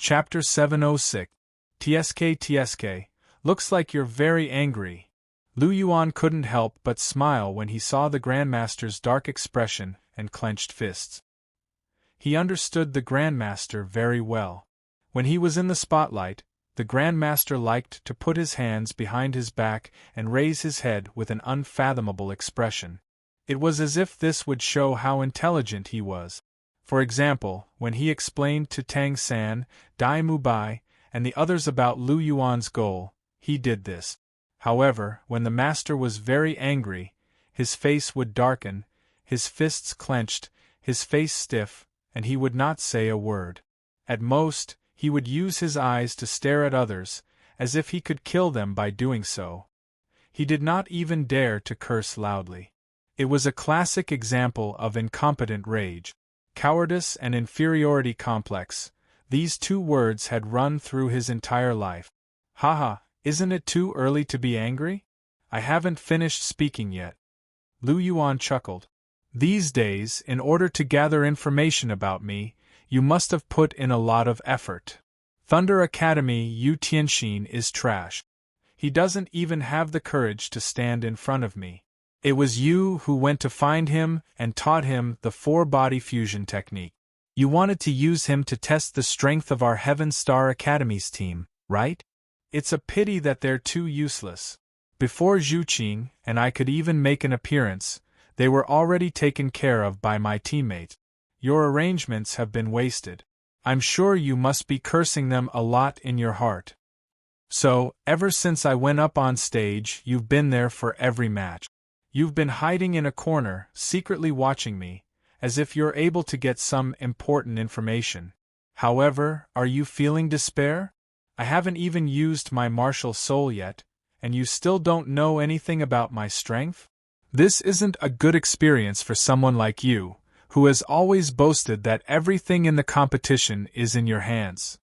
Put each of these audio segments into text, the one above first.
Chapter 706. TSK. Looks like you're very angry. Lu Yuan couldn't help but smile when he saw the Grandmaster's dark expression and clenched fists. He understood the Grandmaster very well. When he was in the spotlight, the Grandmaster liked to put his hands behind his back and raise his head with an unfathomable expression. It was as if this would show how intelligent he was. For example, when he explained to Tang San, Dai Mubai, and the others about Lu Yuan's goal, he did this. However, when the master was very angry, his face would darken, his fists clenched, his face stiff, and he would not say a word. At most, he would use his eyes to stare at others, as if he could kill them by doing so. He did not even dare to curse loudly. It was a classic example of incompetent rage. Cowardice and inferiority complex, these two words had run through his entire life. Haha, isn't it too early to be angry? I haven't finished speaking yet. Lu Yuan chuckled. These days, in order to gather information about me, you must have put in a lot of effort. Thunder Academy Yu Tianxin is trash. He doesn't even have the courage to stand in front of me. It was you who went to find him and taught him the four-body fusion technique. You wanted to use him to test the strength of our Heaven Star Academy's team, right? It's a pity that they're too useless. Before Zhu Qing and I could even make an appearance, they were already taken care of by my teammates. Your arrangements have been wasted. I'm sure you must be cursing them a lot in your heart. So, ever since I went up on stage, you've been there for every match. You've been hiding in a corner, secretly watching me, as if you're able to get some important information. However, are you feeling despair? I haven't even used my martial soul yet, and you still don't know anything about my strength? This isn't a good experience for someone like you, who has always boasted that everything in the competition is in your hands.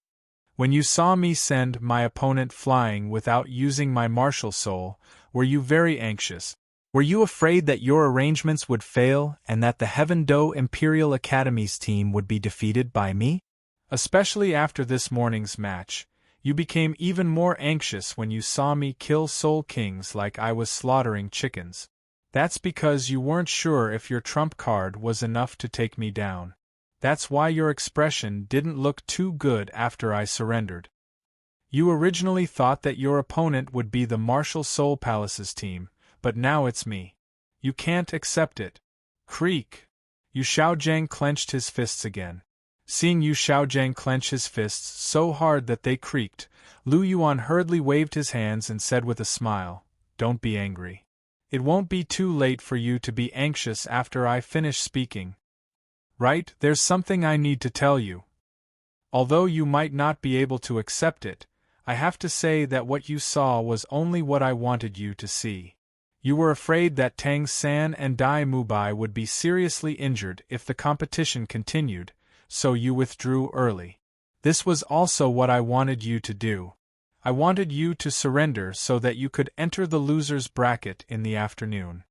When you saw me send my opponent flying without using my martial soul, were you very anxious? Were you afraid that your arrangements would fail and that the Heaven Do Imperial Academy's team would be defeated by me? Especially after this morning's match, you became even more anxious when you saw me kill Soul Kings like I was slaughtering chickens. That's because you weren't sure if your trump card was enough to take me down. That's why your expression didn't look too good after I surrendered. You originally thought that your opponent would be the Martial Soul Palace's team, but now it's me. You can't accept it. Creak. Yu Xiaojiang clenched his fists again. Seeing Yu Xiaojiang clench his fists so hard that they creaked, Lu Yuan hurriedly waved his hands and said with a smile, "Don't be angry. It won't be too late for you to be anxious after I finish speaking. Right, there's something I need to tell you. Although you might not be able to accept it, I have to say that what you saw was only what I wanted you to see. You were afraid that Tang San and Dai Mubai would be seriously injured if the competition continued, so you withdrew early. This was also what I wanted you to do. I wanted you to surrender so that you could enter the loser's bracket in the afternoon.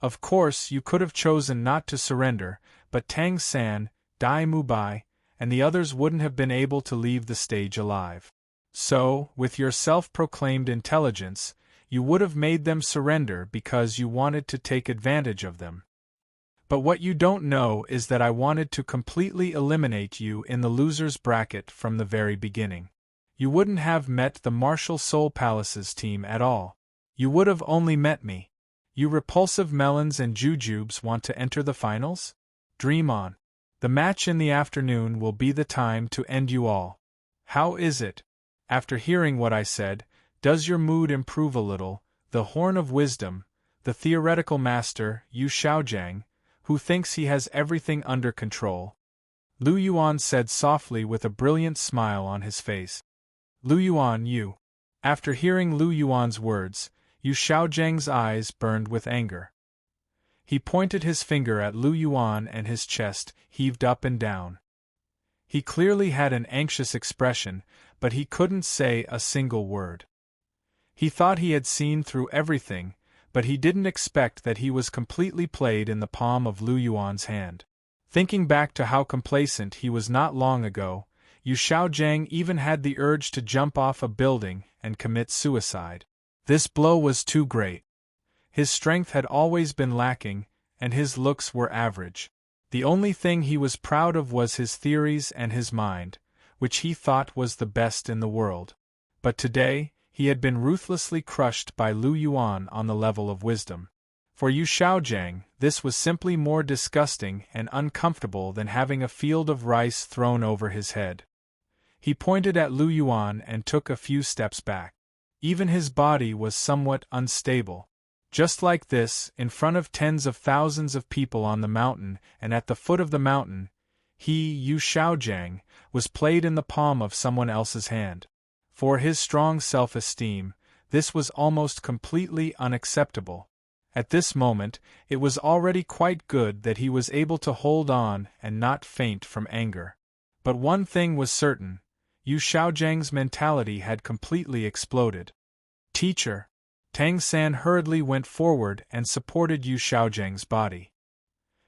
Of course, you could have chosen not to surrender, but Tang San, Dai Mubai, and the others wouldn't have been able to leave the stage alive. So, with your self-proclaimed intelligence, you would have made them surrender because you wanted to take advantage of them. But what you don't know is that I wanted to completely eliminate you in the loser's bracket from the very beginning. You wouldn't have met the Martial Soul Palace's team at all. You would have only met me. You repulsive melons and jujubes want to enter the finals? Dream on. The match in the afternoon will be the time to end you all. How is it? After hearing what I said, does your mood improve a little? The Horn of Wisdom, the theoretical master, Yu Xiaojiang, who thinks he has everything under control. Lu Yuan said softly with a brilliant smile on his face. Lu Yuan, you. After hearing Lu Yuan's words, Yu Xiaojiang's eyes burned with anger. He pointed his finger at Lu Yuan and his chest heaved up and down. He clearly had an anxious expression, but he couldn't say a single word. He thought he had seen through everything, but he didn't expect that he was completely played in the palm of Lu Yuan's hand. Thinking back to how complacent he was not long ago, Yu Xiaojiang even had the urge to jump off a building and commit suicide. This blow was too great. His strength had always been lacking, and his looks were average. The only thing he was proud of was his theories and his mind, which he thought was the best in the world. But today, he had been ruthlessly crushed by Lu Yuan on the level of wisdom. For Yu Xiaojiang, this was simply more disgusting and uncomfortable than having a field of rice thrown over his head. He pointed at Lu Yuan and took a few steps back. Even his body was somewhat unstable. Just like this, in front of tens of thousands of people on the mountain and at the foot of the mountain, he, Yu Xiaojiang, was played in the palm of someone else's hand. For his strong self-esteem, this was almost completely unacceptable. At this moment, it was already quite good that he was able to hold on and not faint from anger. But one thing was certain, Yu Xiaojiang's mentality had completely exploded. "Teacher!" Tang San hurriedly went forward and supported Yu Xiaojiang's body.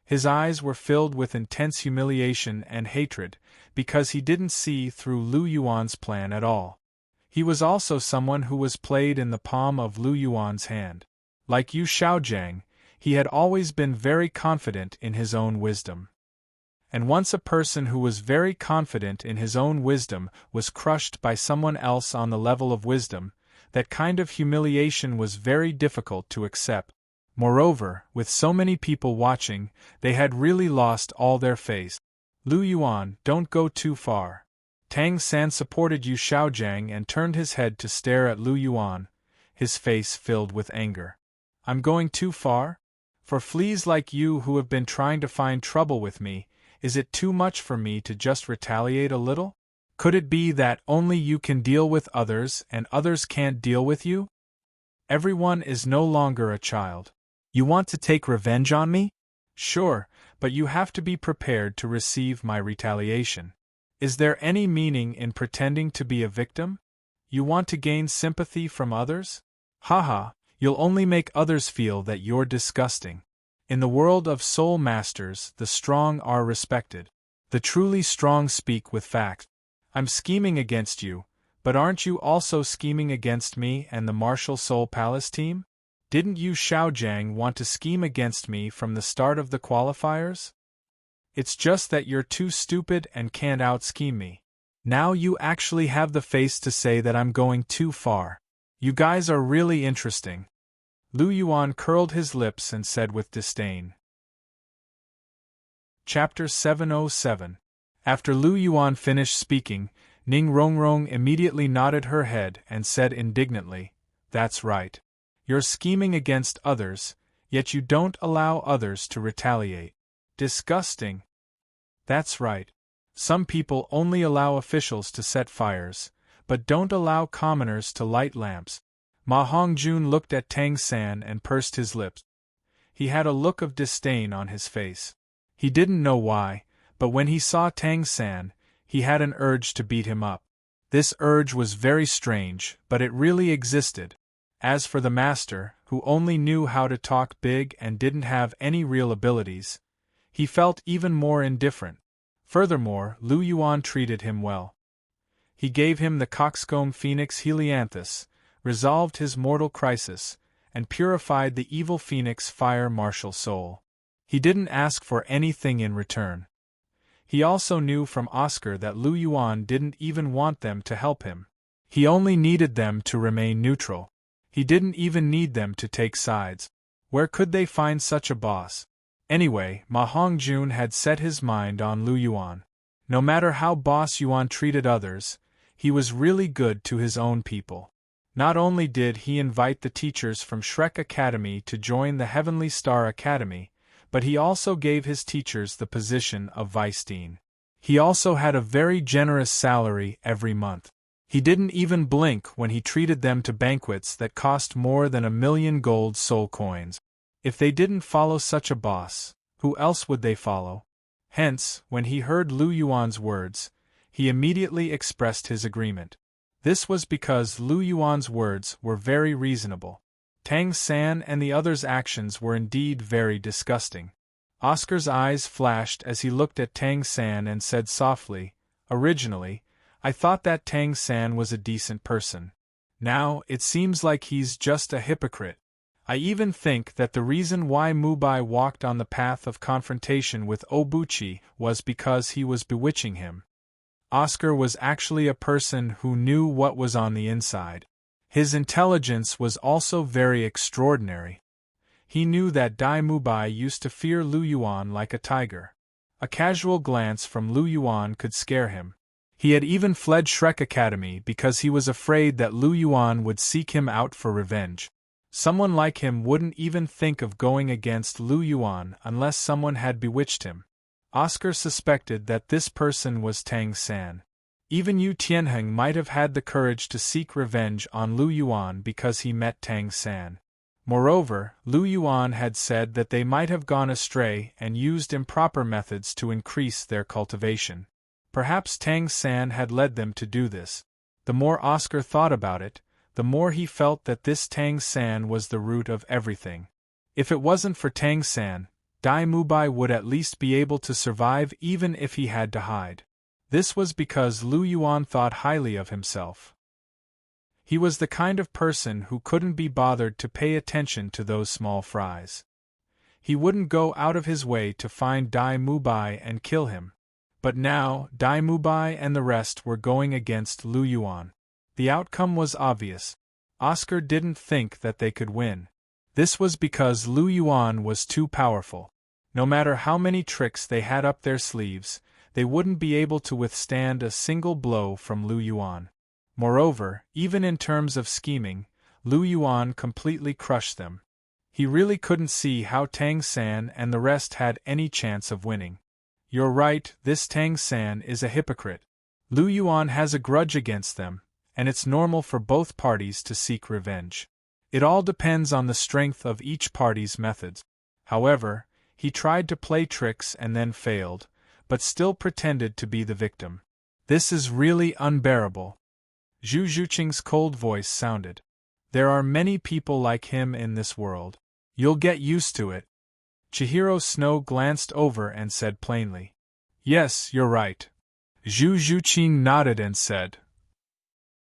His eyes were filled with intense humiliation and hatred, because he didn't see through Lu Yuan's plan at all. He was also someone who was played in the palm of Lu Yuan's hand. Like Yu Xiaojiang, he had always been very confident in his own wisdom. And once a person who was very confident in his own wisdom was crushed by someone else on the level of wisdom, that kind of humiliation was very difficult to accept. Moreover, with so many people watching, they had really lost all their faith. "Lu Yuan, don't go too far." Tang San supported Yu Xiaojiang and turned his head to stare at Lu Yuan, his face filled with anger. "I'm going too far? For fleas like you who have been trying to find trouble with me, is it too much for me to just retaliate a little? Could it be that only you can deal with others and others can't deal with you? Everyone is no longer a child. You want to take revenge on me? Sure, but you have to be prepared to receive my retaliation. Is there any meaning in pretending to be a victim? You want to gain sympathy from others? Haha, you'll only make others feel that you're disgusting. In the world of soul masters, the strong are respected. The truly strong speak with fact. I'm scheming against you, but aren't you also scheming against me and the Martial Soul Palace team? Didn't you Xiaojiang want to scheme against me from the start of the qualifiers? It's just that you're too stupid and can't out-scheme me. Now you actually have the face to say that I'm going too far. You guys are really interesting." Lu Yuan curled his lips and said with disdain. Chapter 707. After Lu Yuan finished speaking, Ning Rongrong immediately nodded her head and said indignantly, "That's right. You're scheming against others, yet you don't allow others to retaliate. Disgusting." "That's right. Some people only allow officials to set fires, but don't allow commoners to light lamps." Ma Hongjun looked at Tang San and pursed his lips. He had a look of disdain on his face. He didn't know why, but when he saw Tang San, he had an urge to beat him up. This urge was very strange, but it really existed. As for the master, who only knew how to talk big and didn't have any real abilities, he felt even more indifferent. Furthermore, Lu Yuan treated him well. He gave him the coxcomb phoenix Helianthus, resolved his mortal crisis, and purified the evil phoenix fire martial soul. He didn't ask for anything in return. He also knew from Oscar that Lu Yuan didn't even want them to help him. He only needed them to remain neutral. He didn't even need them to take sides. Where could they find such a boss? Anyway, Ma Hongjun had set his mind on Lu Yuan. No matter how Boss Yuan treated others, he was really good to his own people. Not only did he invite the teachers from Shrek Academy to join the Heavenly Star Academy, but he also gave his teachers the position of Vice Dean. He also had a very generous salary every month. He didn't even blink when he treated them to banquets that cost more than 1,000,000 gold soul coins. If they didn't follow such a boss, who else would they follow? Hence, when he heard Lu Yuan's words, he immediately expressed his agreement. This was because Lu Yuan's words were very reasonable. Tang San and the others' actions were indeed very disgusting. Oscar's eyes flashed as he looked at Tang San and said softly, Originally, I thought that Tang San was a decent person. Now, it seems like he's just a hypocrite. I even think that the reason why Mubai walked on the path of confrontation with Obuchi was because he was bewitching him. Oscar was actually a person who knew what was on the inside. His intelligence was also very extraordinary. He knew that Dai Mubai used to fear Lu Yuan like a tiger. A casual glance from Lu Yuan could scare him. He had even fled Shrek Academy because he was afraid that Lu Yuan would seek him out for revenge. Someone like him wouldn't even think of going against Lu Yuan unless someone had bewitched him. Oscar suspected that this person was Tang San. Even Yu Tianheng might have had the courage to seek revenge on Lu Yuan because he met Tang San. Moreover, Lu Yuan had said that they might have gone astray and used improper methods to increase their cultivation. Perhaps Tang San had led them to do this. The more Oscar thought about it, the more he felt that this Tang San was the root of everything. If it wasn't for Tang San, Dai Mubai would at least be able to survive even if he had to hide. This was because Lu Yuan thought highly of himself. He was the kind of person who couldn't be bothered to pay attention to those small fries. He wouldn't go out of his way to find Dai Mubai and kill him. But now, Dai Mubai and the rest were going against Lu Yuan. The outcome was obvious. Oscar didn't think that they could win. This was because Lu Yuan was too powerful. No matter how many tricks they had up their sleeves, they wouldn't be able to withstand a single blow from Lu Yuan. Moreover, even in terms of scheming, Lu Yuan completely crushed them. He really couldn't see how Tang San and the rest had any chance of winning. You're right, this Tang San is a hypocrite. Lu Yuan has a grudge against them, and it's normal for both parties to seek revenge. It all depends on the strength of each party's methods. However, he tried to play tricks and then failed, but still pretended to be the victim. This is really unbearable. Zhu Zhuqing's cold voice sounded. There are many people like him in this world. You'll get used to it. Chihiro Snow glanced over and said plainly. Yes, you're right. Zhu Zhuqing nodded and said.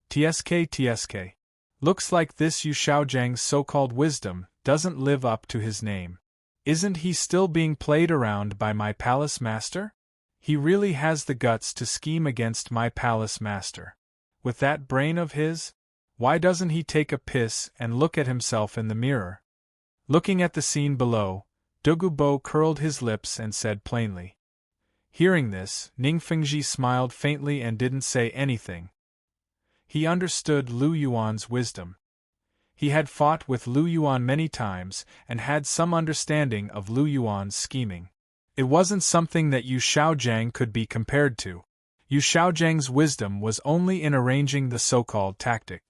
TSK. Looks like this Yu Xiaojiang's so-called wisdom doesn't live up to his name. Isn't he still being played around by my palace master? He really has the guts to scheme against my palace master. With that brain of his, why doesn't he take a piss and look at himself in the mirror? Looking at the scene below, Douluo curled his lips and said plainly. Hearing this, Ningfengji smiled faintly and didn't say anything. He understood Lu Yuan's wisdom. He had fought with Lu Yuan many times and had some understanding of Lu Yuan's scheming. It wasn't something that Yu Xiaojiang could be compared to. Yu Xiaojiang's wisdom was only in arranging the so-called tactic.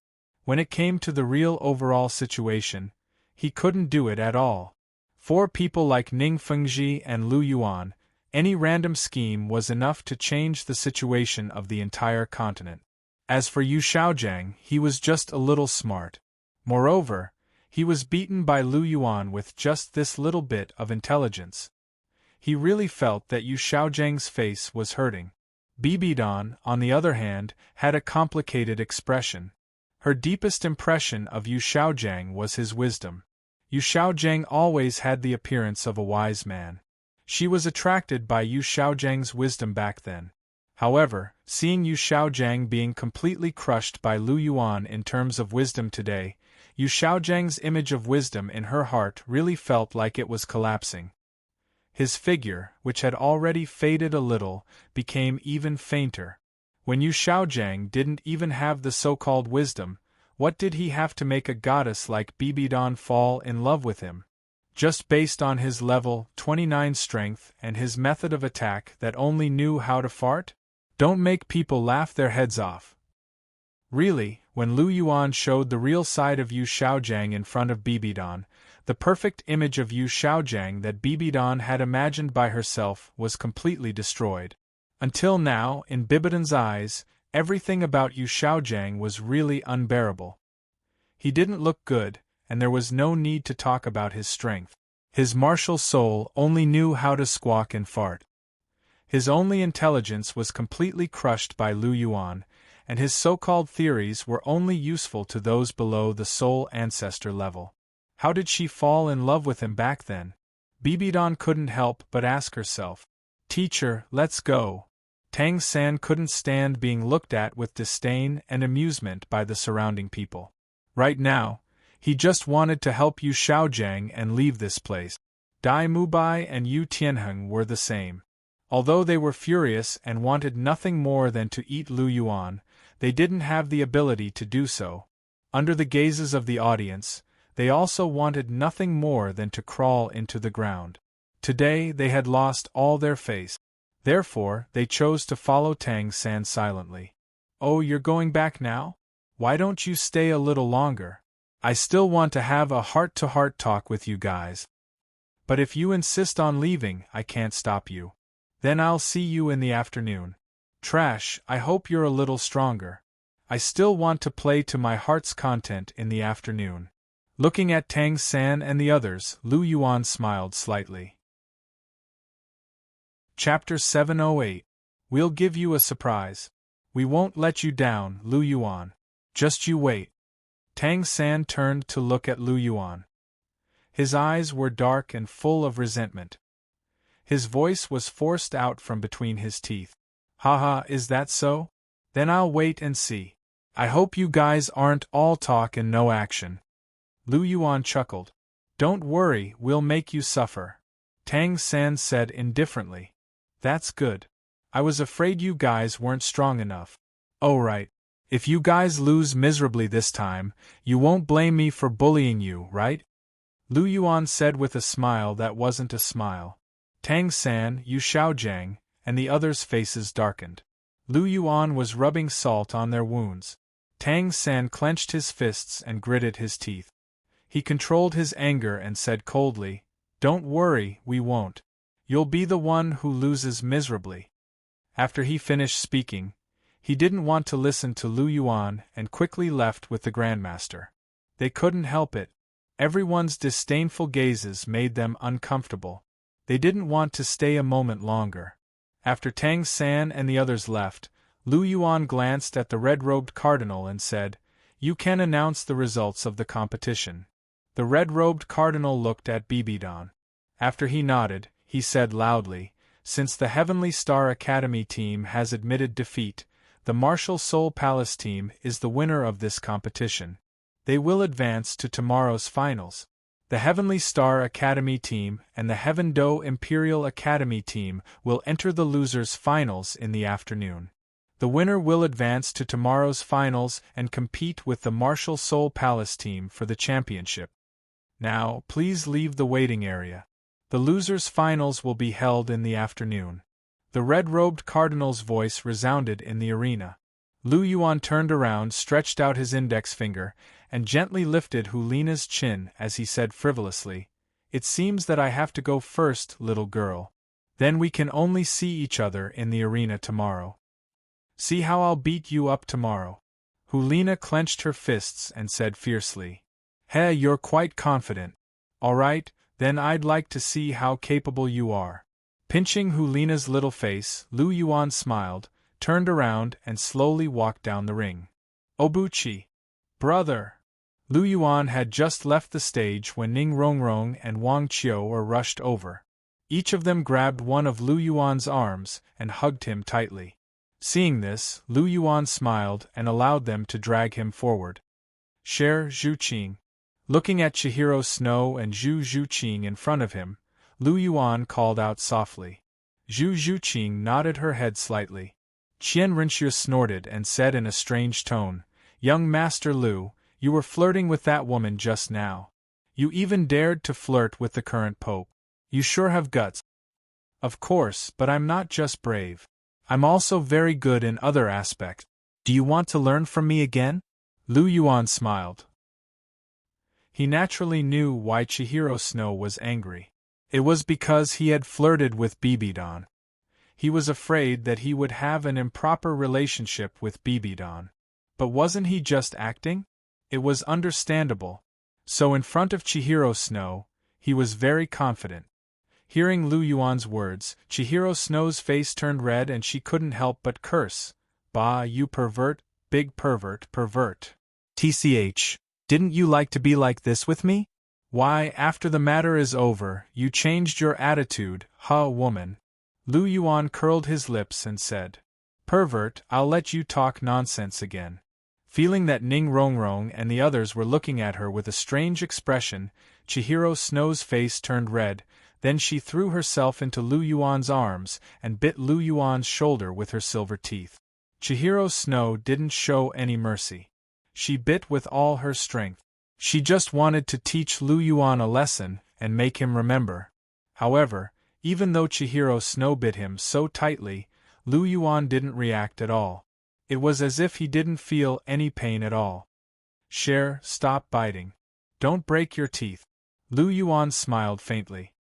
When it came to the real overall situation, he couldn't do it at all. For people like Ning Fengji and Lu Yuan, any random scheme was enough to change the situation of the entire continent. As for Yu Xiaojiang, he was just a little smart. Moreover, he was beaten by Lu Yuan with just this little bit of intelligence. He really felt that Yu Xiaojiang's face was hurting. Bibidon, on the other hand, had a complicated expression. Her deepest impression of Yu Xiaojiang was his wisdom. Yu Xiaojiang always had the appearance of a wise man. She was attracted by Yu Xiaojiang's wisdom back then. However, seeing Yu Xiaojiang being completely crushed by Lu Yuan in terms of wisdom today, Yu Xiaojiang's image of wisdom in her heart really felt like it was collapsing. His figure, which had already faded a little, became even fainter. When Yu Xiaojiang didn't even have the so-called wisdom, what did he have to make a goddess like Bibidon fall in love with him? Just based on his level 29 strength and his method of attack that only knew how to fart? Don't make people laugh their heads off. Really, when Lu Yuan showed the real side of Yu Xiaojiang in front of Bibidon, the perfect image of Yu Xiaojiang that Bibidon had imagined by herself was completely destroyed. Until now, in Bibidon's eyes, everything about Yu Xiaojiang was really unbearable. He didn't look good, and there was no need to talk about his strength. His martial soul only knew how to squawk and fart. His only intelligence was completely crushed by Lu Yuan, and his so-called theories were only useful to those below the soul ancestor level. How did she fall in love with him back then? Bibidon couldn't help but ask herself. Teacher, let's go. Tang San couldn't stand being looked at with disdain and amusement by the surrounding people. Right now, he just wanted to help Yu Xiaojiang and leave this place. Dai Mubai and Yu Tianheng were the same. Although they were furious and wanted nothing more than to eat Lu Yuan, they didn't have the ability to do so. Under the gazes of the audience, they also wanted nothing more than to crawl into the ground. Today they had lost all their face. Therefore, they chose to follow Tang San silently. Oh, you're going back now? Why don't you stay a little longer? I still want to have a heart-to-heart talk with you guys. But if you insist on leaving, I can't stop you. Then I'll see you in the afternoon. Trash, I hope you're a little stronger. I still want to play to my heart's content in the afternoon. Looking at Tang San and the others, Lu Yuan smiled slightly. Chapter 708. We'll give you a surprise. We won't let you down, Lu Yuan. Just you wait. Tang San turned to look at Lu Yuan. His eyes were dark and full of resentment. His voice was forced out from between his teeth. Haha, is that so? Then I'll wait and see. I hope you guys aren't all talk and no action. Lu Yuan chuckled. Don't worry, we'll make you suffer. Tang San said indifferently. That's good. I was afraid you guys weren't strong enough. Oh right. If you guys lose miserably this time, you won't blame me for bullying you, right? Lu Yuan said with a smile that wasn't a smile. Tang San, Yu Xiaojiang, and the others' faces darkened. Lu Yuan was rubbing salt on their wounds. Tang San clenched his fists and gritted his teeth. He controlled his anger and said coldly, Don't worry, we won't. You'll be the one who loses miserably. After he finished speaking, he didn't want to listen to Lu Yuan and quickly left with the Grandmaster. They couldn't help it. Everyone's disdainful gazes made them uncomfortable. They didn't want to stay a moment longer. After Tang San and the others left, Lu Yuan glanced at the red-robed cardinal and said, You can announce the results of the competition. The red-robed cardinal looked at Bibidon. After he nodded, he said loudly, Since the Heavenly Star Academy team has admitted defeat, the Martial Soul Palace team is the winner of this competition. They will advance to tomorrow's finals. The Heavenly Star Academy team and the Heaven Do Imperial Academy team will enter the losers' finals in the afternoon. The winner will advance to tomorrow's finals and compete with the Martial Soul Palace team for the championship. Now, please leave the waiting area. The losers' finals will be held in the afternoon. The red-robed cardinal's voice resounded in the arena. Lu Yuan turned around, stretched out his index finger, and gently lifted Hulina's chin as he said frivolously, It seems that I have to go first, little girl. Then we can only see each other in the arena tomorrow. See how I'll beat you up tomorrow. Hulina clenched her fists and said fiercely, Hey, you're quite confident. All right, then I'd like to see how capable you are. Pinching Hulina's little face, Lu Yuan smiled, turned around and slowly walked down the ring. Obuchi! Brother! Lu Yuan had just left the stage when Ning Rongrong and Wang Qiu were rushed over. Each of them grabbed one of Lu Yuan's arms and hugged him tightly. Seeing this, Lu Yuan smiled and allowed them to drag him forward. Cher Zhuqing. Looking at Chihiro Snow and Zhu Zhuqing in front of him, Lu Yuan called out softly. Zhu Zhuqing nodded her head slightly. Qian Rinxue snorted and said in a strange tone, Young Master Lu, you were flirting with that woman just now. You even dared to flirt with the current pope. You sure have guts. Of course, but I'm not just brave. I'm also very good in other aspects. Do you want to learn from me again? Lu Yuan smiled. He naturally knew why Chihiro Snow was angry. It was because he had flirted with Bibidon. He was afraid that he would have an improper relationship with Bibidon. But wasn't he just acting? It was understandable. So in front of Chihiro Snow, he was very confident. Hearing Lu Yuan's words, Chihiro Snow's face turned red and she couldn't help but curse. Bah, you pervert, big pervert, pervert. TCH, didn't you like to be like this with me? Why, after the matter is over, you changed your attitude, huh, woman? Lu Yuan curled his lips and said, Pervert, I'll let you talk nonsense again. Feeling that Ning Rongrong and the others were looking at her with a strange expression, Chihiro Snow's face turned red. Then she threw herself into Lu Yuan's arms and bit Lu Yuan's shoulder with her silver teeth. Chihiro Snow didn't show any mercy. She bit with all her strength. She just wanted to teach Lu Yuan a lesson and make him remember. However, even though Chihiro Snow bit him so tightly, Lu Yuan didn't react at all. It was as if he didn't feel any pain at all. Cher, stop biting. Don't break your teeth. Lu Yuan smiled faintly.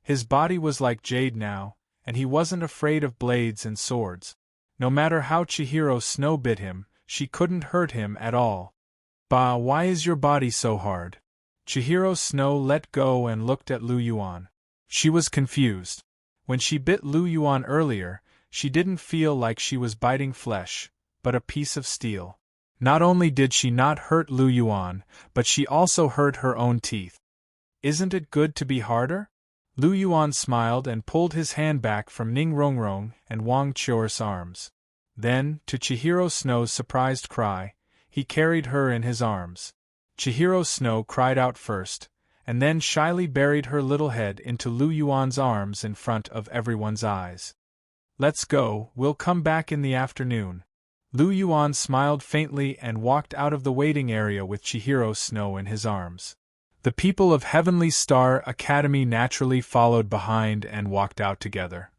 His body was like jade now, and he wasn't afraid of blades and swords. No matter how Chihiro Snow bit him, she couldn't hurt him at all. Bah, why is your body so hard? Chihiro Snow let go and looked at Lu Yuan. She was confused. When she bit Lu Yuan earlier, she didn't feel like she was biting flesh, but a piece of steel. Not only did she not hurt Lu Yuan, but she also hurt her own teeth. Isn't it good to be harder? Lu Yuan smiled and pulled his hand back from Ning Rongrong and Wang Qiu's arms. Then, to Chihiro Snow's surprised cry, he carried her in his arms. Chihiro Snow cried out first, and then shyly buried her little head into Lu Yuan's arms in front of everyone's eyes. Let's go, we'll come back in the afternoon. Lu Yuan smiled faintly and walked out of the waiting area with Chihiro Snow in his arms. The people of Heavenly Star Academy naturally followed behind and walked out together.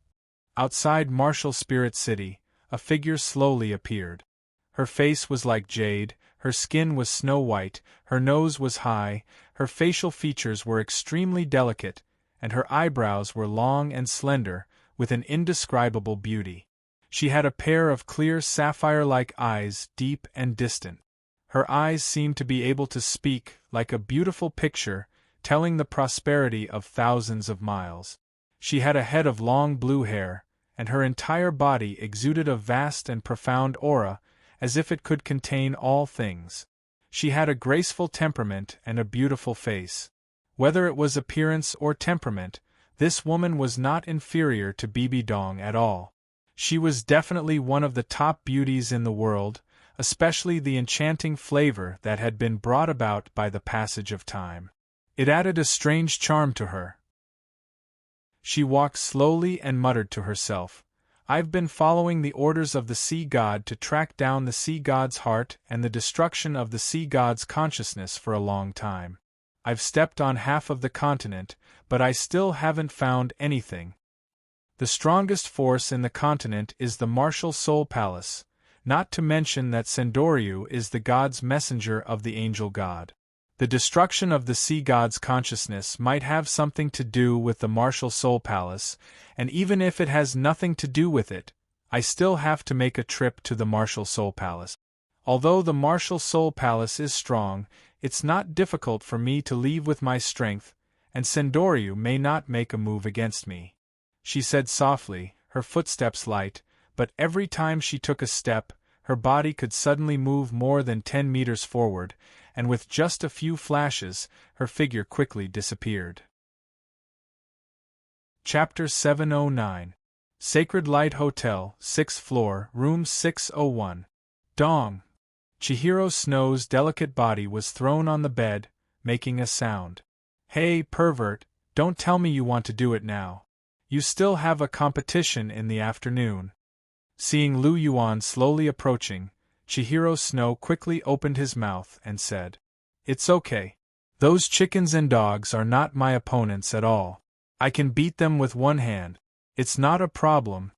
Outside Martial Spirit City, a figure slowly appeared. Her face was like jade, her skin was snow white, her nose was high, her facial features were extremely delicate, and her eyebrows were long and slender, with an indescribable beauty. She had a pair of clear sapphire-like eyes, deep and distant. Her eyes seemed to be able to speak, like a beautiful picture, telling the prosperity of thousands of miles. She had a head of long blue hair, and her entire body exuded a vast and profound aura, as if it could contain all things. She had a graceful temperament and a beautiful face. Whether it was appearance or temperament, this woman was not inferior to Bibi Dong at all. She was definitely one of the top beauties in the world, especially the enchanting flavor that had been brought about by the passage of time. It added a strange charm to her. She walked slowly and muttered to herself, I've been following the orders of the sea god to track down the sea god's heart and the destruction of the sea god's consciousness for a long time. I've stepped on half of the continent, but I still haven't found anything. The strongest force in the continent is the Martial Soul Palace, not to mention that Sendoryu is the god's messenger of the angel god. The destruction of the sea god's consciousness might have something to do with the Martial Soul Palace, and even if it has nothing to do with it, I still have to make a trip to the Martial Soul Palace. Although the Martial Soul Palace is strong, it's not difficult for me to leave with my strength, and Sendoryu may not make a move against me. She said softly, her footsteps light, but every time she took a step, her body could suddenly move more than 10 meters forward, and with just a few flashes, her figure quickly disappeared. Chapter 709. Sacred Light Hotel, 6th floor, room 601. Dong! Chihiro Snow's delicate body was thrown on the bed, making a sound. Hey, pervert, don't tell me you want to do it now. You still have a competition in the afternoon. Seeing Lu Yuan slowly approaching, Chihiro Snow quickly opened his mouth and said, It's okay. Those chickens and dogs are not my opponents at all. I can beat them with one hand. It's not a problem.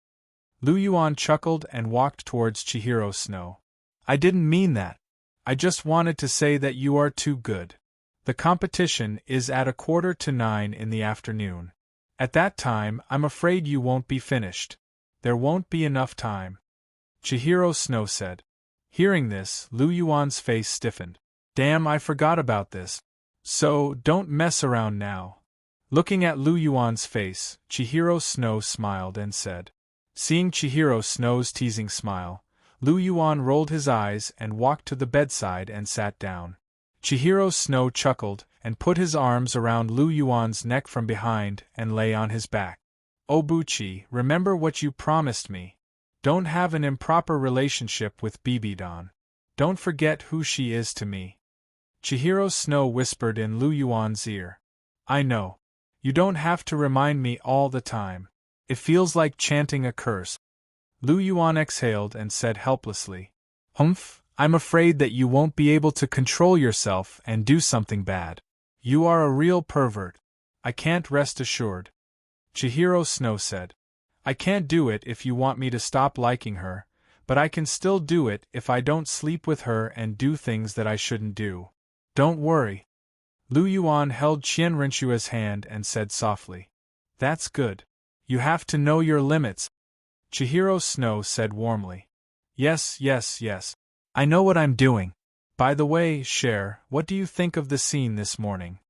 Lu Yuan chuckled and walked towards Chihiro Snow. I didn't mean that. I just wanted to say that you are too good. The competition is at 8:45 in the afternoon. At that time, I'm afraid you won't be finished. There won't be enough time. Chihiro Snow said. Hearing this, Lu Yuan's face stiffened. Damn, I forgot about this. So, don't mess around now. Looking at Lu Yuan's face, Chihiro Snow smiled and said. Seeing Chihiro Snow's teasing smile, Lu Yuan rolled his eyes and walked to the bedside and sat down. Chihiro Snow chuckled and put his arms around Lu Yuan's neck from behind and lay on his back. Obuchi, remember what you promised me. Don't have an improper relationship with Bibidan. Don't forget who she is to me. Chihiro Snow whispered in Lu Yuan's ear. I know. You don't have to remind me all the time. It feels like chanting a curse. Lu Yuan exhaled and said helplessly. Humph, I'm afraid that you won't be able to control yourself and do something bad. You are a real pervert. I can't rest assured. Chihiro Snow said. I can't do it if you want me to stop liking her, but I can still do it if I don't sleep with her and do things that I shouldn't do. Don't worry. Lu Yuan held Qian Renshua's hand and said softly. That's good. You have to know your limits. Chihiro Snow said warmly. Yes. I know what I'm doing. By the way, Cher, what do you think of the scene this morning?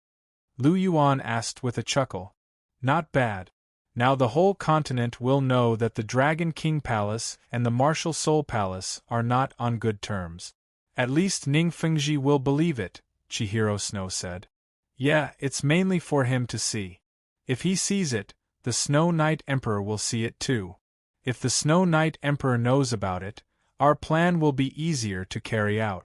Lu Yuan asked with a chuckle. Not bad. Now the whole continent will know that the Dragon King Palace and the Martial Soul Palace are not on good terms. At least Ning Fengji will believe it, Chihiro Snow said. Yeah, it's mainly for him to see. If he sees it, the Snow Knight Emperor will see it too. If the Snow Knight Emperor knows about it, our plan will be easier to carry out.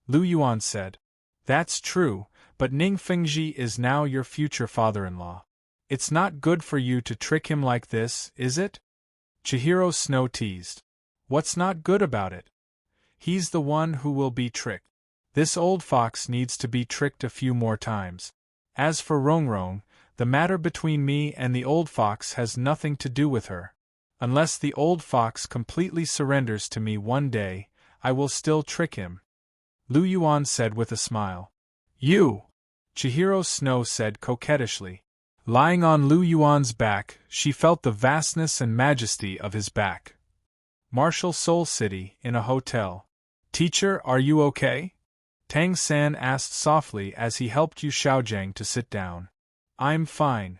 Lu Yuan said. That's true, but Ning Fengji is now your future father-in-law. It's not good for you to trick him like this, is it? Chihiro Snow teased. What's not good about it? He's the one who will be tricked. This old fox needs to be tricked a few more times. As for Rongrong, the matter between me and the old fox has nothing to do with her. Unless the old fox completely surrenders to me one day, I will still trick him. Lu Yuan said with a smile. You! Chihiro Snow said coquettishly. Lying on Lu Yuan's back, she felt the vastness and majesty of his back. Martial Soul City, in a hotel. Teacher, are you okay? Tang San asked softly as he helped Yu Xiaojiang to sit down. I'm fine.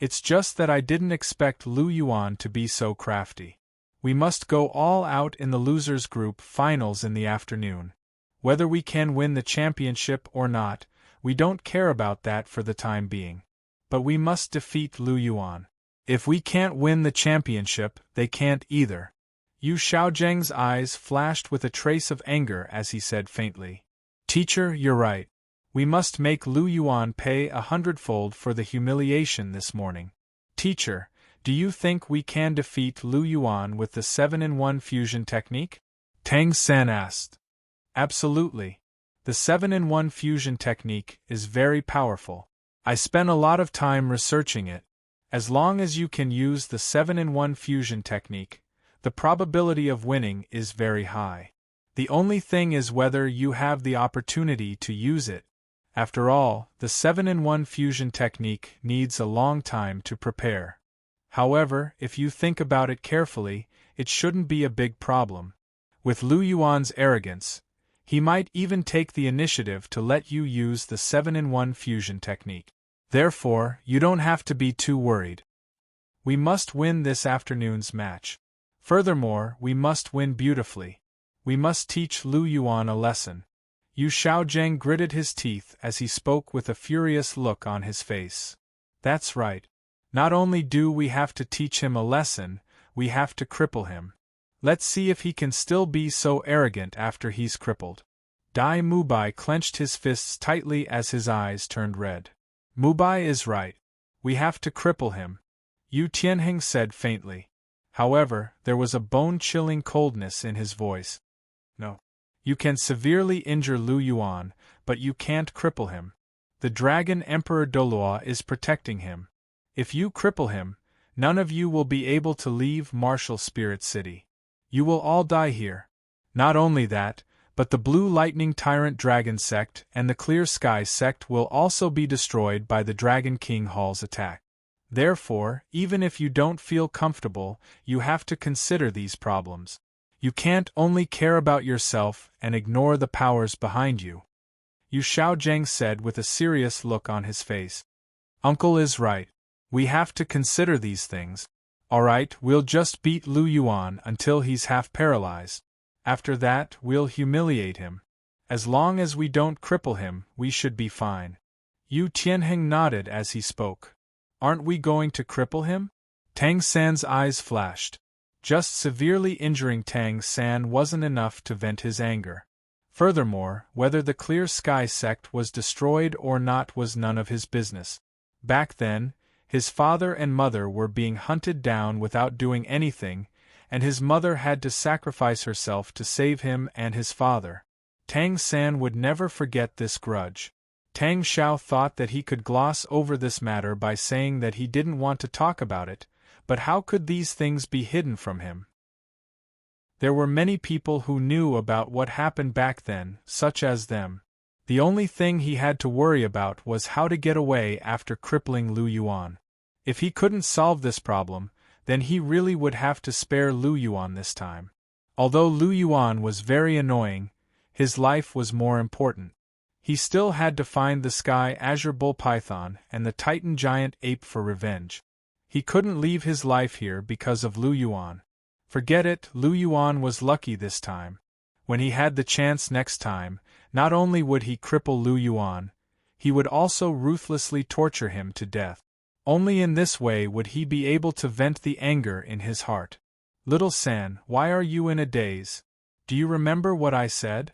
It's just that I didn't expect Lu Yuan to be so crafty. We must go all out in the losers group finals in the afternoon. Whether we can win the championship or not, we don't care about that for the time being. But we must defeat Lu Yuan. If we can't win the championship, they can't either. Yu Xiaojiang's eyes flashed with a trace of anger as he said faintly. Teacher, you're right. We must make Lu Yuan pay 100-fold for the humiliation this morning. Teacher, do you think we can defeat Lu Yuan with the 7-in-1 fusion technique? Tang San asked. Absolutely. The 7-in-1 fusion technique is very powerful. I spent a lot of time researching it. As long as you can use the 7-in-1 fusion technique, the probability of winning is very high. The only thing is whether you have the opportunity to use it. After all, the 7-in-1 fusion technique needs a long time to prepare. However, if you think about it carefully, it shouldn't be a big problem. With Lu Yuan's arrogance, he might even take the initiative to let you use the 7-in-1 fusion technique. Therefore, you don't have to be too worried. We must win this afternoon's match. Furthermore, we must win beautifully. We must teach Lu Yuan a lesson. Yu Xiaojiang gritted his teeth as he spoke with a furious look on his face. That's right. Not only do we have to teach him a lesson, we have to cripple him. Let's see if he can still be so arrogant after he's crippled. Dai Mubai clenched his fists tightly as his eyes turned red. Mubai is right. We have to cripple him, Yu Tianheng said faintly. However, there was a bone-chilling coldness in his voice. No. You can severely injure Lu Yuan, but you can't cripple him. The Dragon Emperor Douluo is protecting him. If you cripple him, none of you will be able to leave Martial Spirit City. You will all die here. Not only that, but the Blue Lightning Tyrant Dragon Sect and the Clear Sky Sect will also be destroyed by the Dragon King Hall's attack. Therefore, even if you don't feel comfortable, you have to consider these problems. You can't only care about yourself and ignore the powers behind you. Yu Xiaojiang said with a serious look on his face. Uncle is right. We have to consider these things. Alright, we'll just beat Lu Yuan until he's half paralyzed. After that, we'll humiliate him. As long as we don't cripple him, we should be fine. Yu Tianheng nodded as he spoke. Aren't we going to cripple him? Tang San's eyes flashed. Just severely injuring Tang San wasn't enough to vent his anger. Furthermore, whether the Clear Sky sect was destroyed or not was none of his business. Back then, his father and mother were being hunted down without doing anything, and his mother had to sacrifice herself to save him and his father. Tang San would never forget this grudge. Tang Xiao thought that he could gloss over this matter by saying that he didn't want to talk about it, but how could these things be hidden from him? There were many people who knew about what happened back then, such as them. The only thing he had to worry about was how to get away after crippling Lu Yuan. If he couldn't solve this problem, then he really would have to spare Lu Yuan this time. Although Lu Yuan was very annoying, his life was more important. He still had to find the Sky Azure Bull Python and the Titan Giant Ape for revenge. He couldn't leave his life here because of Lu Yuan. Forget it, Lu Yuan was lucky this time. When he had the chance next time, not only would he cripple Lu Yuan, he would also ruthlessly torture him to death. Only in this way would he be able to vent the anger in his heart. Little San, why are you in a daze? Do you remember what I said?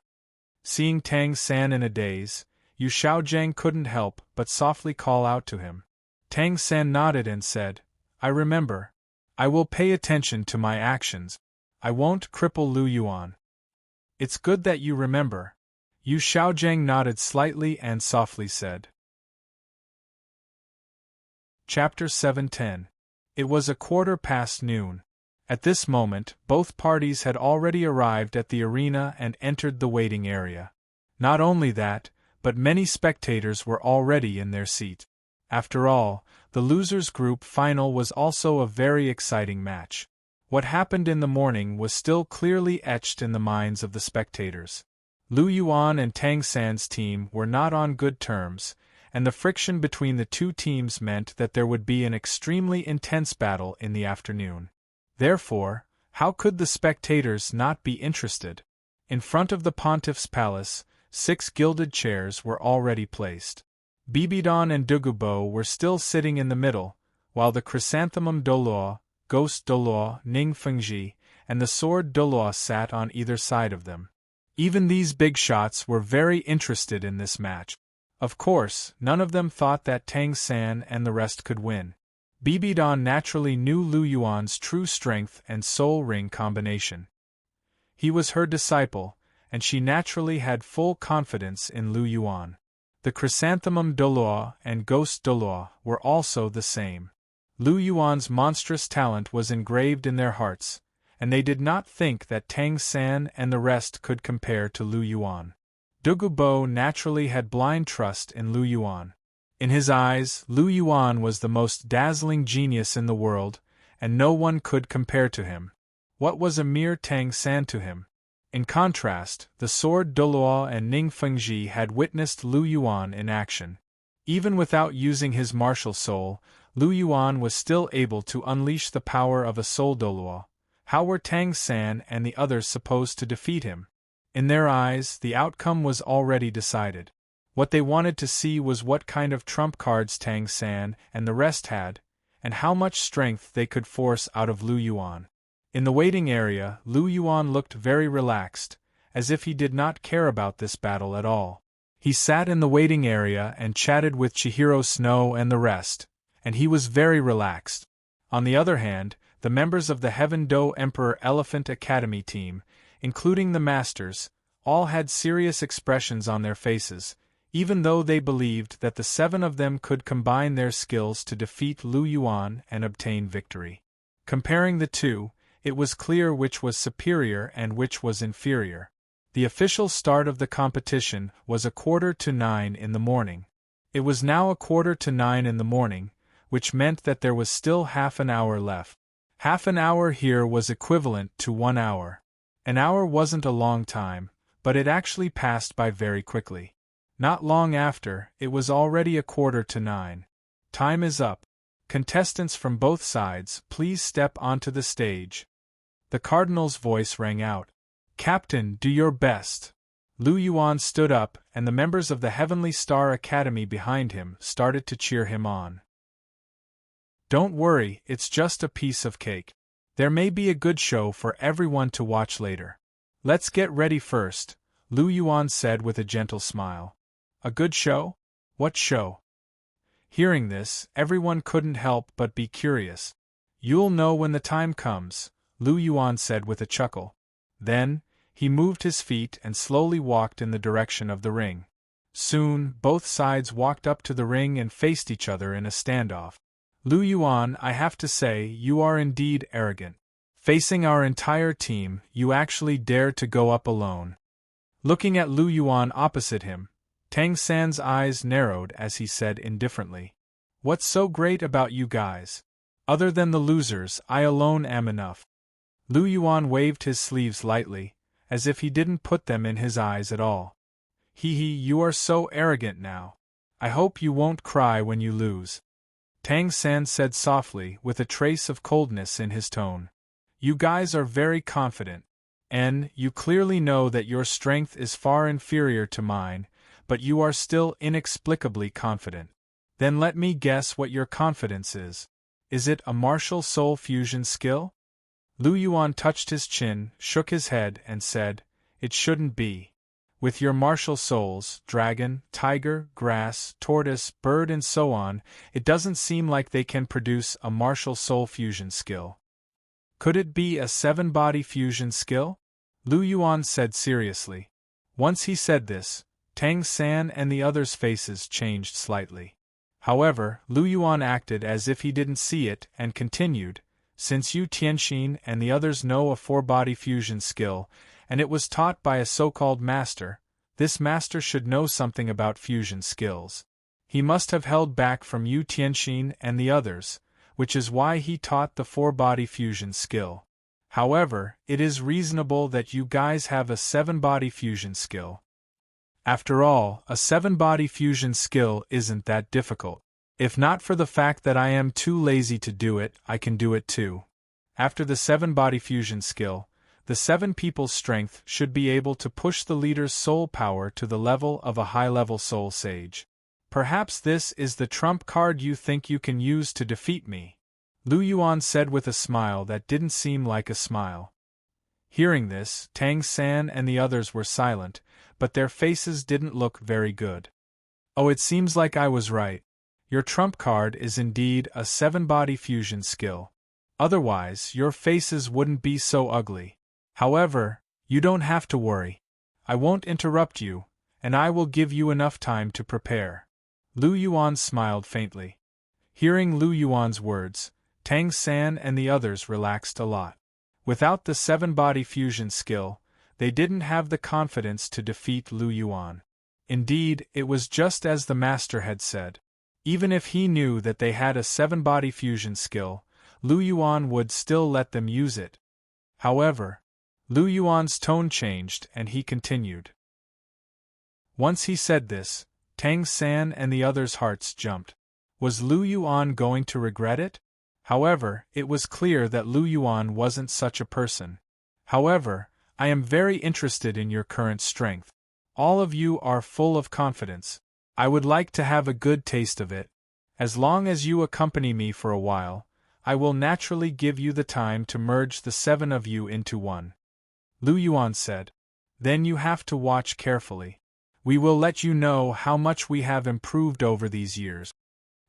Seeing Tang San in a daze, Yu Xiaojiang couldn't help but softly call out to him. Tang San nodded and said, I remember. I will pay attention to my actions. I won't cripple Lu Yuan. It's good that you remember. Yu Xiaojiang nodded slightly and softly said. Chapter 710. It was 1:15 noon. At this moment, both parties had already arrived at the arena and entered the waiting area. Not only that, but many spectators were already in their seat. After all, the losers group final was also a very exciting match. What happened in the morning was still clearly etched in the minds of the spectators. Lu Yuan and Tang San's team were not on good terms, and the friction between the two teams meant that there would be an extremely intense battle in the afternoon. Therefore, how could the spectators not be interested? In front of the Pontiff's palace, 6 gilded chairs were already placed. Bibidon and Douluo were still sitting in the middle, while the chrysanthemum Douluo, ghost Douluo, Ning Fengji, and the sword Douluo sat on either side of them. Even these big shots were very interested in this match. Of course, none of them thought that Tang San and the rest could win. Bibidon naturally knew Lu Yuan's true strength and soul ring combination. He was her disciple, and she naturally had full confidence in Lu Yuan. The chrysanthemum Douluo and ghost Douluo were also the same. Lu Yuan's monstrous talent was engraved in their hearts, and they did not think that Tang San and the rest could compare to Lu Yuan. Douluo naturally had blind trust in Lu Yuan. In his eyes, Lu Yuan was the most dazzling genius in the world, and no one could compare to him. What was a mere Tang San to him? In contrast, the sword Douluo and Ning Fengji had witnessed Lu Yuan in action. Even without using his martial soul, Lu Yuan was still able to unleash the power of a soul Douluo. How were Tang San and the others supposed to defeat him? In their eyes, the outcome was already decided. What they wanted to see was what kind of trump cards Tang San and the rest had, and how much strength they could force out of Lu Yuan. In the waiting area, Lu Yuan looked very relaxed, as if he did not care about this battle at all. He sat in the waiting area and chatted with Chihiro Snow and the rest, and he was very relaxed. On the other hand, the members of the Heaven Do Emperor Elephant Academy team, including the masters, all had serious expressions on their faces, even though they believed that the 7 of them could combine their skills to defeat Lu Yuan and obtain victory. Comparing the two, it was clear which was superior and which was inferior. The official start of the competition was 8:45 in the morning. It was now 8:45 in the morning, which meant that there was still half an hour left. Half an hour here was equivalent to 1 hour. An hour wasn't a long time, but it actually passed by very quickly. Not long after, it was already 8:45. Time is up. Contestants from both sides, please step onto the stage. The cardinal's voice rang out. Captain, do your best. Lu Yuan stood up, and the members of the Heavenly Star Academy behind him started to cheer him on. Don't worry, it's just a piece of cake. There may be a good show for everyone to watch later. Let's get ready first, Lu Yuan said with a gentle smile. A good show? What show? Hearing this, everyone couldn't help but be curious. You'll know when the time comes, Lu Yuan said with a chuckle. Then, he moved his feet and slowly walked in the direction of the ring. Soon, both sides walked up to the ring and faced each other in a standoff. Lu Yuan, I have to say, you are indeed arrogant. Facing our entire team, you actually dared to go up alone. Looking at Lu Yuan opposite him, Tang San's eyes narrowed as he said indifferently. What's so great about you guys? Other than the losers, I alone am enough. Lu Yuan waved his sleeves lightly, as if he didn't put them in his eyes at all. Hee, you are so arrogant now. I hope you won't cry when you lose. Tang San said softly, with a trace of coldness in his tone. You guys are very confident. And you clearly know that your strength is far inferior to mine, but you are still inexplicably confident. Then let me guess what your confidence is. Is it a martial soul fusion skill? Lu Yuan touched his chin, shook his head, and said, It shouldn't be. With your martial souls, dragon, tiger, grass, tortoise, bird and so on, it doesn't seem like they can produce a martial soul fusion skill. Could it be a seven-body fusion skill? Lu Yuan said seriously. Once he said this, Tang San and the others' faces changed slightly. However, Lu Yuan acted as if he didn't see it and continued, Since Yu Tianxin and the others know a four-body fusion skill, and it was taught by a so-called master, this master should know something about fusion skills. He must have held back from Yu Tianxin and the others, which is why he taught the four-body fusion skill. However, it is reasonable that you guys have a seven-body fusion skill. After all, a seven-body fusion skill isn't that difficult. If not for the fact that I am too lazy to do it, I can do it too. After the seven-body fusion skill, the seven people's strength should be able to push the leader's soul power to the level of a high-level soul sage. Perhaps this is the trump card you think you can use to defeat me, Lu Yuan said with a smile that didn't seem like a smile. Hearing this, Tang San and the others were silent, but their faces didn't look very good. Oh, it seems like I was right. Your trump card is indeed a seven-body fusion skill. Otherwise, your faces wouldn't be so ugly. However, you don't have to worry. I won't interrupt you, and I will give you enough time to prepare. Lu Yuan smiled faintly. Hearing Lu Yuan's words, Tang San and the others relaxed a lot. Without the seven-body fusion skill, they didn't have the confidence to defeat Lu Yuan. Indeed, it was just as the master had said. Even if he knew that they had a seven-body fusion skill, Lu Yuan would still let them use it. However, Lu Yuan's tone changed and he continued. Once he said this, Tang San and the others' hearts jumped. Was Lu Yuan going to regret it? However, it was clear that Lu Yuan wasn't such a person. However, I am very interested in your current strength. All of you are full of confidence. I would like to have a good taste of it. As long as you accompany me for a while, I will naturally give you the time to merge the seven of you into one. Lu Yuan said. Then you have to watch carefully. We will let you know how much we have improved over these years.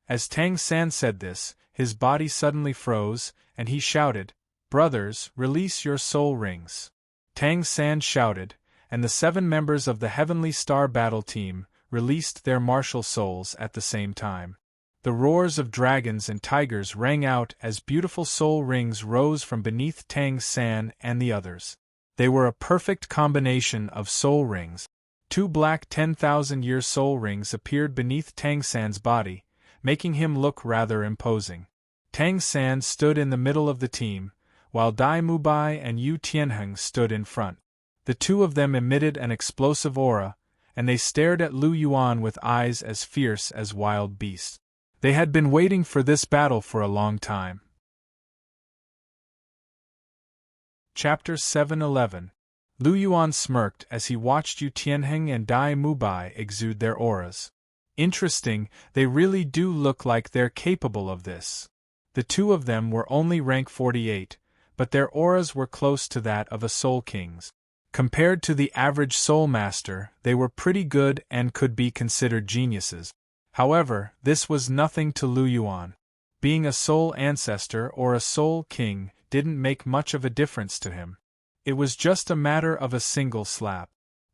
As Tang San said this, his body suddenly froze, and he shouted, Brothers, release your soul rings. Tang San shouted, and the seven members of the Heavenly Star Battle Team released their martial souls at the same time. The roars of dragons and tigers rang out as beautiful soul rings rose from beneath Tang San and the others. They were a perfect combination of soul rings. Two black 10,000-year soul rings appeared beneath Tang San's body, making him look rather imposing. Tang San stood in the middle of the team, while Dai Mubai and Yu Tianheng stood in front. The two of them emitted an explosive aura, and they stared at Lu Yuan with eyes as fierce as wild beasts. They had been waiting for this battle for a long time. Chapter 711. Lu Yuan smirked as he watched Yu Tianheng and Dai Mubai exude their auras. Interesting, they really do look like they're capable of this. The two of them were only rank 48, but their auras were close to that of a Soul King's. Compared to the average Soul Master, they were pretty good and could be considered geniuses. However, this was nothing to Lu Yuan. Being a Soul Ancestor or a Soul King didn't make much of a difference to him. It was just a matter of a single slap.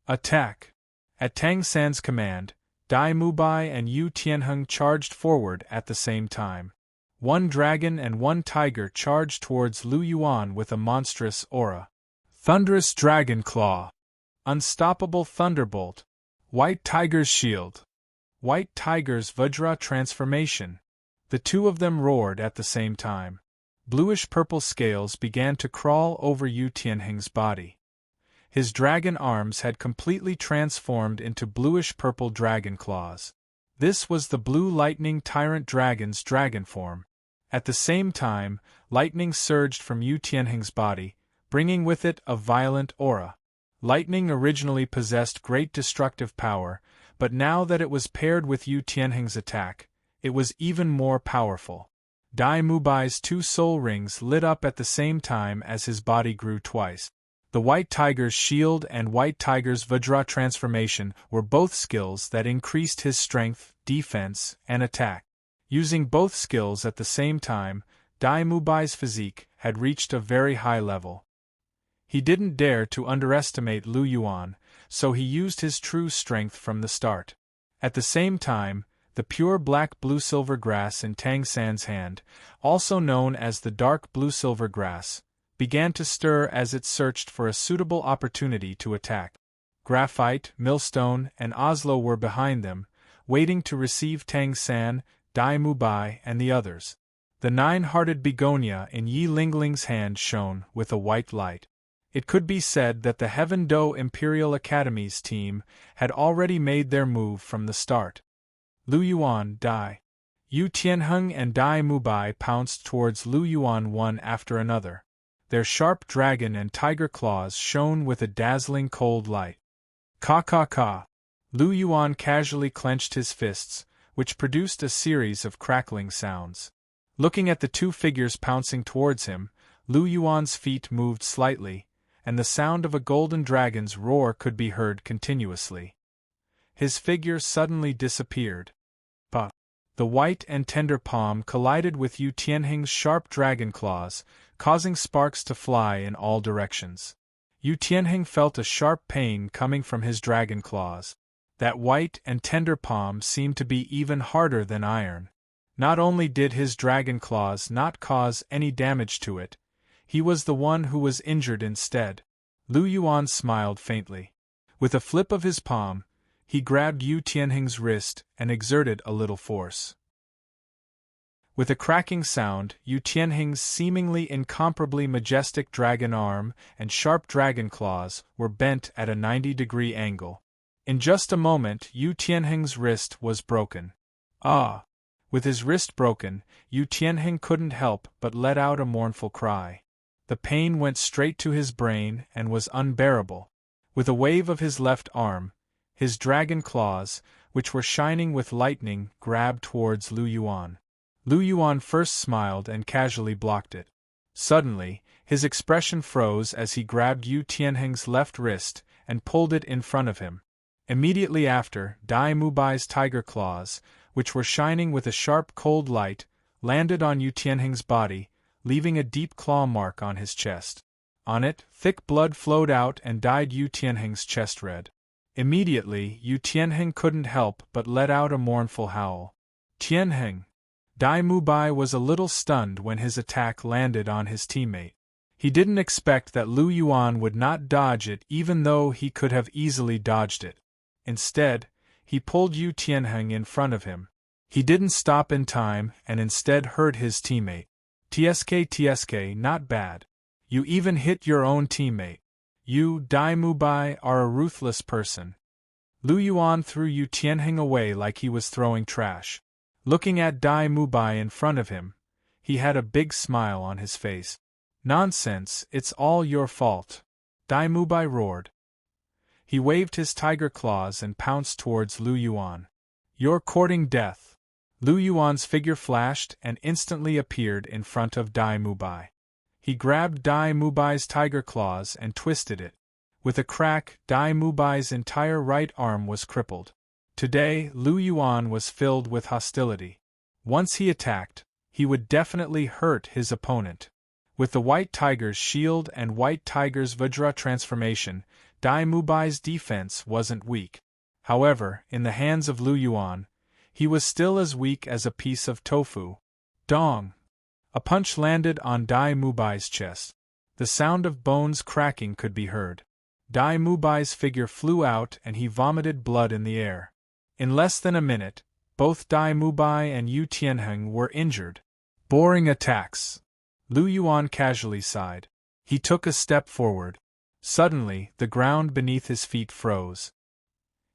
Attack! At Tang San's command, Dai Mubai and Yu Tianheng charged forward at the same time. One dragon and one tiger charged towards Lu Yuan with a monstrous aura. Thunderous Dragon Claw! Unstoppable Thunderbolt! White Tiger's Shield! White Tiger's Vajra Transformation! The two of them roared at the same time. Bluish-purple scales began to crawl over Yu Tianheng's body. His dragon arms had completely transformed into bluish-purple dragon claws. This was the Blue Lightning Tyrant Dragon's dragon form. At the same time, lightning surged from Yu Tianheng's body, bringing with it a violent aura. Lightning originally possessed great destructive power, but now that it was paired with Yu Tianheng's attack, it was even more powerful. Dai Mubai's two soul rings lit up at the same time as his body grew twice. The White Tiger's Shield and White Tiger's Vajra Transformation were both skills that increased his strength, defense, and attack. Using both skills at the same time, Dai Mubai's physique had reached a very high level. He didn't dare to underestimate Lu Yuan, so he used his true strength from the start. At the same time, the pure black blue-silver grass in Tang San's hand, also known as the dark blue-silver grass, began to stir as it searched for a suitable opportunity to attack. Graphite, Millstone, and Oslo were behind them, waiting to receive Tang San, Dai Mubai, and the others. The nine-hearted begonia in Yi Lingling's hand shone with a white light. It could be said that the Heaven Do Imperial Academy's team had already made their move from the start. Lu Yuan, Dai Yu Tianheng and Dai Mubai pounced towards Lu Yuan one after another. Their sharp dragon and tiger claws shone with a dazzling cold light. Ka ka ka! Lu Yuan casually clenched his fists, which produced a series of crackling sounds. Looking at the two figures pouncing towards him, Lu Yuan's feet moved slightly, and the sound of a golden dragon's roar could be heard continuously. His figure suddenly disappeared. Pa! The white and tender palm collided with Yu Tianheng's sharp dragon claws, causing sparks to fly in all directions. Yu Tianheng felt a sharp pain coming from his dragon claws. That white and tender palm seemed to be even harder than iron. Not only did his dragon claws not cause any damage to it, he was the one who was injured instead. Lu Yuan smiled faintly. With a flip of his palm, he grabbed Yu Tianheng's wrist and exerted a little force. With a cracking sound, Yu Tianheng's seemingly incomparably majestic dragon arm and sharp dragon claws were bent at a 90-degree angle. In just a moment, Yu Tianheng's wrist was broken. Ah! With his wrist broken, Yu Tianheng couldn't help but let out a mournful cry. The pain went straight to his brain and was unbearable. With a wave of his left arm, his dragon claws, which were shining with lightning, grabbed towards Lu Yuan. Lu Yuan first smiled and casually blocked it. Suddenly, his expression froze as he grabbed Yu Tianheng's left wrist and pulled it in front of him. Immediately after, Dai Mubai's tiger claws, which were shining with a sharp cold light, landed on Yu Tianheng's body, leaving a deep claw mark on his chest. On it, thick blood flowed out and dyed Yu Tianheng's chest red. Immediately, Yu Tianheng couldn't help but let out a mournful howl. Tianheng! Dai Mubai was a little stunned when his attack landed on his teammate. He didn't expect that Lu Yuan would not dodge it even though he could have easily dodged it. Instead, he pulled Yu Tianheng in front of him. He didn't stop in time and instead hurt his teammate. TSK, not bad. You even hit your own teammate. You, Dai Mubai, are a ruthless person. Lu Yuan threw Yu Tianheng away like he was throwing trash. Looking at Dai Mubai in front of him, he had a big smile on his face. Nonsense, it's all your fault, Dai Mubai roared. He waved his tiger claws and pounced towards Lu Yuan. You're courting death. Lu Yuan's figure flashed and instantly appeared in front of Dai Mubai. He grabbed Dai Mubai's tiger claws and twisted it. With a crack, Dai Mubai's entire right arm was crippled. Today, Lu Yuan was filled with hostility. Once he attacked, he would definitely hurt his opponent. With the White Tiger's shield and White Tiger's Vajra transformation, Dai Mubai's defense wasn't weak. However, in the hands of Lu Yuan, he was still as weak as a piece of tofu. Dong! A punch landed on Dai Mubai's chest. The sound of bones cracking could be heard. Dai Mubai's figure flew out and he vomited blood in the air. In less than a minute, both Dai Mubai and Yu Tianheng were injured. Boring attacks. Lu Yuan casually sighed. He took a step forward. Suddenly, the ground beneath his feet froze.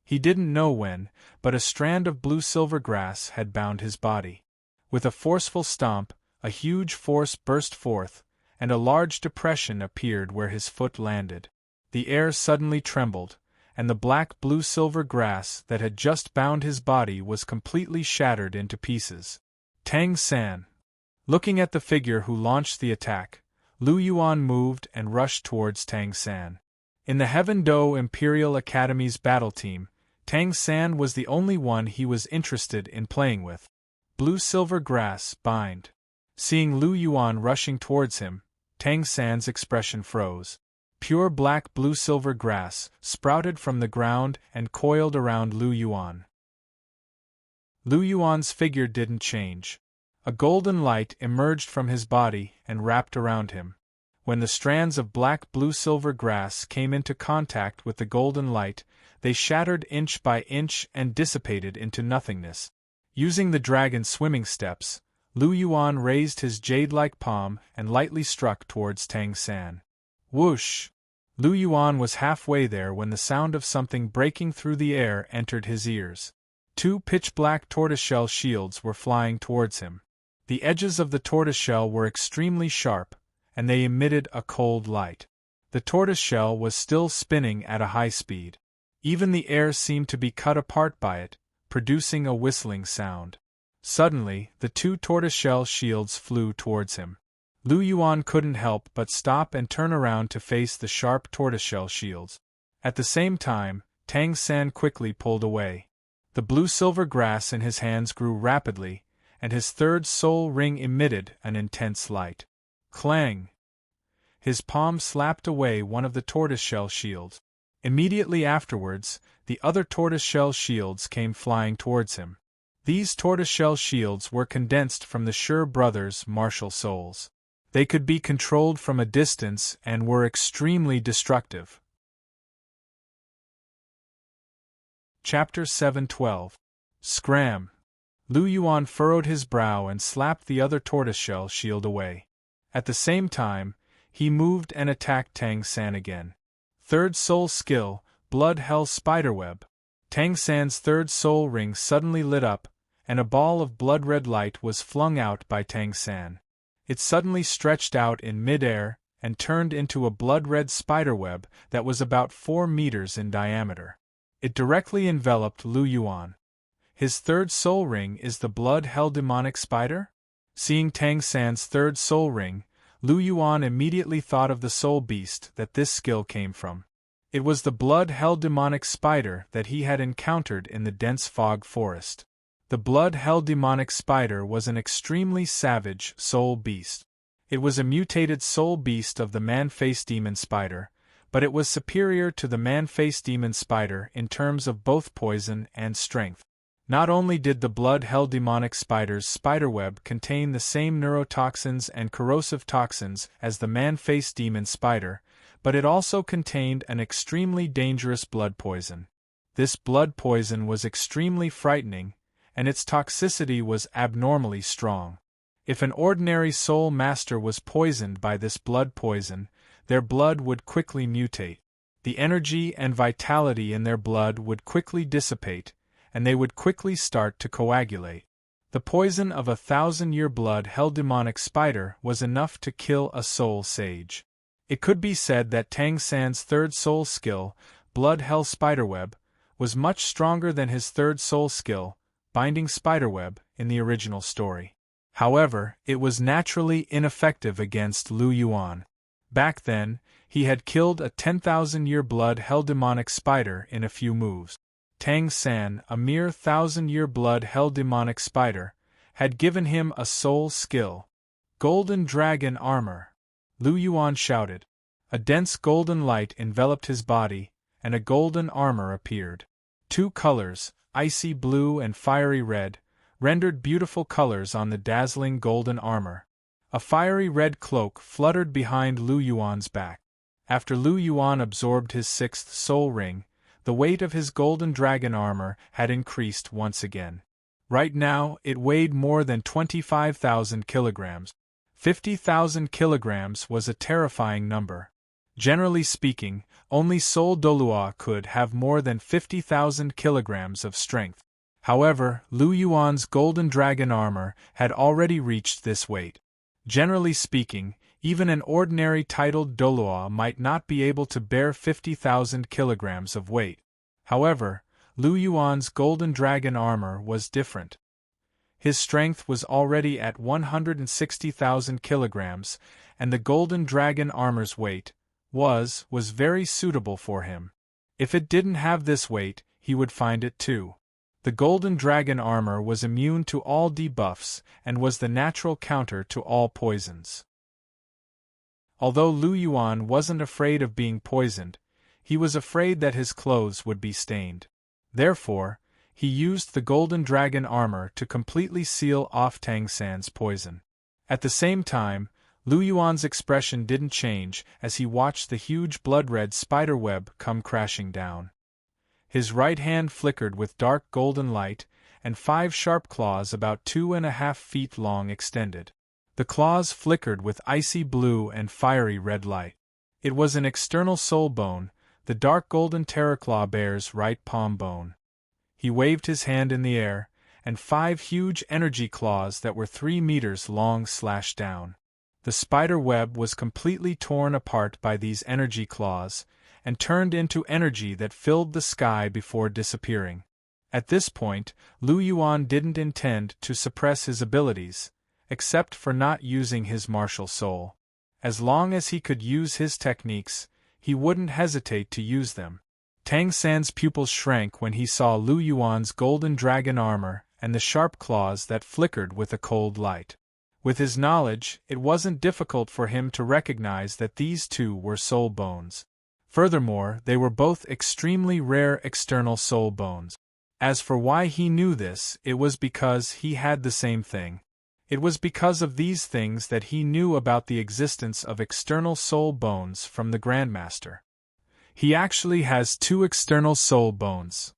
He didn't know when, but a strand of blue-silver grass had bound his body. With a forceful stomp, a huge force burst forth, and a large depression appeared where his foot landed. The air suddenly trembled, and the black blue-silver grass that had just bound his body was completely shattered into pieces. Tang San. Looking at the figure who launched the attack, Lu Yuan moved and rushed towards Tang San. In the Heaven Do Imperial Academy's battle team, Tang San was the only one he was interested in playing with. Blue-silver grass, bind. Seeing Lu Yuan rushing towards him, Tang San's expression froze. Pure black blue-silver grass sprouted from the ground and coiled around Lu Yuan. Lu Yuan's figure didn't change. A golden light emerged from his body and wrapped around him. When the strands of black blue-silver grass came into contact with the golden light, they shattered inch by inch and dissipated into nothingness. Using the dragon swimming steps, Lu Yuan raised his jade-like palm and lightly struck towards Tang San. Whoosh! Lu Yuan was halfway there when the sound of something breaking through the air entered his ears. 2 pitch-black tortoiseshell shields were flying towards him. The edges of the tortoiseshell were extremely sharp, and they emitted a cold light. The tortoiseshell was still spinning at a high speed. Even the air seemed to be cut apart by it, producing a whistling sound. Suddenly, the 2 tortoiseshell shields flew towards him. Lu Yuan couldn't help but stop and turn around to face the sharp tortoiseshell shields. At the same time, Tang San quickly pulled away. The blue-silver grass in his hands grew rapidly, and his third soul ring emitted an intense light. Clang! His palm slapped away one of the tortoiseshell shields. Immediately afterwards, the other tortoiseshell shields came flying towards him. These tortoiseshell shields were condensed from the Sure brothers' martial souls. They could be controlled from a distance and were extremely destructive. Chapter 7:12. Scram! Lu Yuan furrowed his brow and slapped the other tortoiseshell shield away. At the same time, he moved and attacked Tang San again. Third soul skill, Blood Hell Spiderweb. Tang San's third soul ring suddenly lit up, and a ball of blood-red light was flung out by Tang San. It suddenly stretched out in mid-air and turned into a blood-red spiderweb that was about 4 meters in diameter. It directly enveloped Lu Yuan. His third soul ring is the Blood Hell Demonic Spider? Seeing Tang San's third soul ring, Lu Yuan immediately thought of the soul beast that this skill came from. It was the Blood Hell Demonic Spider that he had encountered in the dense fog forest. The Blood Hell Demonic Spider was an extremely savage soul beast. It was a mutated soul beast of the man-faced demon spider, but it was superior to the man-faced demon spider in terms of both poison and strength. Not only did the Blood Hell Demonic Spider's spiderweb contain the same neurotoxins and corrosive toxins as the man-faced demon spider, but it also contained an extremely dangerous blood poison. This blood poison was extremely frightening, and its toxicity was abnormally strong. If an ordinary soul master was poisoned by this blood poison, their blood would quickly mutate. The energy and vitality in their blood would quickly dissipate, and they would quickly start to coagulate. The poison of 1,000-year blood-hell demonic spider was enough to kill a soul sage. It could be said that Tang San's third soul skill, blood-hell spiderweb, was much stronger than his third soul skill, binding spiderweb, in the original story. However, it was naturally ineffective against Lu Yuan. Back then, he had killed a 10,000-year blood-hell demonic spider in a few moves. Tang San, a mere 1,000-year blood-hell demonic spider, had given him a soul skill. Golden dragon armor! Lu Yuan shouted. A dense golden light enveloped his body, and a golden armor appeared. Two colors, icy blue and fiery red, rendered beautiful colors on the dazzling golden armor. A fiery red cloak fluttered behind Lu Yuan's back. After Lu Yuan absorbed his sixth soul ring, the weight of his golden dragon armor had increased once again. Right now, it weighed more than 25,000 kilograms. 50,000 kilograms was a terrifying number. Generally speaking, only Soul Douluo could have more than 50,000 kilograms of strength. However, Lu Yuan's golden dragon armor had already reached this weight. Generally speaking, even an ordinary titled Douluo might not be able to bear 50,000 kilograms of weight. However, Lu Yuan's golden dragon armor was different. His strength was already at 160,000 kilograms, and the golden dragon armor's weight was very suitable for him. If it didn't have this weight, he would find it too. The golden dragon armor was immune to all debuffs and was the natural counter to all poisons. Although Lu Yuan wasn't afraid of being poisoned, he was afraid that his clothes would be stained. Therefore, he used the golden dragon armor to completely seal off Tang San's poison. At the same time, Lu Yuan's expression didn't change as he watched the huge blood-red spider web come crashing down. His right hand flickered with dark golden light, and 5 sharp claws about 2.5 feet long extended. The claws flickered with icy blue and fiery red light. It was an external soul bone, the dark golden terraclaw bear's right palm bone. He waved his hand in the air, and 5 huge energy claws that were 3 meters long slashed down. The spider web was completely torn apart by these energy claws, and turned into energy that filled the sky before disappearing. At this point, Lu Yuan didn't intend to suppress his abilities, except for not using his martial soul. As long as he could use his techniques, he wouldn't hesitate to use them. Tang San's pupils shrank when he saw Lu Yuan's golden dragon armor and the sharp claws that flickered with a cold light. With his knowledge, it wasn't difficult for him to recognize that these two were soul bones. Furthermore, they were both extremely rare external soul bones. As for why he knew this, it was because he had the same thing. It was because of these things that he knew about the existence of external soul bones from the Grandmaster. He actually has 2 external soul bones.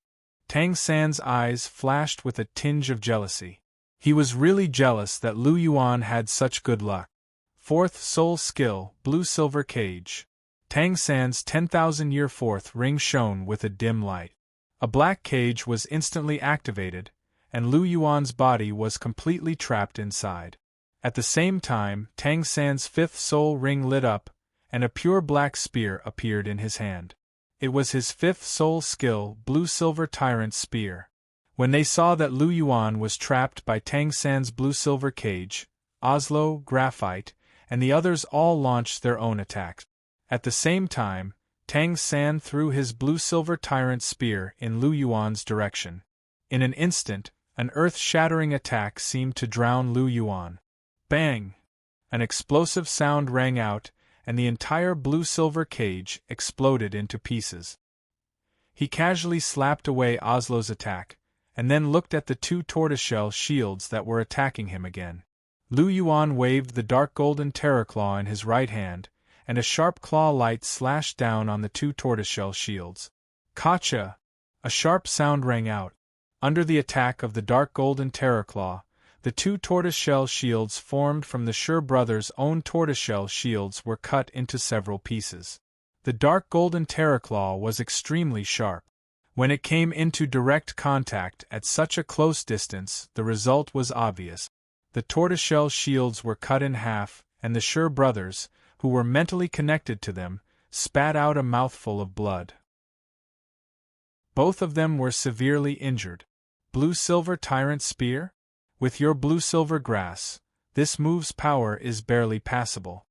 Tang San's eyes flashed with a tinge of jealousy. He was really jealous that Lu Yuan had such good luck. 4th soul skill, blue-silver cage. Tang San's 10,000-year 4th ring shone with a dim light. A black cage was instantly activated, and Lu Yuan's body was completely trapped inside. At the same time, Tang San's 5th soul ring lit up, and a pure black spear appeared in his hand. It was his 5th soul skill, blue-silver tyrant spear. When they saw that Lu Yuan was trapped by Tang San's blue-silver cage, Oslo, Graphite, and the others all launched their own attacks. At the same time, Tang San threw his blue-silver tyrant spear in Lu Yuan's direction. In an instant, an earth-shattering attack seemed to drown Lu Yuan. Bang! An explosive sound rang out, and the entire blue-silver cage exploded into pieces. He casually slapped away Oslo's attack, and then looked at the 2 tortoiseshell shields that were attacking him again. Lu Yuan waved the dark golden terraclaw in his right hand, and a sharp claw light slashed down on the 2 tortoiseshell shields. Kacha! A sharp sound rang out. Under the attack of the dark golden terraclaw, the 2 tortoiseshell shields formed from the Sure brothers' own tortoiseshell shields were cut into several pieces. The dark golden terraclaw was extremely sharp. When it came into direct contact at such a close distance, the result was obvious. The tortoiseshell shields were cut in half, and the Sure brothers, who were mentally connected to them, spat out a mouthful of blood. Both of them were severely injured. Blue-silver tyrant spear? With your blue-silver grass, this move's power is barely passable.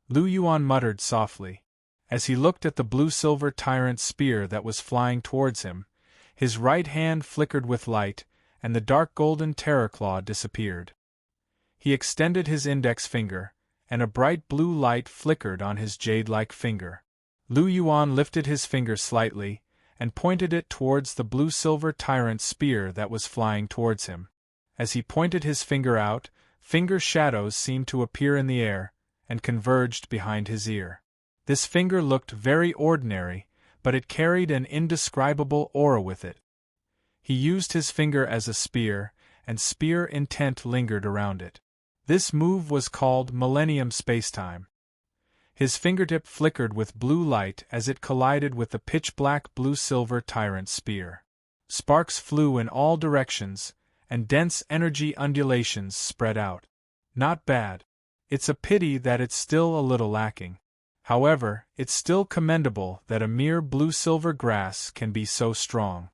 Lu Yuan muttered softly. As he looked at the blue-silver tyrant spear that was flying towards him, his right hand flickered with light, and the dark golden terror claw disappeared. He extended his index finger, and a bright blue light flickered on his jade-like finger. Lu Yuan lifted his finger slightly, and pointed it towards the blue-silver tyrant spear that was flying towards him. As he pointed his finger out, finger shadows seemed to appear in the air, and converged behind his ear. This finger looked very ordinary, but it carried an indescribable aura with it. He used his finger as a spear, and spear intent lingered around it. This move was called Millennium Spacetime. His fingertip flickered with blue light as it collided with the pitch-black blue-silver tyrant spear. Sparks flew in all directions, and dense energy undulations spread out. Not bad. It's a pity that it's still a little lacking. However, it's still commendable that a mere blue-silver grass can be so strong.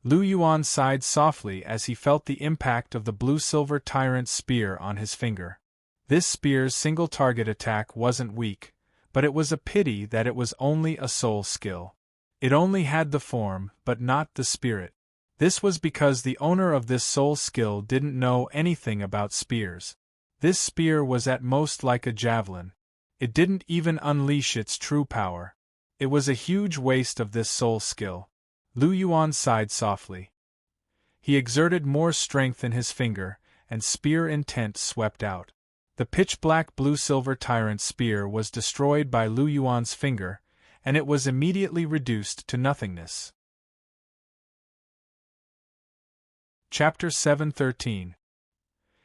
Lu Yuan sighed softly as he felt the impact of the blue-silver tyrant spear on his finger. This spear's single-target attack wasn't weak, but it was a pity that it was only a soul skill. It only had the form, but not the spirit. This was because the owner of this soul skill didn't know anything about spears. This spear was at most like a javelin. It didn't even unleash its true power. It was a huge waste of this soul skill. Lu Yuan sighed softly. He exerted more strength in his finger, and spear intent swept out. The pitch-black blue-silver tyrant spear was destroyed by Lu Yuan's finger, and it was immediately reduced to nothingness. Chapter 713.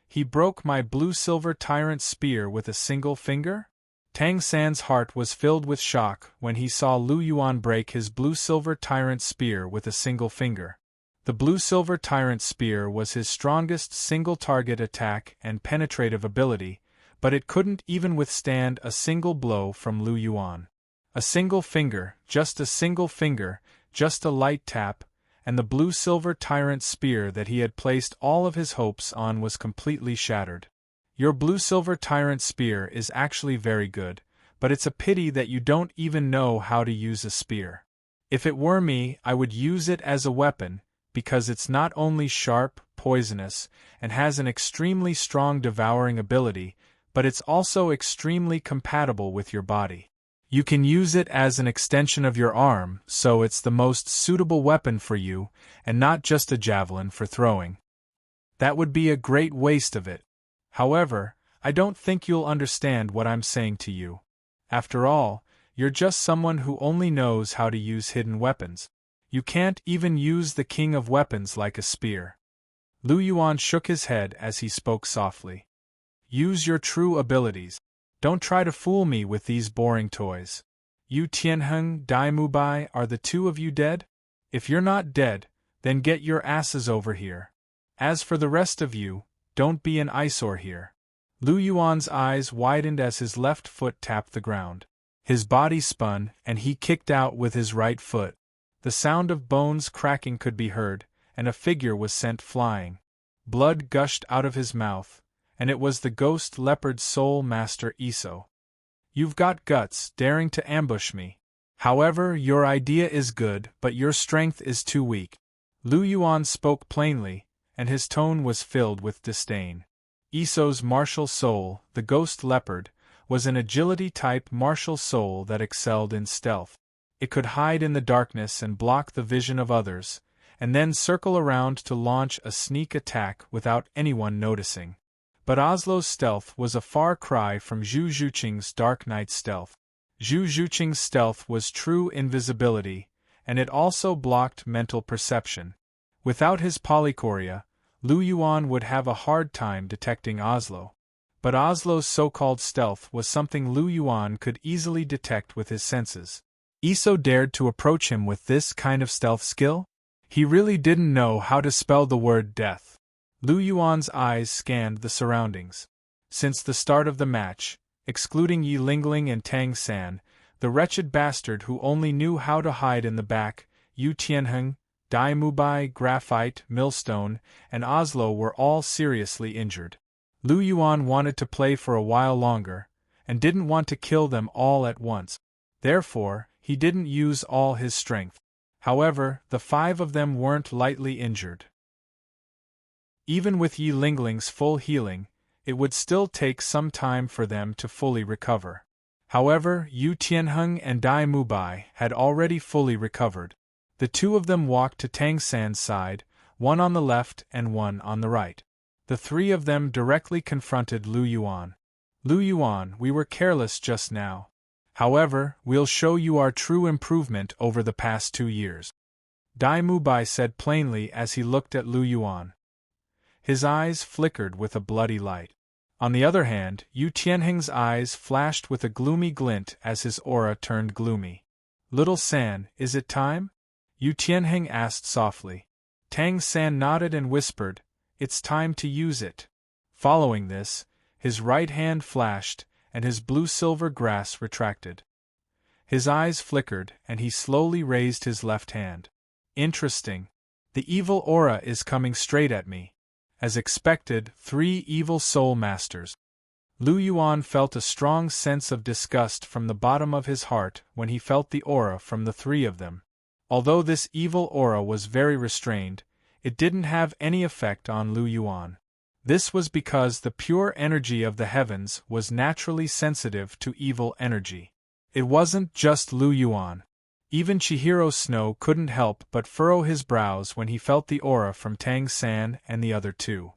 He broke my blue-silver tyrant spear with a single finger? Tang San's heart was filled with shock when he saw Lu Yuan break his blue-silver tyrant spear with a single finger. The blue-silver tyrant spear was his strongest single-target attack and penetrative ability, but it couldn't even withstand a single blow from Lu Yuan. A single finger, just a light tap, and the blue-silver tyrant spear that he had placed all of his hopes on was completely shattered. Your blue-silver tyrant spear is actually very good, but it's a pity that you don't even know how to use a spear. If it were me, I would use it as a weapon, because it's not only sharp, poisonous, and has an extremely strong devouring ability, but it's also extremely compatible with your body. You can use it as an extension of your arm, so it's the most suitable weapon for you, and not just a javelin for throwing. That would be a great waste of it. However, I don't think you'll understand what I'm saying to you. After all, you're just someone who only knows how to use hidden weapons. You can't even use the king of weapons like a spear. Lu Yuan shook his head as he spoke softly. Use your true abilities. Don't try to fool me with these boring toys. You Tianheng, Dai Mubai, are the two of you dead? If you're not dead, then get your asses over here. As for the rest of you, don't be an eyesore here. Lu Yuan's eyes widened as his left foot tapped the ground. His body spun, and he kicked out with his right foot. The sound of bones cracking could be heard, and a figure was sent flying. Blood gushed out of his mouth, and it was the ghost leopard soul master Iso. You've got guts, daring to ambush me. However, your idea is good, but your strength is too weak. Lu Yuan spoke plainly, and his tone was filled with disdain. Iso's martial soul, the ghost leopard, was an agility-type martial soul that excelled in stealth. It could hide in the darkness and block the vision of others, and then circle around to launch a sneak attack without anyone noticing. But Oslo's stealth was a far cry from Zhu Zhuqing's Dark Knight stealth. Zhu Zhuqing's stealth was true invisibility, and it also blocked mental perception. Without his polychoria, Lu Yuan would have a hard time detecting Oslo. But Oslo's so-called stealth was something Lu Yuan could easily detect with his senses. Iso dared to approach him with this kind of stealth skill? He really didn't know how to spell the word death. Lu Yuan's eyes scanned the surroundings. Since the start of the match, excluding Yi Lingling and Tang San, the wretched bastard who only knew how to hide in the back, Yu Tianheng, Dai Mubai, Graphite, Millstone, and Oslo were all seriously injured. Lu Yuan wanted to play for a while longer, and didn't want to kill them all at once. Therefore, he didn't use all his strength. However, the 5 of them weren't lightly injured. Even with Yi Lingling's full healing, it would still take some time for them to fully recover. However, Yu Tianheng and Dai Mubai had already fully recovered. The 2 of them walked to Tang San's side, one on the left and one on the right. The 3 of them directly confronted Lu Yuan. Lu Yuan, we were careless just now. However, we'll show you our true improvement over the past 2 years. Dai Mubai said plainly as he looked at Lu Yuan. His eyes flickered with a bloody light. On the other hand, Yu Tianheng's eyes flashed with a gloomy glint as his aura turned gloomy. Little San, is it time? Yu Tianheng asked softly. Tang San nodded and whispered, it's time to use it. Following this, his right hand flashed, and his blue-silver grass retracted. His eyes flickered, and he slowly raised his left hand. Interesting. The evil aura is coming straight at me. As expected, 3 evil soul masters. Lu Yuan felt a strong sense of disgust from the bottom of his heart when he felt the aura from the 3 of them. Although this evil aura was very restrained, it didn't have any effect on Lu Yuan. This was because the pure energy of the heavens was naturally sensitive to evil energy. It wasn't just Lu Yuan. Even Chihiro Snow couldn't help but furrow his brows when he felt the aura from Tang San and the other 2.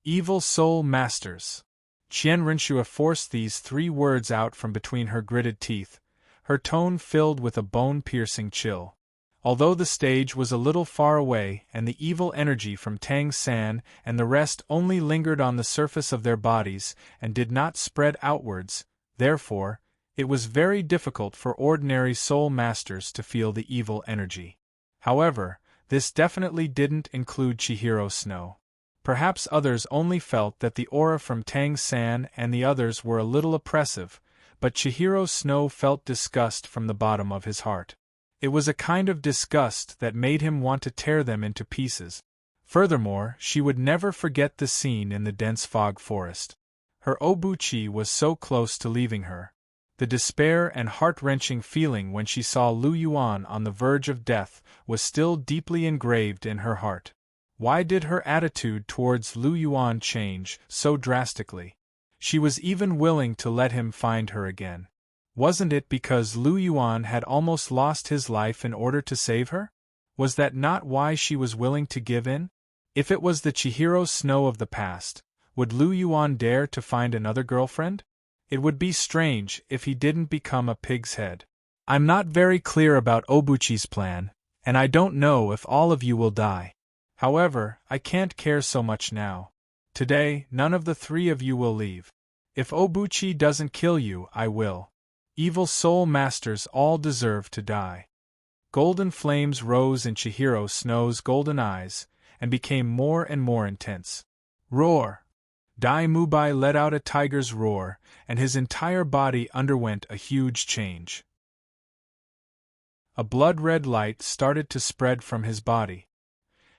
Evil Soul Masters. Qian Rinxue forced these 3 words out from between her gritted teeth, her tone filled with a bone-piercing chill. Although the stage was a little far away and the evil energy from Tang San and the rest only lingered on the surface of their bodies and did not spread outwards, therefore, it was very difficult for ordinary soul masters to feel the evil energy. However, this definitely didn't include Chihiro Snow. Perhaps others only felt that the aura from Tang San and the others were a little oppressive, but Chihiro Snow felt disgust from the bottom of his heart. It was a kind of disgust that made him want to tear them into pieces. Furthermore, she would never forget the scene in the dense fog forest. Her Obuchi was so close to leaving her. The despair and heart-wrenching feeling when she saw Lu Yuan on the verge of death was still deeply engraved in her heart. Why did her attitude towards Lu Yuan change so drastically? She was even willing to let him find her again. Wasn't it because Lu Yuan had almost lost his life in order to save her? Was that not why she was willing to give in? If it was the Chihiro Snow of the past, would Lu Yuan dare to find another girlfriend? It would be strange if he didn't become a pig's head. I'm not very clear about Obuchi's plan, and I don't know if all of you will die. However, I can't care so much now. Today, none of the 3 of you will leave. If Obuchi doesn't kill you, I will. Evil soul masters all deserve to die. Golden flames rose in Chihiro Snow's golden eyes, and became more and more intense. Roar! Dai Mubai let out a tiger's roar, and his entire body underwent a huge change. A blood-red light started to spread from his body.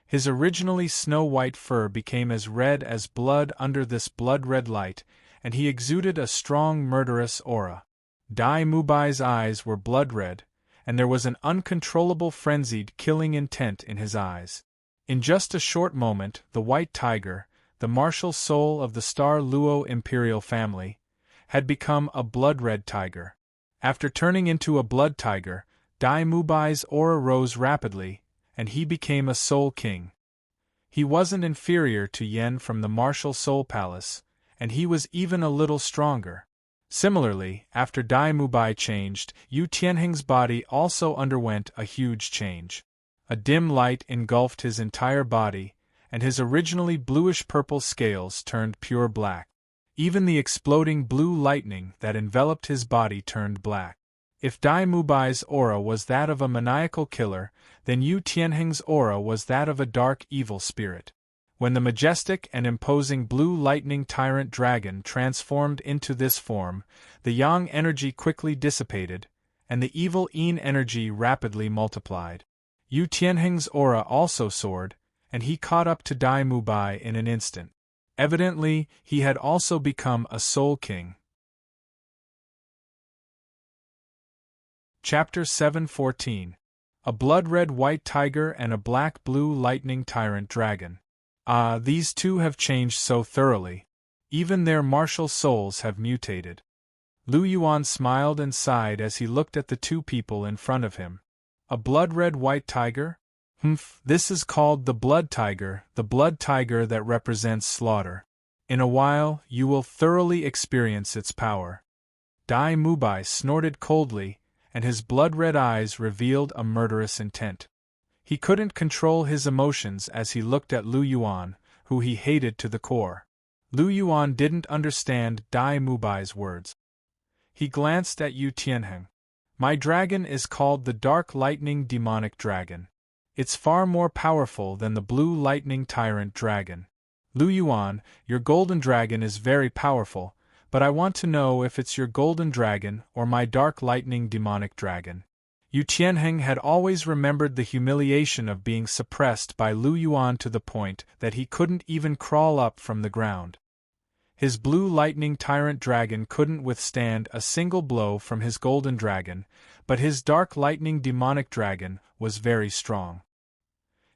His originally snow-white fur became as red as blood under this blood-red light, and he exuded a strong murderous aura. Dai Mubai's eyes were blood-red, and there was an uncontrollable frenzied killing intent in his eyes. In just a short moment, the white tiger, the martial soul of the Star Luo imperial family, had become a blood-red tiger. After turning into a blood tiger, Dai Mubai's aura rose rapidly, and he became a soul king. He wasn't inferior to Yen from the martial soul palace, and he was even a little stronger. Similarly, after Dai Mubai changed, Yu Tianheng's body also underwent a huge change. A dim light engulfed his entire body, and his originally bluish-purple scales turned pure black. Even the exploding blue lightning that enveloped his body turned black. If Dai Mubai's aura was that of a maniacal killer, then Yu Tianheng's aura was that of a dark evil spirit. When the majestic and imposing blue lightning tyrant dragon transformed into this form, the yang energy quickly dissipated, and the evil yin energy rapidly multiplied. Yu Tianheng's aura also soared, and he caught up to Dai Mubai in an instant. Evidently, he had also become a Soul King. Chapter 714. A blood-red white tiger and a black-blue lightning tyrant dragon. Ah, these two have changed so thoroughly. Even their martial souls have mutated. Lu Yuan smiled and sighed as he looked at the two people in front of him. A blood-red white tiger? Humph, this is called the blood tiger that represents slaughter. In a while, you will thoroughly experience its power. Dai Mubai snorted coldly, and his blood-red eyes revealed a murderous intent. He couldn't control his emotions as he looked at Lu Yuan, who he hated to the core. Lu Yuan didn't understand Dai Mubai's words. He glanced at Yu Tianheng. My dragon is called the Dark Lightning Demonic Dragon. It's far more powerful than the Blue Lightning Tyrant Dragon. Lu Yuan, your golden dragon is very powerful, but I want to know if it's your golden dragon or my Dark Lightning Demonic Dragon. Yu Tianheng had always remembered the humiliation of being suppressed by Lu Yuan to the point that he couldn't even crawl up from the ground. His Blue Lightning Tyrant Dragon couldn't withstand a single blow from his golden dragon, but his Dark Lightning Demonic Dragon was very strong.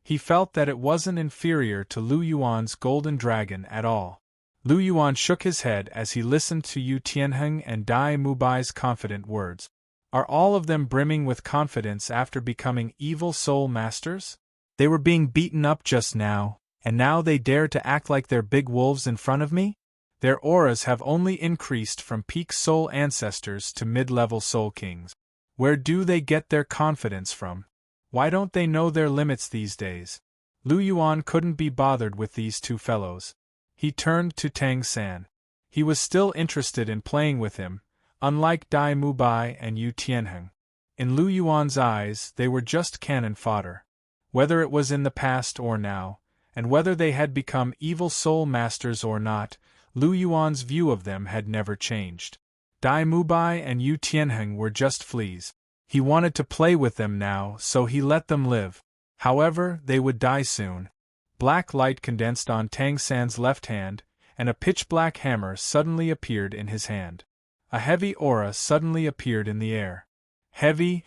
He felt that it wasn't inferior to Lu Yuan's golden dragon at all. Lu Yuan shook his head as he listened to Yu Tianheng and Dai Mubai's confident words. Are all of them brimming with confidence after becoming evil soul masters? They were being beaten up just now, and now they dare to act like they're big wolves in front of me? Their auras have only increased from peak soul ancestors to mid-level soul kings. Where do they get their confidence from? Why don't they know their limits these days? Lu Yuan couldn't be bothered with these two fellows. He turned to Tang San. He was still interested in playing with him, unlike Dai Mubai and Yu Tianheng. In Lu Yuan's eyes, they were just cannon fodder. Whether it was in the past or now, and whether they had become evil soul masters or not, Lu Yuan's view of them had never changed. Dai Mubai and Yu Tianheng were just fleas. He wanted to play with them now, so he let them live. However, they would die soon. Black light condensed on Tang San's left hand, and a pitch-black hammer suddenly appeared in his hand. A heavy aura suddenly appeared in the air. Heavy,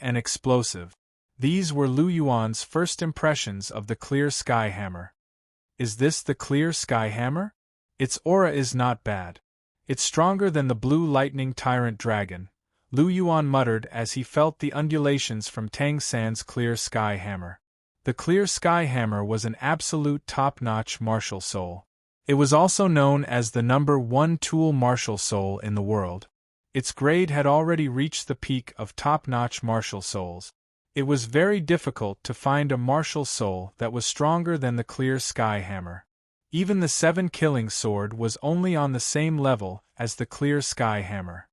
and explosive. These were Lu Yuan's first impressions of the Clear Sky Hammer. Is this the Clear Sky Hammer? Its aura is not bad. It's stronger than the Blue Lightning Tyrant Dragon, Lu Yuan muttered as he felt the undulations from Tang San's Clear Sky Hammer. The Clear Sky Hammer was an absolute top-notch martial soul. It was also known as the number 1 tool martial soul in the world. Its grade had already reached the peak of top-notch martial souls. It was very difficult to find a martial soul that was stronger than the Clear Sky Hammer. Even the 7 Killing Sword was only on the same level as the Clear Sky Hammer.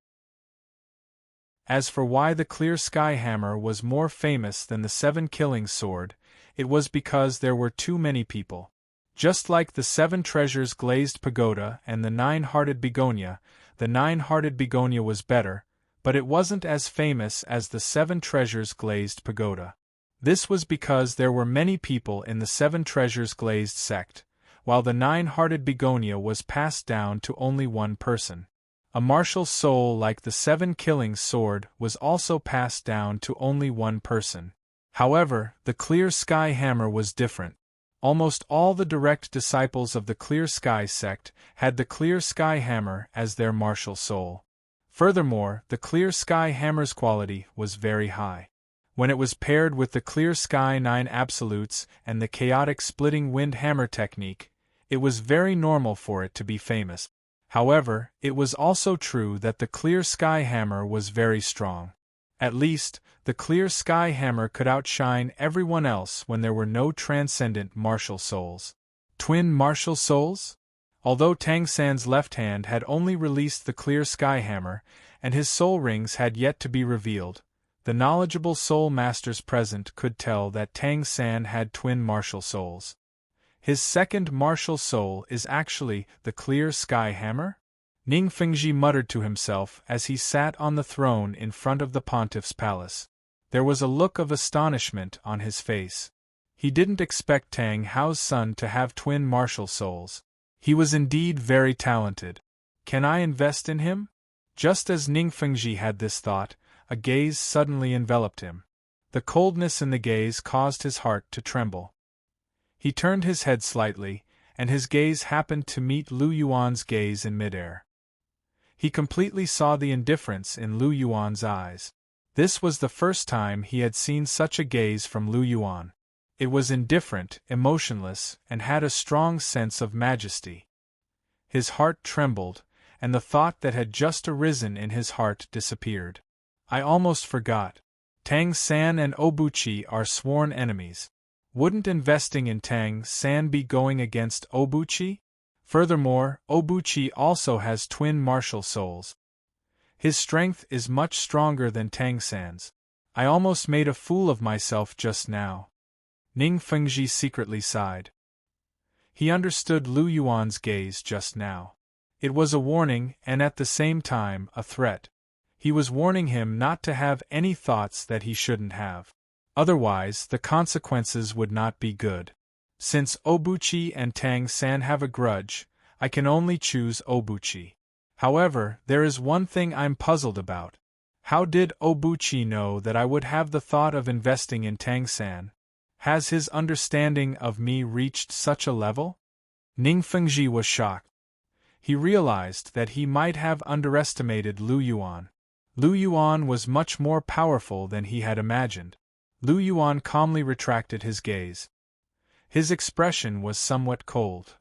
As for why the Clear Sky Hammer was more famous than the 7 Killing Sword, it was because there were too many people. Just like the 7 Treasures Glazed Pagoda and the 9-Hearted Begonia, the 9-Hearted Begonia was better, but it wasn't as famous as the 7 Treasures Glazed Pagoda. This was because there were many people in the 7 Treasures Glazed sect, while the 9-Hearted Begonia was passed down to only one person. A martial soul like the 7 Killing Sword was also passed down to only one person. However, the Clear Sky Hammer was different. Almost all the direct disciples of the Clear Sky sect had the Clear Sky Hammer as their martial soul. Furthermore, the Clear Sky Hammer's quality was very high. When it was paired with the Clear Sky 9 Absolutes and the Chaotic Splitting Wind Hammer technique, it was very normal for it to be famous. However, it was also true that the Clear Sky Hammer was very strong. At least, the Clear Sky Hammer could outshine everyone else when there were no transcendent martial souls. Twin martial souls? Although Tang San's left hand had only released the Clear Sky Hammer, and his soul rings had yet to be revealed. The knowledgeable soul masters present could tell that Tang San had twin martial souls. His second martial soul is actually the clear sky hammer? Ning Fengji muttered to himself as he sat on the throne in front of the pontiff's palace. There was a look of astonishment on his face. He didn't expect Tang Hao's son to have twin martial souls. He was indeed very talented. Can I invest in him? Just as Ning Fengji had this thought, a gaze suddenly enveloped him. The coldness in the gaze caused his heart to tremble. He turned his head slightly, and his gaze happened to meet Lu Yuan's gaze in midair. He completely saw the indifference in Lu Yuan's eyes. This was the first time he had seen such a gaze from Lu Yuan. It was indifferent, emotionless, and had a strong sense of majesty. His heart trembled, and the thought that had just arisen in his heart disappeared. I almost forgot. Tang San and Obuchi are sworn enemies. Wouldn't investing in Tang San be going against Obuchi? Furthermore, Obuchi also has twin martial souls. His strength is much stronger than Tang San's. I almost made a fool of myself just now. Ning Fengji secretly sighed. He understood Lu Yuan's gaze just now. It was a warning and at the same time a threat. He was warning him not to have any thoughts that he shouldn't have. Otherwise, the consequences would not be good. Since Obuchi and Tang San have a grudge, I can only choose Obuchi. However, there is one thing I'm puzzled about. How did Obuchi know that I would have the thought of investing in Tang San? Has his understanding of me reached such a level? Ning Fengji was shocked. He realized that he might have underestimated Lu Yuan. Lu Yuan was much more powerful than he had imagined. Lu Yuan calmly retracted his gaze. His expression was somewhat cold.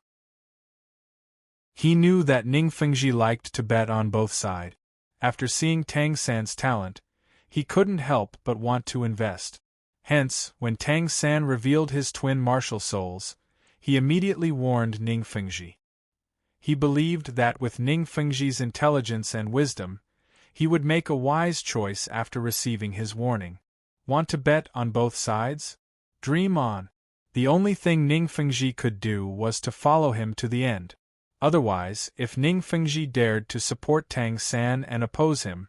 He knew that Ning Fengji liked to bet on both sides. After seeing Tang San's talent, he couldn't help but want to invest. Hence, when Tang San revealed his twin martial souls, he immediately warned Ning Fengji. He believed that with Ning Fengji's intelligence and wisdom, he would make a wise choice after receiving his warning. Want to bet on both sides? Dream on. The only thing Ning Fengji could do was to follow him to the end. Otherwise, if Ning Fengji dared to support Tang San and oppose him,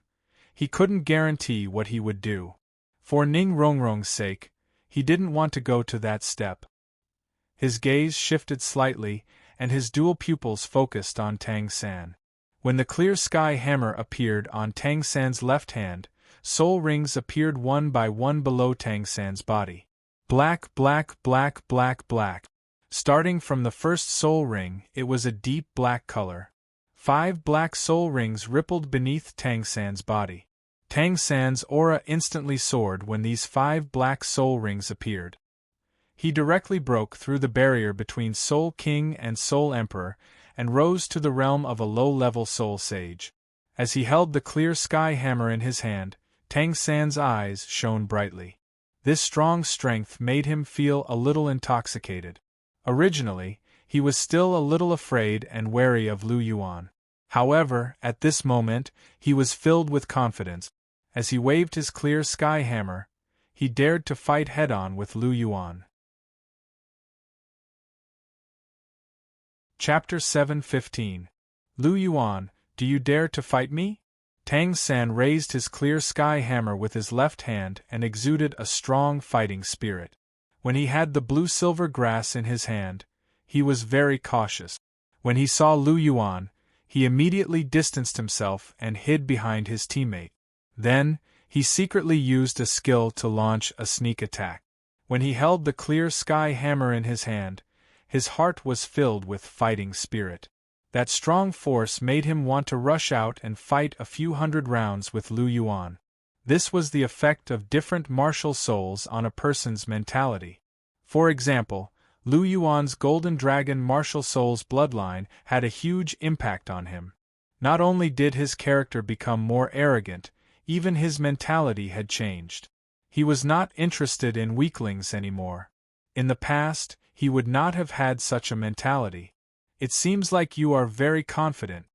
he couldn't guarantee what he would do. For Ning Rongrong's sake, he didn't want to go to that step. His gaze shifted slightly, and his dual pupils focused on Tang San. When the clear sky hammer appeared on Tang San's left hand, soul rings appeared one by one below Tang San's body. Black, black, black, black, black. Starting from the first soul ring, it was a deep black color. 5 black soul rings rippled beneath Tang San's body. Tang San's aura instantly soared when these 5 black soul rings appeared. He directly broke through the barrier between Soul King and Soul Emperor and rose to the realm of a low-level soul sage. As he held the clear sky hammer in his hand, Tang San's eyes shone brightly. This strong strength made him feel a little intoxicated. Originally, he was still a little afraid and wary of Lu Yuan. However, at this moment, he was filled with confidence. As he waved his clear sky hammer, he dared to fight head-on with Lu Yuan. Chapter 7:15. Lu Yuan, do you dare to fight me? Tang San raised his clear sky hammer with his left hand and exuded a strong fighting spirit. When he had the blue-silver grass in his hand, he was very cautious. When he saw Lu Yuan, he immediately distanced himself and hid behind his teammate. Then, he secretly used a skill to launch a sneak attack. When he held the clear sky hammer in his hand, his heart was filled with fighting spirit. That strong force made him want to rush out and fight a few hundred rounds with Lu Yuan. This was the effect of different martial souls on a person's mentality. For example, Lu Yuan's Golden Dragon martial soul's bloodline had a huge impact on him. Not only did his character become more arrogant, even his mentality had changed. He was not interested in weaklings anymore. In the past, he would not have had such a mentality. It seems like you are very confident.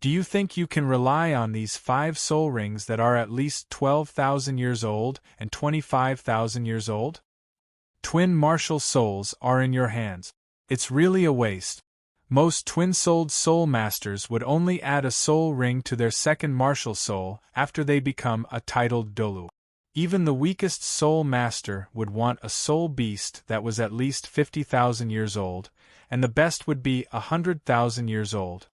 Do you think you can rely on these 5 soul rings that are at least 12,000 years old and 25,000 years old? Twin martial souls are in your hands. It's really a waste. Most twin-souled soul masters would only add a soul ring to their second martial soul after they become a titled Douluo. Even the weakest soul master would want a soul beast that was at least 50,000 years old, and the best would be 100,000 years old.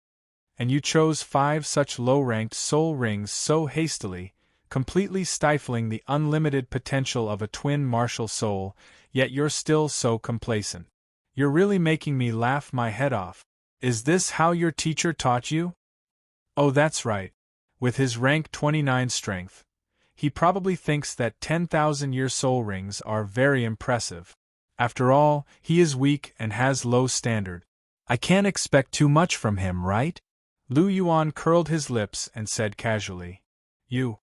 And you chose 5 such low-ranked soul rings so hastily, completely stifling the unlimited potential of a twin martial soul, yet you're still so complacent. You're really making me laugh my head off. Is this how your teacher taught you? Oh, that's right. With his rank 29 strength, he probably thinks that 10,000-year soul rings are very impressive. After all, he is weak and has low standard. I can't expect too much from him, right? Lu Yuan curled his lips and said casually. You.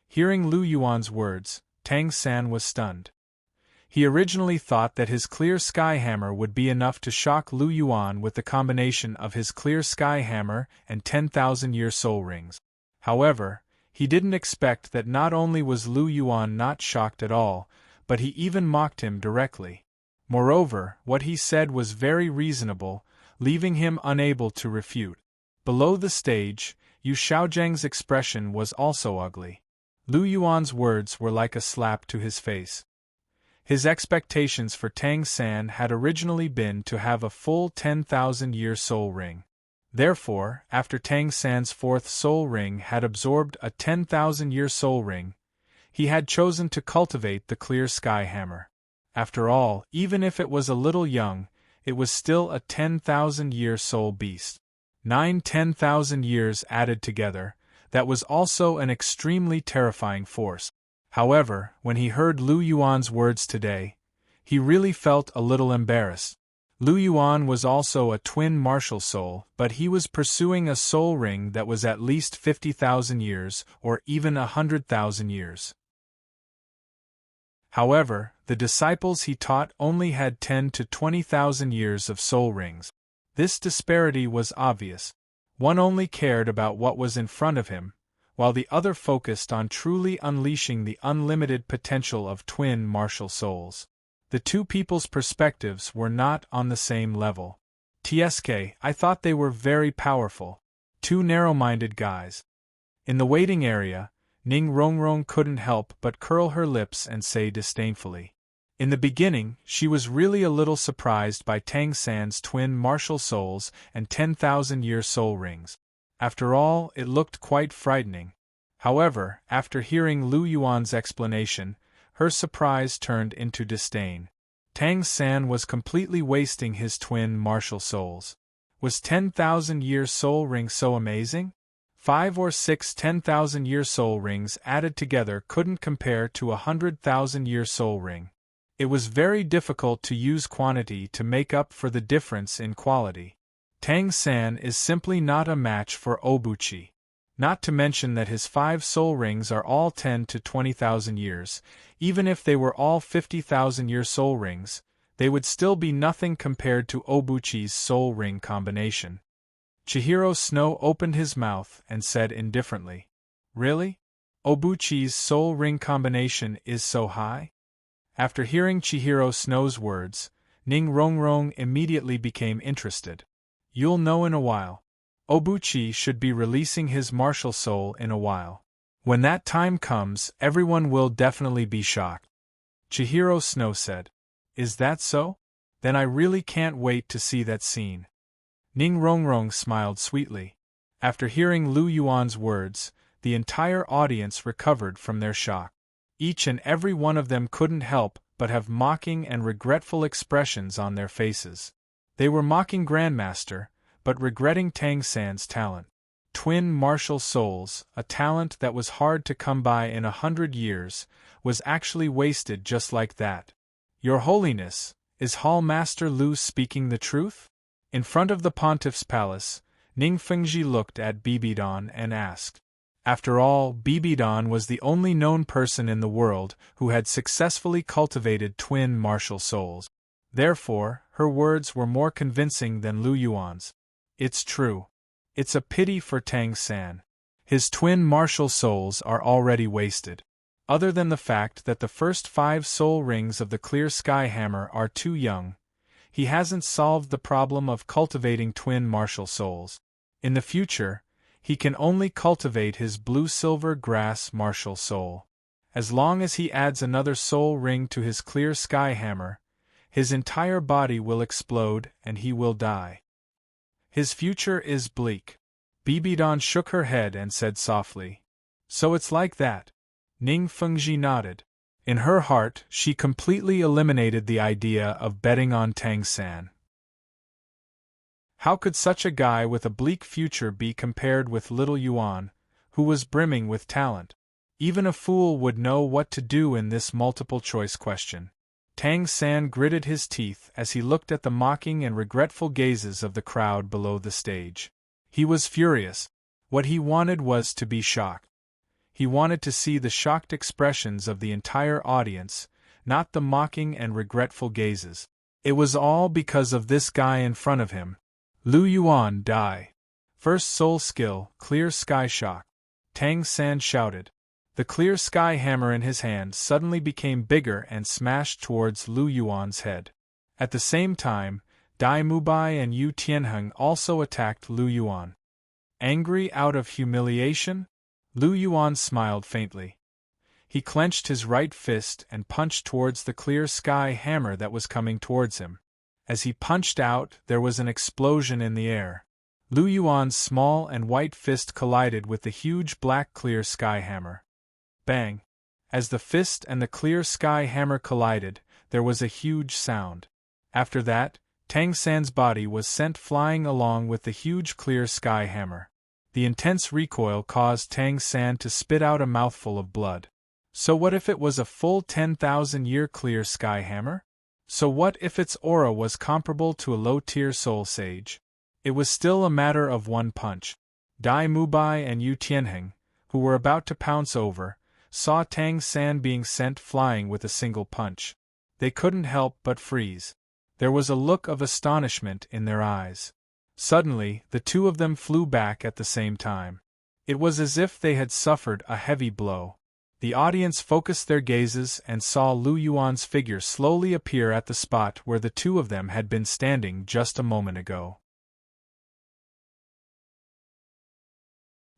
Hearing Lu Yuan's words, Tang San was stunned. He originally thought that his clear sky hammer would be enough to shock Lu Yuan with the combination of his clear sky hammer and 10,000-year soul rings. However, he didn't expect that not only was Lu Yuan not shocked at all, but he even mocked him directly. Moreover, what he said was very reasonable, leaving him unable to refute. Below the stage, Yu Xiaozheng's expression was also ugly. Lu Yuan's words were like a slap to his face. His expectations for Tang San had originally been to have a full 10,000-year soul ring. Therefore, after Tang San's 4th soul ring had absorbed a 10,000-year soul ring, he had chosen to cultivate the clear sky hammer. After all, even if it was a little young, it was still a 10,000-year soul beast. 10,000 years added together, that was also an extremely terrifying force. However, when he heard Lu Yuan's words today, he really felt a little embarrassed. Lu Yuan was also a twin martial soul, but he was pursuing a soul ring that was at least 50,000 years or even 100,000 years. However, the disciples he taught only had 10 to 20,000 years of soul rings. This disparity was obvious. One only cared about what was in front of him, while the other focused on truly unleashing the unlimited potential of twin martial souls. The two people's perspectives were not on the same level. TSK, I thought they were very powerful. Two narrow-minded guys. In the waiting area, Ning Rongrong couldn't help but curl her lips and say disdainfully. In the beginning, she was really a little surprised by Tang San's twin martial souls and 10,000-year soul rings. After all, it looked quite frightening. However, after hearing Lu Yuan's explanation, her surprise turned into disdain. Tang San was completely wasting his twin martial souls. Was 10,000-year soul ring so amazing? 5 or 6 10,000-year soul rings added together couldn't compare to a 100,000-year soul ring. It was very difficult to use quantity to make up for the difference in quality. Tang San is simply not a match for Obuchi. Not to mention that his 5 soul rings are all 10 to 20,000 years. Even if they were all 50,000-year soul rings, they would still be nothing compared to Obuchi's soul ring combination. Chihiro Snow opened his mouth and said indifferently, "Really? Obuchi's soul ring combination is so high?" After hearing Chihiro Snow's words, Ning Rongrong immediately became interested. "You'll know in a while. Obuchi should be releasing his martial soul in a while. When that time comes, everyone will definitely be shocked." Chihiro Snow said. "Is that so? Then I really can't wait to see that scene." Ning Rongrong smiled sweetly. After hearing Lu Yuan's words, the entire audience recovered from their shock. Each and every one of them couldn't help but have mocking and regretful expressions on their faces. They were mocking Grandmaster, but regretting Tang San's talent. Twin martial souls, a talent that was hard to come by in 100 years, was actually wasted just like that. "Your Holiness, is Hall Master Lu speaking the truth?" In front of the Pontiff's palace, Ning Fengji looked at Bibidon and asked. After all, Bibidon was the only known person in the world who had successfully cultivated twin martial souls. Therefore, her words were more convincing than Lu Yuan's. "It's true. It's a pity for Tang San. His twin martial souls are already wasted. Other than the fact that the first 5 soul rings of the clear sky hammer are too young, he hasn't solved the problem of cultivating twin martial souls. In the future, he can only cultivate his blue-silver grass martial soul. As long as he adds another soul ring to his clear sky hammer, his entire body will explode and he will die. His future is bleak. Bibidon shook her head and said softly, "So it's like that." Ning Fengji nodded. In her heart, she completely eliminated the idea of betting on Tang San. How could such a guy with a bleak future be compared with little Yuan, who was brimming with talent? Even a fool would know what to do in this multiple-choice question. Tang San gritted his teeth as he looked at the mocking and regretful gazes of the crowd below the stage. He was furious. What he wanted was to be shocked. He wanted to see the shocked expressions of the entire audience, not the mocking and regretful gazes. It was all because of this guy in front of him. Lu Yuan, die. First soul skill, clear sky shock. Tang San shouted. The clear sky hammer in his hand suddenly became bigger and smashed towards Lu Yuan's head. At the same time, Dai Mubai and Yu Tianheng also attacked Lu Yuan. Angry out of humiliation? Lu Yuan smiled faintly. He clenched his right fist and punched towards the clear sky hammer that was coming towards him. As he punched out, there was an explosion in the air. Lu Yuan's small and white fist collided with the huge black clear sky hammer. Bang! As the fist and the clear sky hammer collided, there was a huge sound. After that, Tang San's body was sent flying along with the huge clear sky hammer. The intense recoil caused Tang San to spit out a mouthful of blood. So what if it was a full 10,000-year clear sky hammer? So what if its aura was comparable to a low-tier soul sage? It was still a matter of one punch. Dai Mubai and Yu Tianheng, who were about to pounce over, saw Tang San being sent flying with a single punch. They couldn't help but freeze. There was a look of astonishment in their eyes. Suddenly, the two of them flew back at the same time. It was as if they had suffered a heavy blow. The audience focused their gazes and saw Lu Yuan's figure slowly appear at the spot where the two of them had been standing just a moment ago.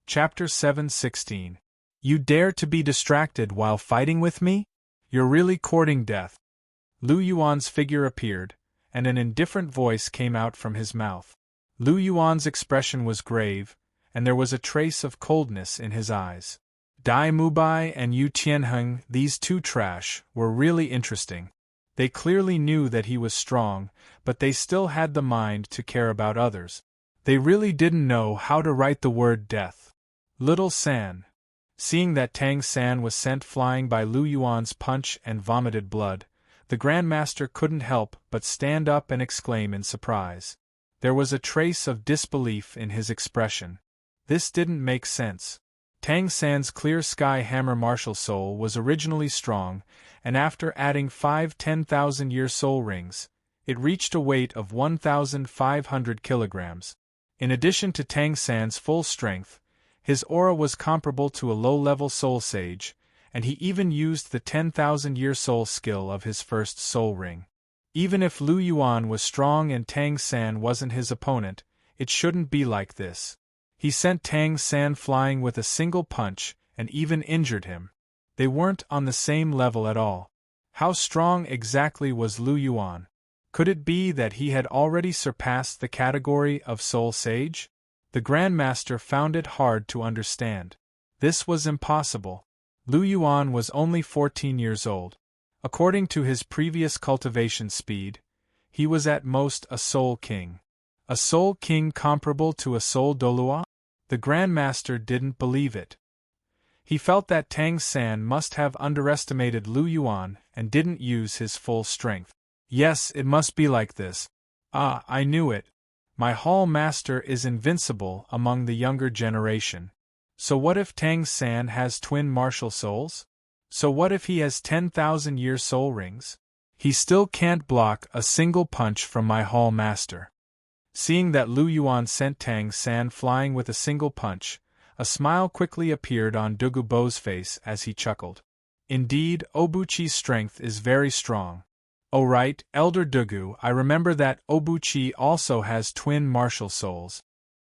Chapter 7:16. You dare to be distracted while fighting with me? You're really courting death. Lu Yuan's figure appeared, and an indifferent voice came out from his mouth. Lu Yuan's expression was grave, and there was a trace of coldness in his eyes. Dai Mubai and Yu Tianheng, these two trash, were really interesting. They clearly knew that he was strong, but they still had the mind to care about others. They really didn't know how to write the word death. Little San. Seeing that Tang San was sent flying by Lu Yuan's punch and vomited blood, the Grandmaster couldn't help but stand up and exclaim in surprise. There was a trace of disbelief in his expression. This didn't make sense. Tang San's clear sky hammer martial soul was originally strong, and after adding 5 10,000-year soul rings, it reached a weight of 1,500 kilograms. In addition to Tang San's full strength, his aura was comparable to a low-level soul sage, and he even used the 10,000-year soul skill of his first soul ring. Even if Lu Yuan was strong and Tang San wasn't his opponent, it shouldn't be like this. He sent Tang San flying with a single punch and even injured him. They weren't on the same level at all. How strong exactly was Lu Yuan? Could it be that he had already surpassed the category of soul sage? The Grandmaster found it hard to understand. This was impossible. Lu Yuan was only 14 years old. According to his previous cultivation speed, he was at most a soul king. A soul king comparable to a soul Douluo? The Grandmaster didn't believe it. He felt that Tang San must have underestimated Lu Yuan and didn't use his full strength. Yes, it must be like this. Ah, I knew it. My Hall Master is invincible among the younger generation. So what if Tang San has twin martial souls? So what if he has 10,000-year soul rings? He still can't block a single punch from my Hall Master. Seeing that Lu Yuan sent Tang San flying with a single punch, a smile quickly appeared on Douluo's face as he chuckled. Indeed, Obuchi's strength is very strong. Oh right, Elder Douluo, I remember that Obuchi also has twin martial souls.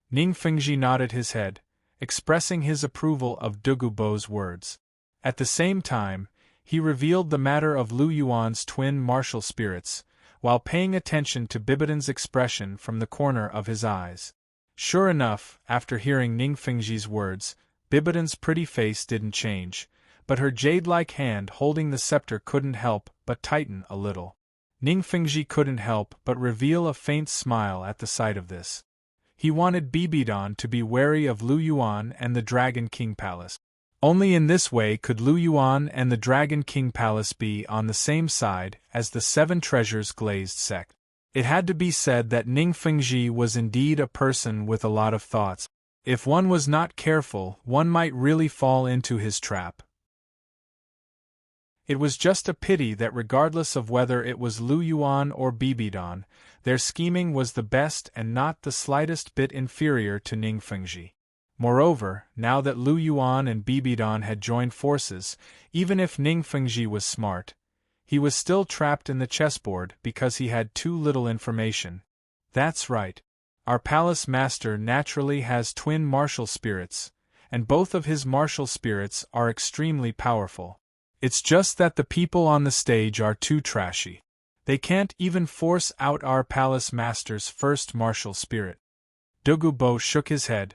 Ning Fengji nodded his head, expressing his approval of Douluo's words. At the same time, he revealed the matter of Lu Yuan's twin martial spirits, while paying attention to Bibidan's expression from the corner of his eyes. Sure enough, after hearing Ning Fengji's words, Bibidan's pretty face didn't change, but her jade-like hand holding the scepter couldn't help but tighten a little. Ning Fengji couldn't help but reveal a faint smile at the sight of this. He wanted Bibidan to be wary of Lu Yuan and the Dragon King Palace. Only in this way could Lu Yuan and the Dragon King Palace be on the same side as the Seven Treasures glazed sect. It had to be said that Ning Fengji was indeed a person with a lot of thoughts. If one was not careful, one might really fall into his trap. It was just a pity that regardless of whether it was Lu Yuan or Bibidan, their scheming was the best and not the slightest bit inferior to Ning Fengji. Moreover, now that Lu Yuan and Bibidan had joined forces, even if Ning Fengji was smart, he was still trapped in the chessboard because he had too little information. That's right. Our palace master naturally has twin martial spirits, and both of his martial spirits are extremely powerful. It's just that the people on the stage are too trashy. They can't even force out our palace master's first martial spirit. Douluo shook his head,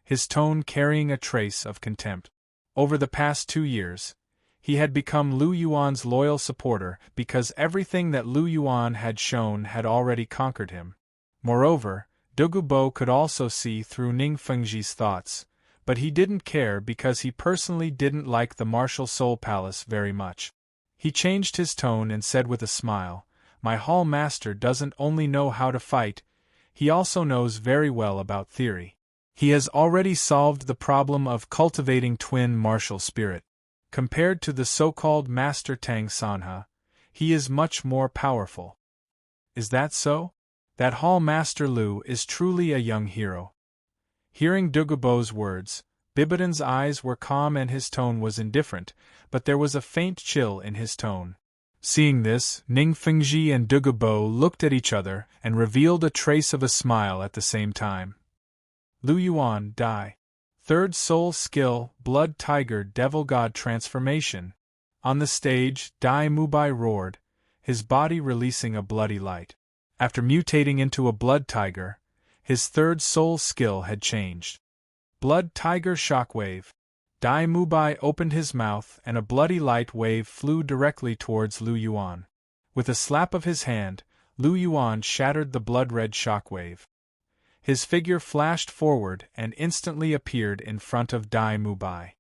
his tone carrying a trace of contempt. Over the past 2 years, he had become Lu Yuan's loyal supporter because everything that Lu Yuan had shown had already conquered him. Moreover, Douluo could also see through Ning Fengji's thoughts, but he didn't care because he personally didn't like the Martial Soul Palace very much. He changed his tone and said with a smile, "My hall master doesn't only know how to fight, he also knows very well about theory. He has already solved the problem of cultivating twin martial spirit. Compared to the so-called Master Tang Sanha, he is much more powerful." Is that so? That Hall Master Lu is truly a young hero. Hearing Douluo's words, Bibidan's eyes were calm and his tone was indifferent, but there was a faint chill in his tone. Seeing this, Ning Fengji and Douluo looked at each other and revealed a trace of a smile at the same time. Lu Yuan, die. Third Soul Skill, Blood Tiger Devil God Transformation. On the stage, Dai Mubai roared, his body releasing a bloody light. After mutating into a Blood Tiger, his third soul skill had changed. Blood Tiger Shockwave. Dai Mubai opened his mouth and a bloody light wave flew directly towards Lu Yuan. With a slap of his hand, Lu Yuan shattered the blood-red shockwave. His figure flashed forward and instantly appeared in front of Dai Mubai.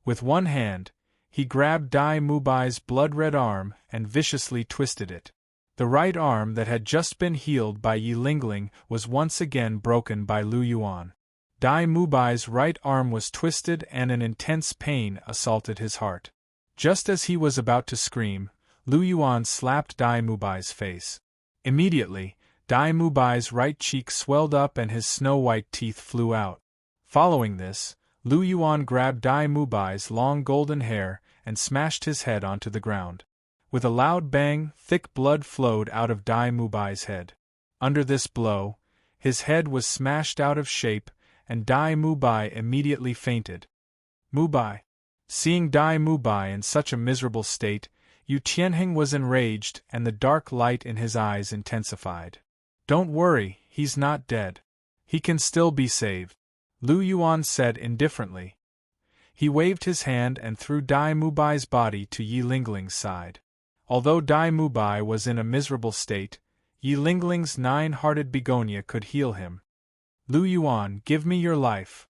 With one hand, he grabbed Dai Mubai's blood-red arm and viciously twisted it. The right arm that had just been healed by Yi Lingling was once again broken by Lu Yuan. Dai Mubai's right arm was twisted and an intense pain assaulted his heart. Just as he was about to scream, Lu Yuan slapped Dai Mubai's face. Immediately, Dai Mubai's right cheek swelled up and his snow-white teeth flew out. Following this, Lu Yuan grabbed Dai Mubai's long golden hair and smashed his head onto the ground. With a loud bang, thick blood flowed out of Dai Mubai's head. Under this blow, his head was smashed out of shape, and Dai Mubai immediately fainted. Mubai. Seeing Dai Mubai in such a miserable state, Yu Tianheng was enraged and the dark light in his eyes intensified. "Don't worry, he's not dead. He can still be saved," Lu Yuan said indifferently. He waved his hand and threw Dai Mubai's body to Yi Lingling's side. Although Dai Mubai was in a miserable state, Yi Lingling's 9-hearted begonia could heal him. "Lu Yuan, give me your life."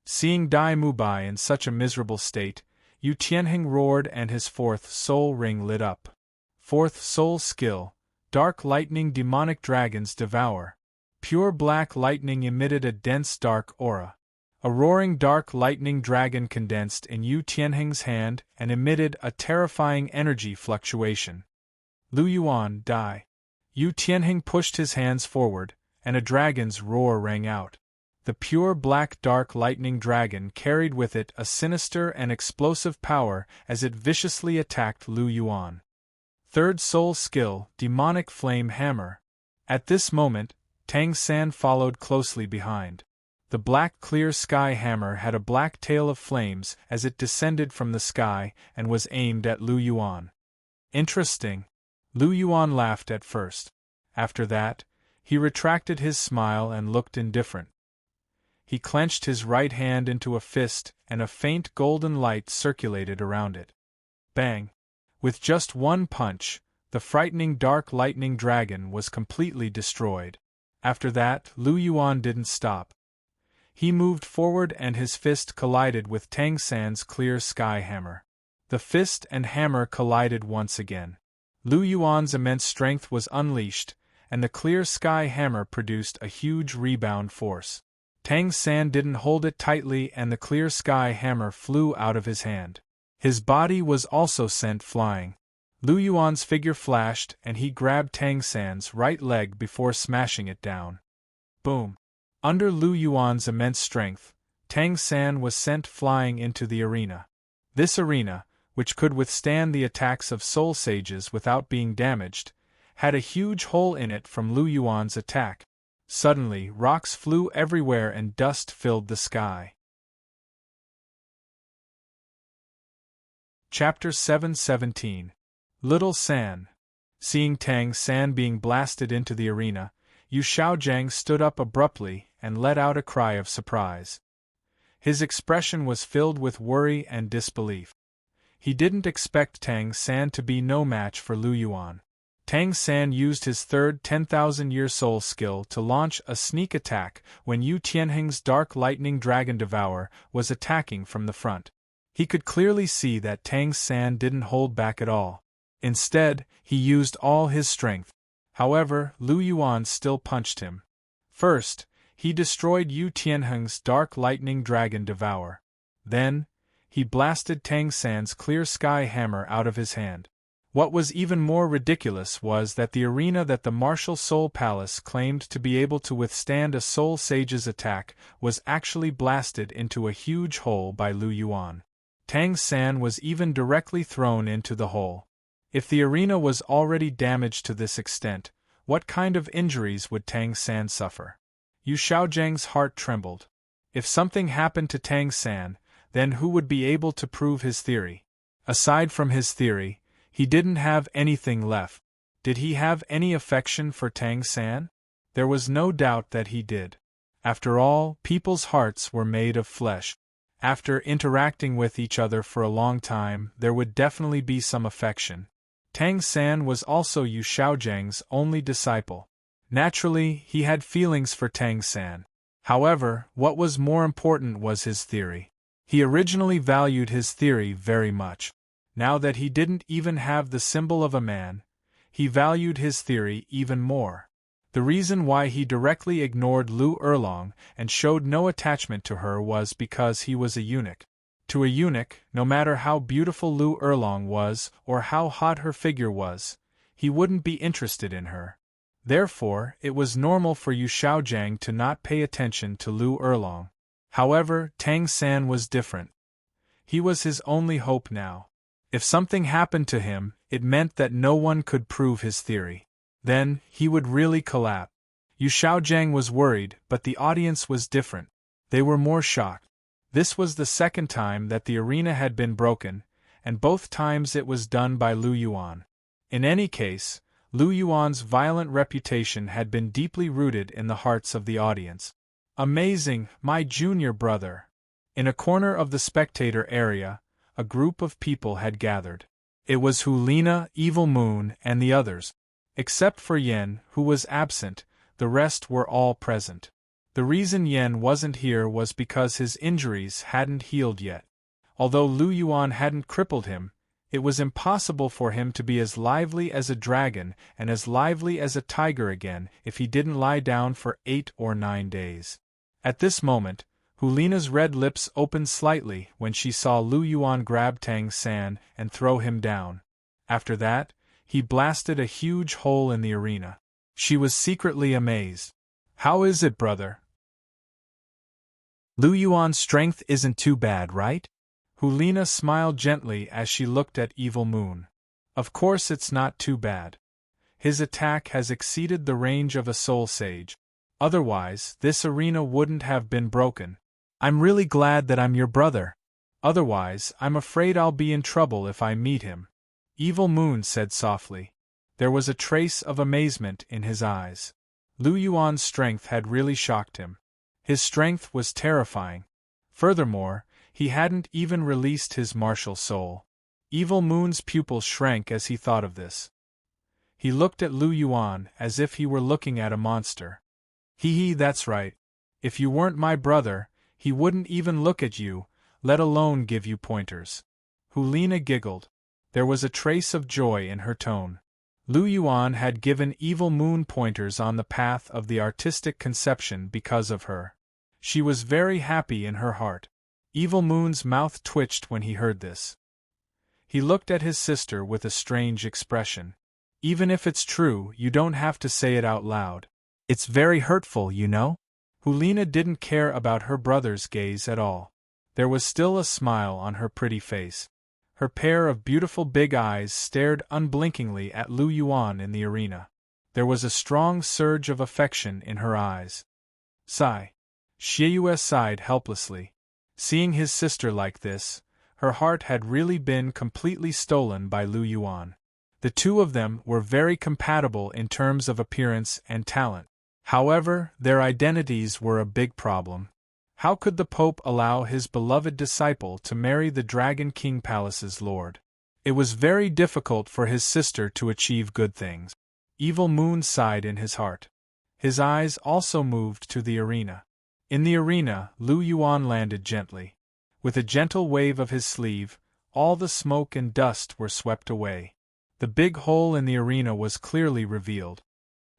Seeing Dai Mubai in such a miserable state, Yu Tianheng roared and his fourth soul ring lit up. Fourth soul skill, Dark Lightning Demonic Dragons Devour. Pure black lightning emitted a dense dark aura. A roaring dark lightning dragon condensed in Yu Tianheng's hand and emitted a terrifying energy fluctuation. Lu Yuan, die. Yu Tianheng pushed his hands forward, and a dragon's roar rang out. The pure black dark lightning dragon carried with it a sinister and explosive power as it viciously attacked Lu Yuan. Third soul skill, demonic flame hammer. At this moment, Tang San followed closely behind. The black clear sky hammer had a black tail of flames as it descended from the sky and was aimed at Lu Yuan. Interesting. Lu Yuan laughed at first. After that, he retracted his smile and looked indifferent. He clenched his right hand into a fist and a faint golden light circulated around it. Bang! With just one punch, the frightening dark lightning dragon was completely destroyed. After that, Lu Yuan didn't stop. He moved forward and his fist collided with Tang San's clear sky hammer. The fist and hammer collided once again. Lu Yuan's immense strength was unleashed, and the clear sky hammer produced a huge rebound force. Tang San didn't hold it tightly and the clear sky hammer flew out of his hand. His body was also sent flying. Lu Yuan's figure flashed and he grabbed Tang San's right leg before smashing it down. Boom! Under Lu Yuan's immense strength, Tang San was sent flying into the arena. This arena, which could withstand the attacks of soul sages without being damaged, had a huge hole in it from Lu Yuan's attack. Suddenly, rocks flew everywhere and dust filled the sky. Chapter 717. Little San. Seeing Tang San being blasted into the arena, Yu Xiaojiang stood up abruptly and let out a cry of surprise. His expression was filled with worry and disbelief. He didn't expect Tang San to be no match for Lu Yuan. Tang San used his third 10,000-year soul skill to launch a sneak attack when Yu Tianheng's dark lightning dragon devourer was attacking from the front. He could clearly see that Tang San didn't hold back at all. Instead, he used all his strength. However, Lu Yuan still punched him. First, he destroyed Yu Tianheng's dark lightning dragon devourer. Then, he blasted Tang San's clear sky hammer out of his hand. What was even more ridiculous was that the arena that the Martial Soul Palace claimed to be able to withstand a Soul Sage's attack was actually blasted into a huge hole by Lu Yuan. Tang San was even directly thrown into the hole. If the arena was already damaged to this extent, what kind of injuries would Tang San suffer? Yu Xiaojiang's heart trembled. If something happened to Tang San, then who would be able to prove his theory? Aside from his theory, he didn't have anything left. Did he have any affection for Tang San? There was no doubt that he did. After all, people's hearts were made of flesh. After interacting with each other for a long time, there would definitely be some affection. Tang San was also Yu Xiaojiang's only disciple. Naturally, he had feelings for Tang San. However, what was more important was his theory. He originally valued his theory very much. Now that he didn't even have the symbol of a man, he valued his theory even more. The reason why he directly ignored Lu Erlong and showed no attachment to her was because he was a eunuch. To a eunuch, no matter how beautiful Lu Erlong was or how hot her figure was, he wouldn't be interested in her. Therefore, it was normal for Yu Xiaojiang to not pay attention to Lu Erlong. However, Tang San was different. He was his only hope now. If something happened to him, it meant that no one could prove his theory. Then, he would really collapse. Yu Xiaojiang was worried, but the audience was different. They were more shocked. This was the second time that the arena had been broken, and both times it was done by Lu Yuan. In any case, Lu Yuan's violent reputation had been deeply rooted in the hearts of the audience. Amazing, my junior brother! In a corner of the spectator area, a group of people had gathered. It was Hulina, Evil Moon, and the others. Except for Yen, who was absent, the rest were all present. The reason Yen wasn't here was because his injuries hadn't healed yet. Although Lu Yuan hadn't crippled him, it was impossible for him to be as lively as a dragon and as lively as a tiger again if he didn't lie down for 8 or 9 days. At this moment, Hulina's red lips opened slightly when she saw Lu Yuan grab Tang San and throw him down. After that, he blasted a huge hole in the arena. She was secretly amazed. How is it, brother? Lu Yuan's strength isn't too bad, right? Hulina smiled gently as she looked at Evil Moon. Of course it's not too bad. His attack has exceeded the range of a soul sage. Otherwise, this arena wouldn't have been broken. I'm really glad that I'm your brother. Otherwise, I'm afraid I'll be in trouble if I meet him. Evil Moon said softly. There was a trace of amazement in his eyes. Lu Yuan's strength had really shocked him. His strength was terrifying. Furthermore, he hadn't even released his martial soul. Evil Moon's pupils shrank as he thought of this. He looked at Lu Yuan as if he were looking at a monster. Hee, that's right. If you weren't my brother, he wouldn't even look at you, let alone give you pointers. Hulina giggled. There was a trace of joy in her tone. Lu Yuan had given Evil Moon pointers on the path of the artistic conception because of her. She was very happy in her heart. Evil Moon's mouth twitched when he heard this. He looked at his sister with a strange expression. Even if it's true, you don't have to say it out loud. It's very hurtful, you know? Hulina didn't care about her brother's gaze at all. There was still a smile on her pretty face. Her pair of beautiful big eyes stared unblinkingly at Lu Yuan in the arena. There was a strong surge of affection in her eyes. Sigh. Xieyue sighed helplessly. Seeing his sister like this, her heart had really been completely stolen by Lu Yuan. The two of them were very compatible in terms of appearance and talent. However, their identities were a big problem. How could the Pope allow his beloved disciple to marry the Dragon King Palace's lord? It was very difficult for his sister to achieve good things. Evil Moon sighed in his heart. His eyes also moved to the arena. In the arena, Lu Yuan landed gently. With a gentle wave of his sleeve, all the smoke and dust were swept away. The big hole in the arena was clearly revealed.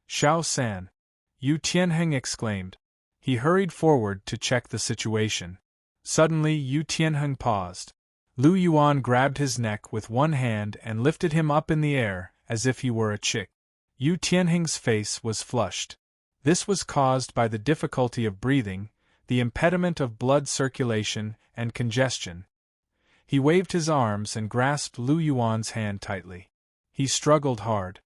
Xiao-san! Yu Tianheng exclaimed. He hurried forward to check the situation. Suddenly Yu Tianheng paused. Lu Yuan grabbed his neck with one hand and lifted him up in the air, as if he were a chick. Yu Tianheng's face was flushed. This was caused by the difficulty of breathing, the impediment of blood circulation, and congestion. He waved his arms and grasped Lu Yuan's hand tightly. He struggled hard.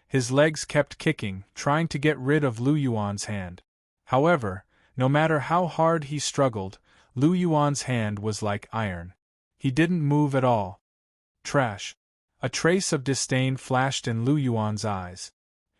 His legs kept kicking, trying to get rid of Lu Yuan's hand. However, no matter how hard he struggled, Lu Yuan's hand was like iron. He didn't move at all. Trash. A trace of disdain flashed in Lu Yuan's eyes.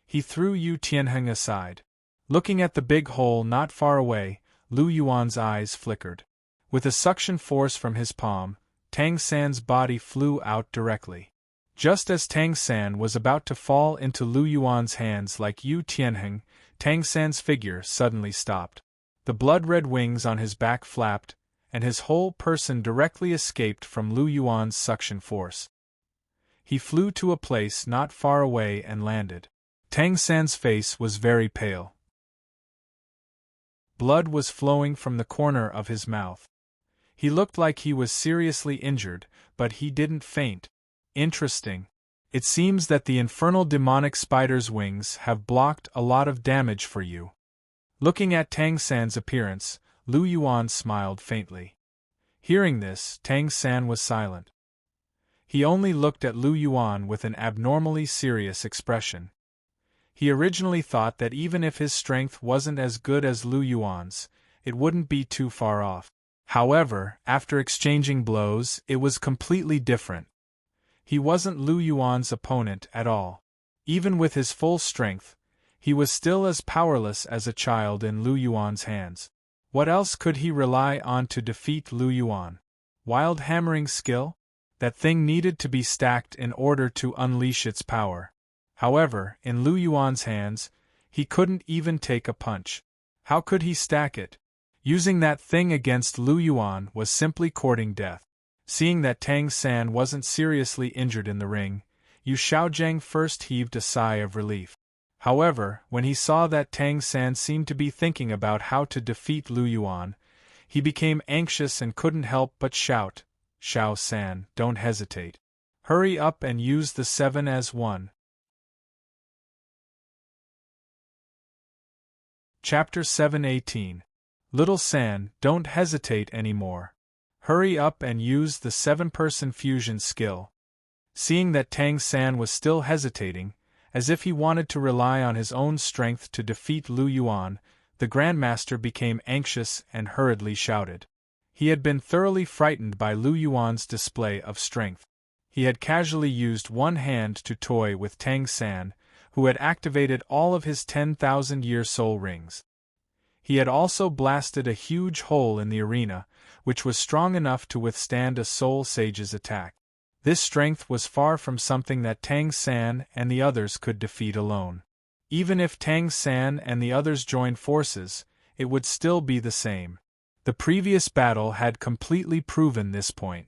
He threw Yu Tianheng aside. Looking at the big hole not far away, Lu Yuan's eyes flickered. With a suction force from his palm, Tang San's body flew out directly. Just as Tang San was about to fall into Lu Yuan's hands like Yu Tianheng, Tang San's figure suddenly stopped. The blood-red wings on his back flapped, and his whole person directly escaped from Lu Yuan's suction force. He flew to a place not far away and landed. Tang San's face was very pale. Blood was flowing from the corner of his mouth. He looked like he was seriously injured, but he didn't faint. Interesting. It seems that the infernal demonic spider's wings have blocked a lot of damage for you. Looking at Tang San's appearance, Lu Yuan smiled faintly. Hearing this, Tang San was silent. He only looked at Lu Yuan with an abnormally serious expression. He originally thought that even if his strength wasn't as good as Lu Yuan's, it wouldn't be too far off. However, after exchanging blows, it was completely different. He wasn't Lu Yuan's opponent at all. Even with his full strength, he was still as powerless as a child in Lu Yuan's hands. What else could he rely on to defeat Lu Yuan? Wild hammering skill? That thing needed to be stacked in order to unleash its power. However, in Lu Yuan's hands, he couldn't even take a punch. How could he stack it? Using that thing against Lu Yuan was simply courting death. Seeing that Tang San wasn't seriously injured in the ring, Yu Xiaojiang first heaved a sigh of relief. However, when he saw that Tang San seemed to be thinking about how to defeat Lu Yuan, he became anxious and couldn't help but shout, "Xiao San, don't hesitate. Hurry up and use the 7 as 1. Chapter 7:18. Little San, don't hesitate anymore. Hurry up and use the 7-person fusion skill. Seeing that Tang San was still hesitating, as if he wanted to rely on his own strength to defeat Lu Yuan, the Grandmaster became anxious and hurriedly shouted. He had been thoroughly frightened by Lu Yuan's display of strength. He had casually used one hand to toy with Tang San, who had activated all of his 10,000-year soul rings. He had also blasted a huge hole in the arena, which was strong enough to withstand a soul sage's attack. This strength was far from something that Tang San and the others could defeat alone. Even if Tang San and the others joined forces, it would still be the same. The previous battle had completely proven this point.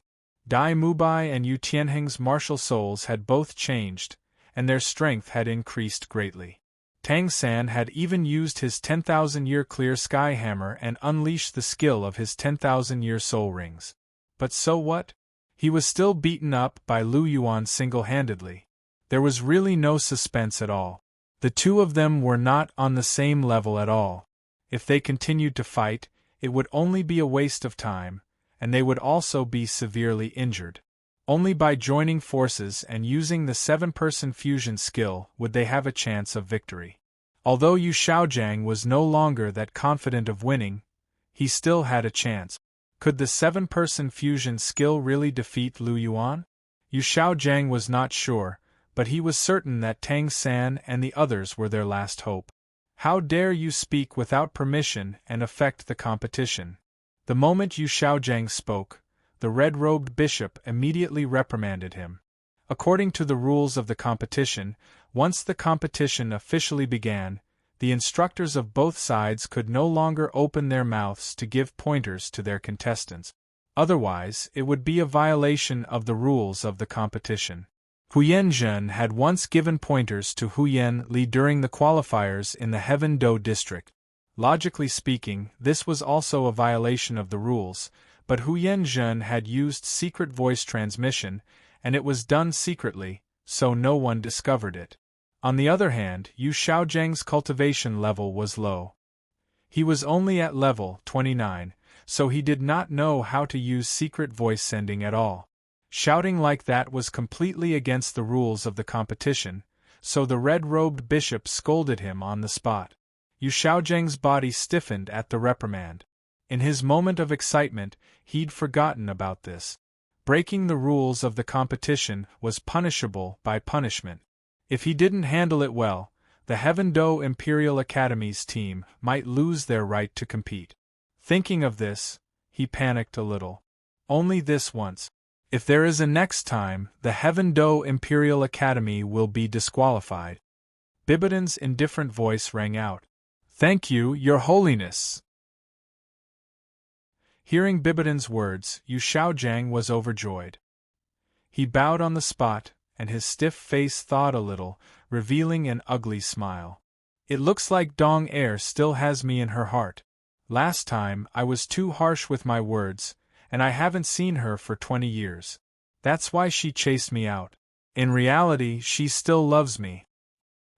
Dai Mubai and Yu Tianheng's martial souls had both changed, and their strength had increased greatly. Tang San had even used his 10,000-year clear sky hammer and unleashed the skill of his 10,000-year soul rings. But so what? He was still beaten up by Lu Yuan single-handedly. There was really no suspense at all. The two of them were not on the same level at all. If they continued to fight, it would only be a waste of time, and they would also be severely injured. Only by joining forces and using the 7-person fusion skill would they have a chance of victory. Although Yu Xiaojiang was no longer that confident of winning, he still had a chance. Could the 7-person fusion skill really defeat Lu Yuan? Yu Xiaojiang was not sure, but he was certain that Tang San and the others were their last hope. How dare you speak without permission and affect the competition? The moment Yu Xiaojiang spoke, the red-robed bishop immediately reprimanded him. According to the rules of the competition, once the competition officially began, the instructors of both sides could no longer open their mouths to give pointers to their contestants. Otherwise, it would be a violation of the rules of the competition. Huyen Zhen had once given pointers to Huyen Li during the qualifiers in the Heaven Do district. Logically speaking, this was also a violation of the rules, but Huyen Zhen had used secret voice transmission, and it was done secretly, so no one discovered it. On the other hand, Yu Xiaojiang's cultivation level was low. He was only at level 29, so he did not know how to use secret voice sending at all. Shouting like that was completely against the rules of the competition, so the red-robed bishop scolded him on the spot. Yu Xiaojiang's body stiffened at the reprimand. In his moment of excitement, he'd forgotten about this. Breaking the rules of the competition was punishable by punishment. If he didn't handle it well, the Heaven Do Imperial Academy's team might lose their right to compete. Thinking of this, he panicked a little. Only this once. If there is a next time, the Heaven Do Imperial Academy will be disqualified. Bibidan's indifferent voice rang out. Thank you, Your Holiness. Hearing Bibidan's words, Yu Xiaojiang was overjoyed. He bowed on the spot, and his stiff face thawed a little, revealing an ugly smile. It looks like Dong Er still has me in her heart. Last time I was too harsh with my words, and I haven't seen her for 20 years. That's why she chased me out. In reality, she still loves me.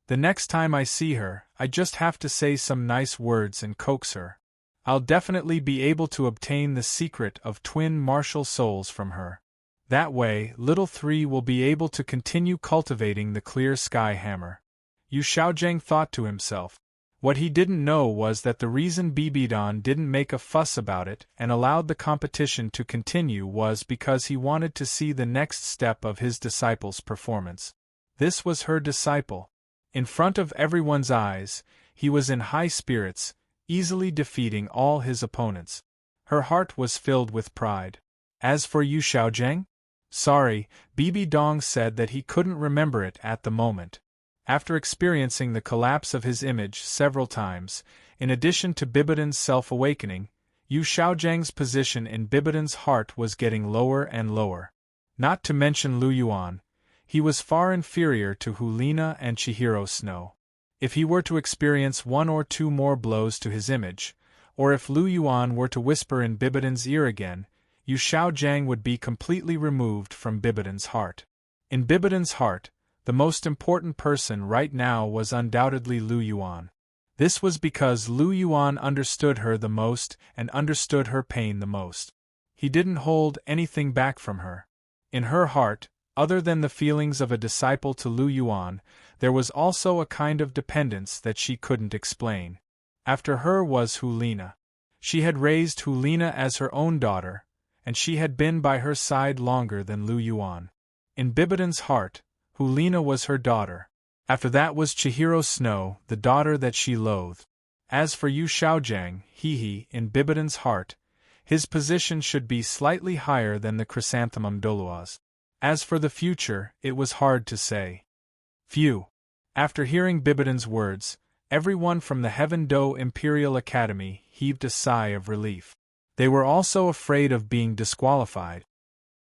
The next time I see her, I just have to say some nice words and coax her. I'll definitely be able to obtain the secret of twin martial souls from her. That way, Little Three will be able to continue cultivating the clear sky hammer. Yu Xiaojiang thought to himself. What he didn't know was that the reason Bibidan didn't make a fuss about it and allowed the competition to continue was because he wanted to see the next step of his disciple's performance. This was her disciple. In front of everyone's eyes, he was in high spirits, easily defeating all his opponents. Her heart was filled with pride. As for Yu Xiaojiang? Sorry, Bibi Dong said that he couldn't remember it at the moment. After experiencing the collapse of his image several times, in addition to Bibidan's self-awakening, Yu Xiaojiang's position in Bibidan's heart was getting lower and lower. Not to mention Lu Yuan, he was far inferior to Hulina and Chihiro Snow. If he were to experience 1 or 2 more blows to his image, or if Lu Yuan were to whisper in Bibidan's ear again, Yu Xiaojiang would be completely removed from Bibidan's heart. In Bibidan's heart, the most important person right now was undoubtedly Lu Yuan. This was because Lu Yuan understood her the most and understood her pain the most. He didn't hold anything back from her. In her heart, other than the feelings of a disciple to Lu Yuan, there was also a kind of dependence that she couldn't explain. After her was Hulina. She had raised Hulina as her own daughter, and she had been by her side longer than Lu Yuan. In Bibidan's heart, Hulina was her daughter. After that was Chihiro Snow, the daughter that she loathed. As for Yu Xiaojiang, in Bibidan's heart, his position should be slightly higher than the chrysanthemum Douluo's. As for the future, it was hard to say. Phew! After hearing Bibidan's words, everyone from the Heaven Do Imperial Academy heaved a sigh of relief. They were also afraid of being disqualified.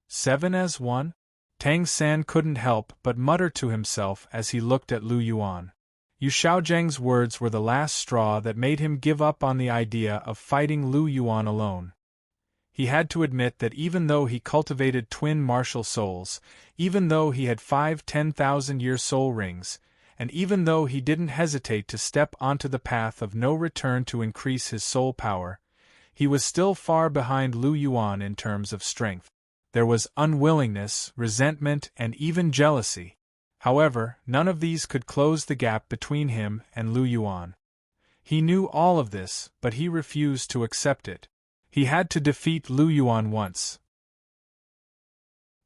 7 as 1? Tang San couldn't help but mutter to himself as he looked at Lu Yuan. Yu Xiaojiang's words were the last straw that made him give up on the idea of fighting Lu Yuan alone. He had to admit that even though he cultivated twin martial souls, even though he had 5 10,000-year soul rings, and even though he didn't hesitate to step onto the path of no return to increase his soul power, he was still far behind Lu Yuan in terms of strength. There was unwillingness, resentment, and even jealousy. However, none of these could close the gap between him and Lu Yuan. He knew all of this, but he refused to accept it. He had to defeat Lu Yuan once.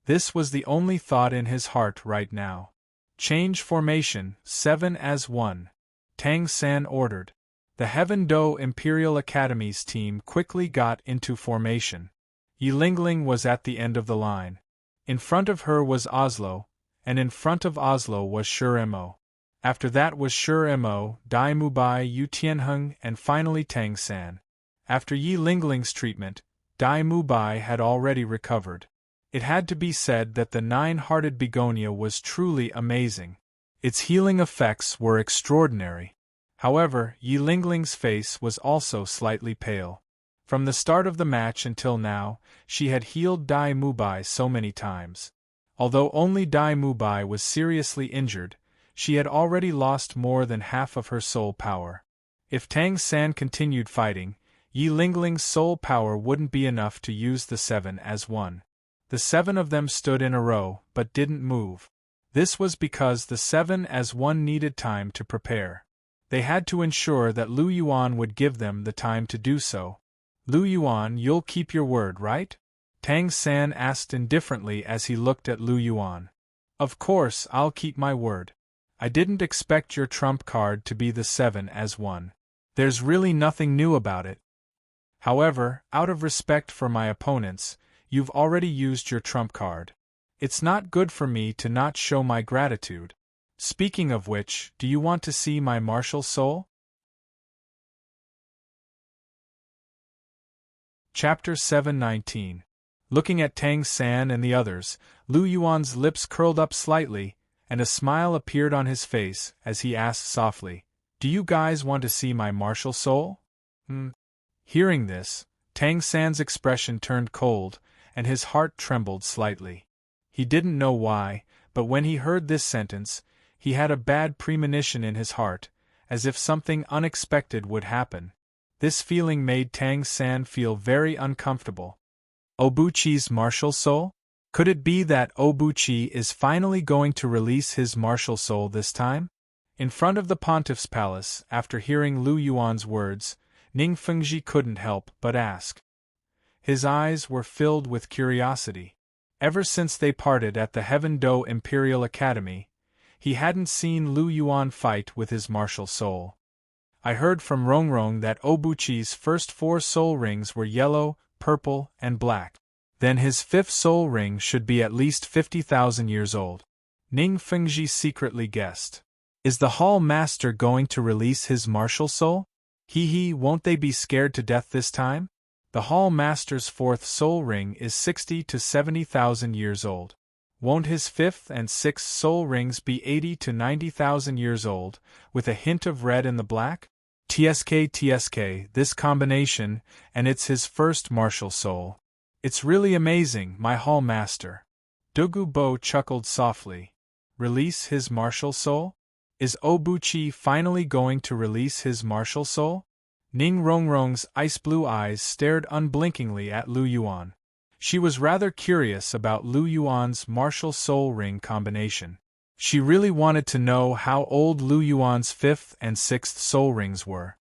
This was the only thought in his heart right now. Change formation, 7 as 1. Tang San ordered. The Heaven Do Imperial Academy's team quickly got into formation. Yi Lingling was at the end of the line. In front of her was Oslo, and in front of Oslo was Sure Mo. After that was Sure Mo, Dai Mubai, Yu Tianheng, and finally Tang San. After Yi Lingling's treatment, Dai Mubai had already recovered. It had to be said that the nine-hearted begonia was truly amazing. Its healing effects were extraordinary. However, Yi Lingling's face was also slightly pale. From the start of the match until now, she had healed Dai Mubai so many times. Although only Dai Mubai was seriously injured, she had already lost more than half of her soul power. If Tang San continued fighting, Yi Lingling's soul power wouldn't be enough to use the 7 as 1. The 7 of them stood in a row, but didn't move. This was because the 7 as 1 needed time to prepare. They had to ensure that Lu Yuan would give them the time to do so. Lu Yuan, you'll keep your word, right? Tang San asked indifferently as he looked at Lu Yuan. Of course, I'll keep my word. I didn't expect your trump card to be the 7 as 1. There's really nothing new about it. However, out of respect for my opponents, you've already used your trump card. It's not good for me to not show my gratitude. Speaking of which, do you want to see my martial soul? Chapter 719. Looking at Tang San and the others, Lu Yuan's lips curled up slightly, and a smile appeared on his face as he asked softly, "Do you guys want to see my martial soul?" Hearing this, Tang San's expression turned cold, and his heart trembled slightly. He didn't know why, but when he heard this sentence, he had a bad premonition in his heart, as if something unexpected would happen. This feeling made Tang San feel very uncomfortable. Obuchi's martial soul? Could it be that Obuchi is finally going to release his martial soul this time? In front of the pontiff's palace, after hearing Lu Yuan's words, Ning Fengji couldn't help but ask. His eyes were filled with curiosity. Ever since they parted at the Heaven Do Imperial Academy, he hadn't seen Lu Yuan fight with his martial soul. I heard from Rongrong that Obuchi's first 4 soul rings were yellow, purple, and black. Then his 5th soul ring should be at least 50,000 years old. Ning Fengji secretly guessed. Is the Hall Master going to release his martial soul? Won't they be scared to death this time? The Hall Master's 4th soul ring is 60 to 70,000 years old. Won't his 5th and 6th soul rings be 80 to 90,000 years old, with a hint of red in the black? TSK, this combination, and it's his first martial soul. It's really amazing, my Hall Master. Dugu Bo chuckled softly. Release his martial soul? Is Obuchi finally going to release his martial soul? Ning Rongrong's ice-blue eyes stared unblinkingly at Lu Yuan. She was rather curious about Lu Yuan's martial soul ring combination. She really wanted to know how old Lu Yuan's 5th and 6th soul rings were.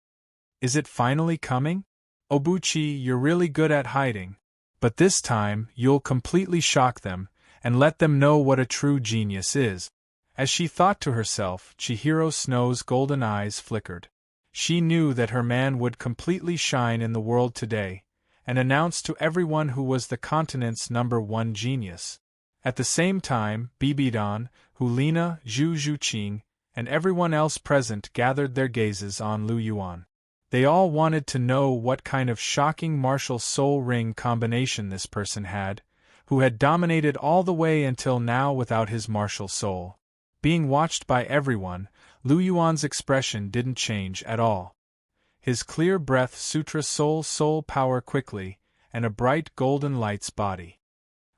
Is it finally coming? Obuchi, you're really good at hiding. But this time, you'll completely shock them, and let them know what a true genius is. As she thought to herself, Chihiro Snow's golden eyes flickered. She knew that her man would completely shine in the world today, and announce to everyone who was the continent's #1 genius. At the same time, Bibidan, Hulina, Zhu Zhuqing, and everyone else present gathered their gazes on Lu Yuan. They all wanted to know what kind of shocking martial soul ring combination this person had, who had dominated all the way until now without his martial soul. Being watched by everyone, Lu Yuan's expression didn't change at all. His clear breath sutra soul power quickly, and a bright golden light's body.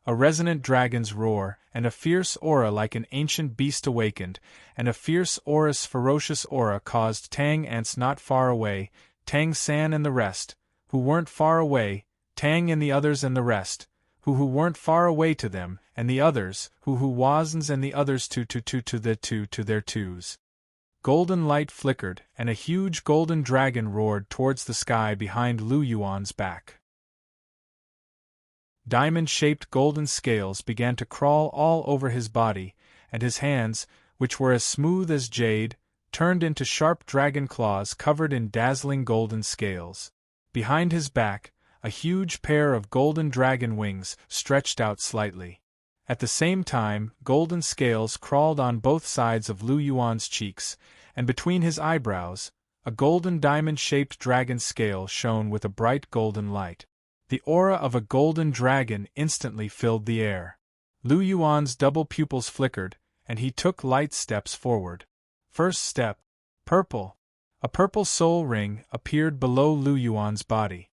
A resonant dragon's roar, and a fierce aura like an ancient beast awakened, and a fierce aura's ferocious aura caused Tang ants not far away, Tang San and the rest, who weren't far away, Tang and the others and the rest, who weren't far away to them, and the others, who wasn't and the others to their twos. Golden light flickered, and a huge golden dragon roared towards the sky behind Lu Yuan's back. Diamond-shaped golden scales began to crawl all over his body, and his hands, which were as smooth as jade, turned into sharp dragon claws covered in dazzling golden scales. Behind his back, a huge pair of golden dragon wings stretched out slightly. At the same time, golden scales crawled on both sides of Lu Yuan's cheeks, and between his eyebrows, a golden diamond-shaped dragon scale shone with a bright golden light. The aura of a golden dragon instantly filled the air. Lu Yuan's double pupils flickered, and he took light steps forward. First step. Purple. A purple soul ring appeared below Lu Yuan's body.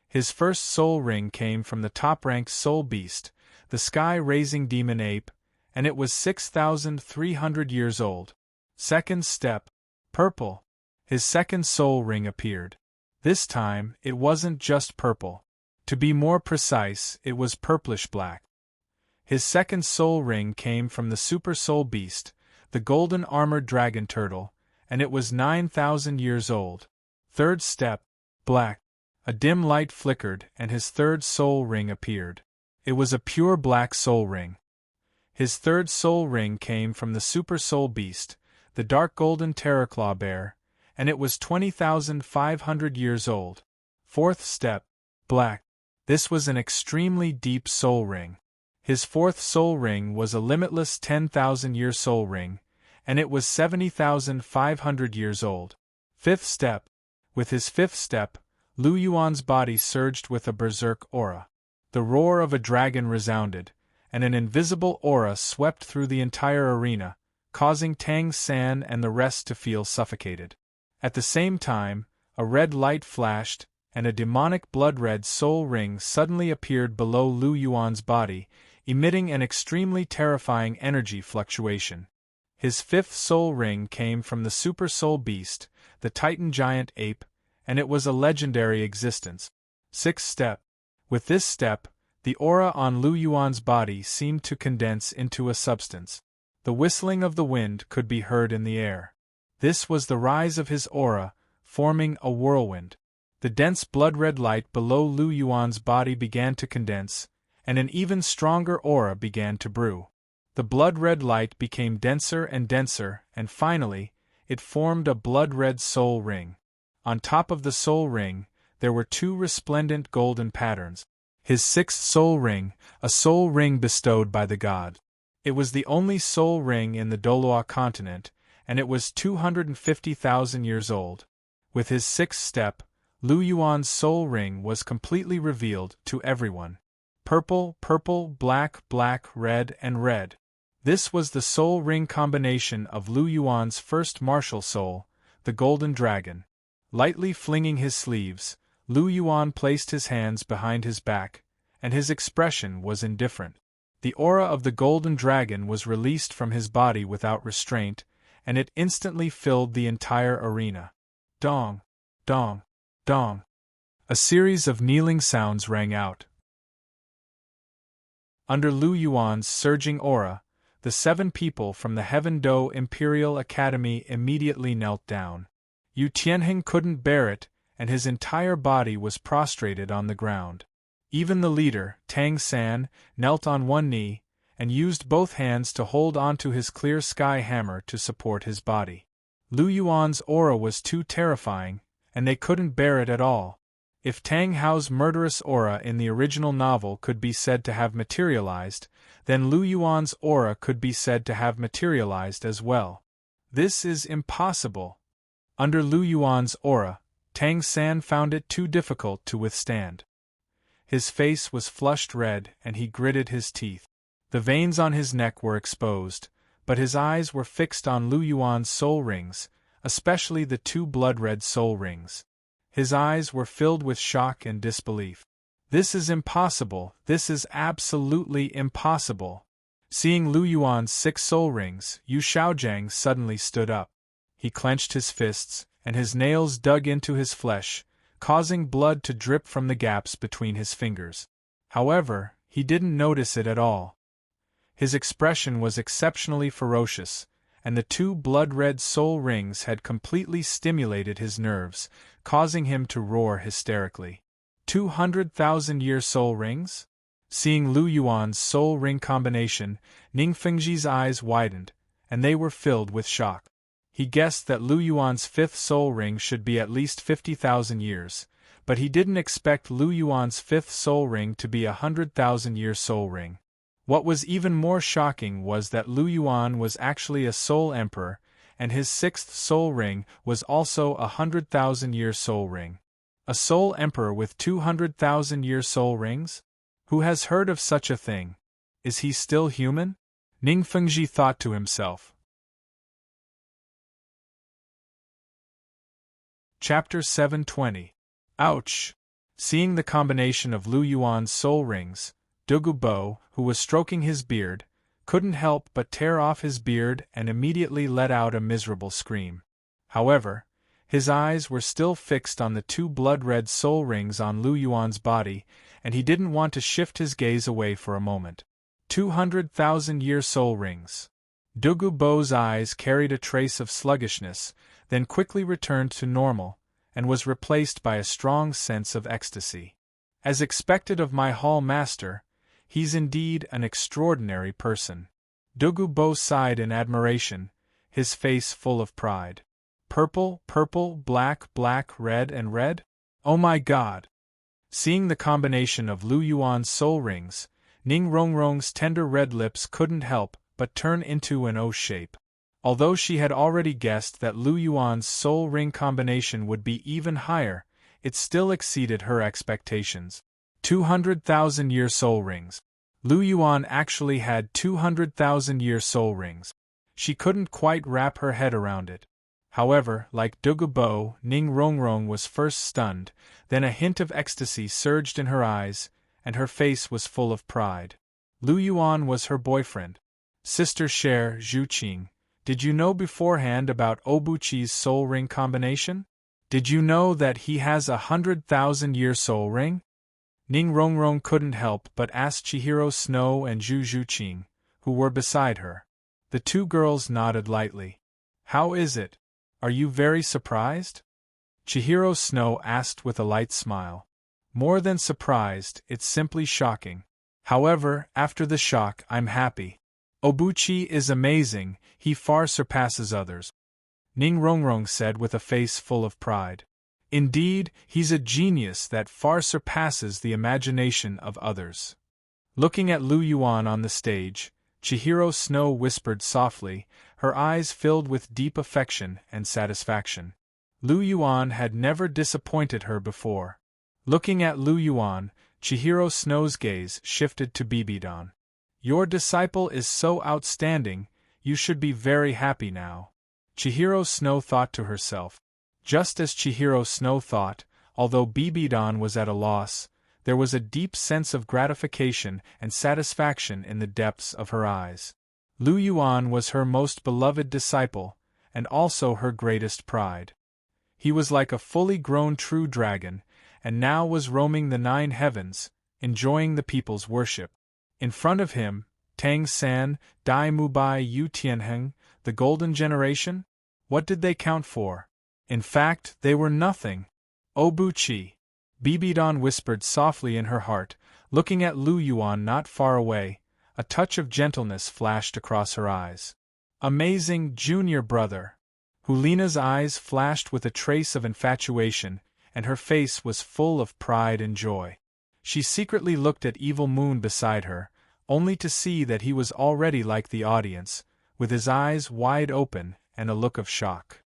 His first soul ring came from the top-ranked soul beast, the sky-raising demon ape, and it was 6,300 years old. Second step. Purple. His second soul ring appeared. This time, it wasn't just purple. To be more precise, it was purplish-black. His second soul ring came from the super soul beast, the golden armored dragon turtle, and it was 9,000 years old. Third step. Black. A dim light flickered and his third soul ring appeared. It was a pure black soul ring. His third soul ring came from the super soul beast, the dark golden terraclaw bear, and it was 20,500 years old. Fourth step. Black. This was an extremely deep soul ring. His fourth soul ring was a limitless 10,000-year soul ring, and it was 70,500 years old. Fifth step. With his fifth step, Lu Yuan's body surged with a berserk aura. The roar of a dragon resounded, and an invisible aura swept through the entire arena, causing Tang San and the rest to feel suffocated. At the same time, a red light flashed, and a demonic blood-red soul ring suddenly appeared below Lu Yuan's body, emitting an extremely terrifying energy fluctuation. His fifth soul ring came from the super soul beast, the titan giant ape, and it was a legendary existence. Sixth step. With this step, the aura on Lu Yuan's body seemed to condense into a substance. The whistling of the wind could be heard in the air. This was the rise of his aura, forming a whirlwind. The dense blood-red light below Lu Yuan's body began to condense, and an even stronger aura began to brew. The blood-red light became denser, and finally, it formed a blood-red soul ring. On top of the soul ring, there were two resplendent golden patterns. His sixth soul ring, a soul ring bestowed by the god. It was the only soul ring in the Douluo continent, and it was 250,000 years old. With his sixth step, Lu Yuan's soul ring was completely revealed to everyone. Purple, purple, black, black, red, and red. This was the soul ring combination of Lu Yuan's first martial soul, the golden dragon. Lightly flinging his sleeves, Lu Yuan placed his hands behind his back, and his expression was indifferent. The aura of the golden dragon was released from his body without restraint, and it instantly filled the entire arena. Dong, dong, dong. A series of kneeling sounds rang out. Under Lu Yuan's surging aura, the 7 people from the Heaven Do Imperial Academy immediately knelt down. Yu Tianheng couldn't bear it, and his entire body was prostrated on the ground. Even the leader, Tang San, knelt on one knee, and used both hands to hold onto his clear sky hammer to support his body. Lu Yuan's aura was too terrifying, and they couldn't bear it at all. If Tang Hao's murderous aura in the original novel could be said to have materialized, then Lu Yuan's aura could be said to have materialized as well. This is impossible. Under Lu Yuan's aura, Tang San found it too difficult to withstand. His face was flushed red and he gritted his teeth. The veins on his neck were exposed, but his eyes were fixed on Lu Yuan's soul rings, especially the 2 blood-red soul rings. His eyes were filled with shock and disbelief. This is impossible, this is absolutely impossible. Seeing Lu Yuan's 6 soul rings, Yu Shaojiang suddenly stood up. He clenched his fists, and his nails dug into his flesh, causing blood to drip from the gaps between his fingers. However, he didn't notice it at all. His expression was exceptionally ferocious, and the 2 blood-red soul rings had completely stimulated his nerves, causing him to roar hysterically. 200,000-year soul rings? Seeing Lu Yuan's soul ring combination, Ning Fengji's eyes widened, and they were filled with shock. He guessed that Lu Yuan's 5th soul ring should be at least 50,000 years, but he didn't expect Lu Yuan's 5th soul ring to be a 100,000-year soul ring. What was even more shocking was that Lu Yuan was actually a soul emperor, and his 6th soul ring was also a 100,000-year soul ring. A soul emperor with 200,000-year soul rings? Who has heard of such a thing? Is he still human? Ning Fengji thought to himself. Chapter 720. Ouch! Seeing the combination of Lu Yuan's soul rings, Douluo, who was stroking his beard, couldn't help but tear off his beard and immediately let out a miserable scream. However, his eyes were still fixed on the 2 blood-red soul rings on Lu Yuan's body, and he didn't want to shift his gaze away for a moment. 200,000-year soul rings. Douluo's eyes carried a trace of sluggishness, then quickly returned to normal, and was replaced by a strong sense of ecstasy. As expected of my hall master, he's indeed an extraordinary person. Douluo sighed in admiration, his face full of pride. Purple, purple, black, black, red, and red? Oh my God! Seeing the combination of Lu Yuan's soul rings, Ning Rongrong's tender red lips couldn't help but turn into an O shape. Although she had already guessed that Lu Yuan's soul ring combination would be even higher, it still exceeded her expectations. 200,000-year soul rings. Lu Yuan actually had 200,000-year soul rings. She couldn't quite wrap her head around it. However, like Douluo, Ning Rongrong was first stunned, then a hint of ecstasy surged in her eyes, and her face was full of pride. Lu Yuan was her boyfriend. Sister Cher Zhuqing, did you know beforehand about Obuchi's soul ring combination? Did you know that he has a 100,000-year soul ring? Ning Rongrong couldn't help but ask Chihiro Snow and Zhu Zhuqing, who were beside her. The 2 girls nodded lightly. How is it? Are you very surprised? Chihiro Snow asked with a light smile. More than surprised, it's simply shocking. However, after the shock, I'm happy. Obuchi is amazing, he far surpasses others. Ning Rongrong said with a face full of pride. Indeed, he's a genius that far surpasses the imagination of others. Looking at Lu Yuan on the stage, Chihiro Snow whispered softly, her eyes filled with deep affection and satisfaction. Lu Yuan had never disappointed her before. Looking at Lu Yuan, Chihiro Snow's gaze shifted to Bibidon. Your disciple is so outstanding, you should be very happy now. Chihiro Snow thought to herself. Just as Chihiro Snow thought, although Bibidon was at a loss, there was a deep sense of gratification and satisfaction in the depths of her eyes. Lu Yuan was her most beloved disciple, and also her greatest pride. He was like a fully grown true dragon, and now was roaming the 9 heavens, enjoying the people's worship. In front of him, Tang San, Dai Mubai Yu Tianheng, the Golden Generation? What did they count for? In fact, they were nothing. Obuchi, Bibidon whispered softly in her heart, looking at Lu Yuan not far away. A touch of gentleness flashed across her eyes. Amazing junior brother! Hulina's eyes flashed with a trace of infatuation, and her face was full of pride and joy. She secretly looked at Evil Moon beside her, only to see that he was already like the audience, with his eyes wide open and a look of shock.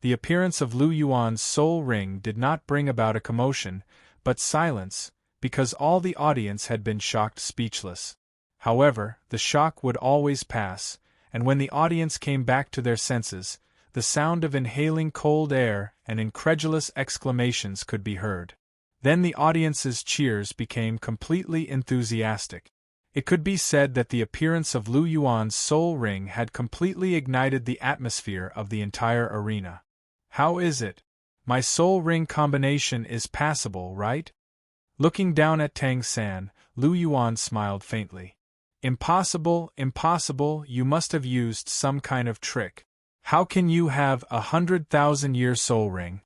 The appearance of Lu Yuan's soul ring did not bring about a commotion, but silence, because all the audience had been shocked speechless. However, the shock would always pass, and when the audience came back to their senses, the sound of inhaling cold air and incredulous exclamations could be heard. Then the audience's cheers became completely enthusiastic. It could be said that the appearance of Lu Yuan's soul ring had completely ignited the atmosphere of the entire arena. How is it? My soul ring combination is passable, right? Looking down at Tang San, Lu Yuan smiled faintly. Impossible, impossible, you must have used some kind of trick. How can you have 100,000-year soul ring?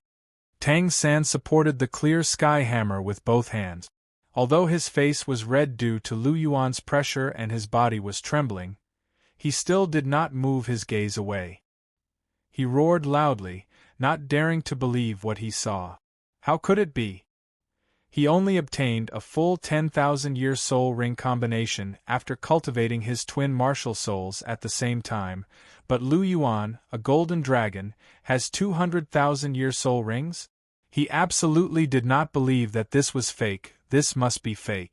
Tang San supported the clear sky hammer with both hands. Although his face was red due to Lu Yuan's pressure and his body was trembling, he still did not move his gaze away. He roared loudly, not daring to believe what he saw. How could it be? He only obtained a full 10,000-year soul ring combination after cultivating his twin martial souls at the same time, but Lu Yuan, a golden dragon, has 200,000-year soul rings? He absolutely did not believe that this was fake. This must be fake.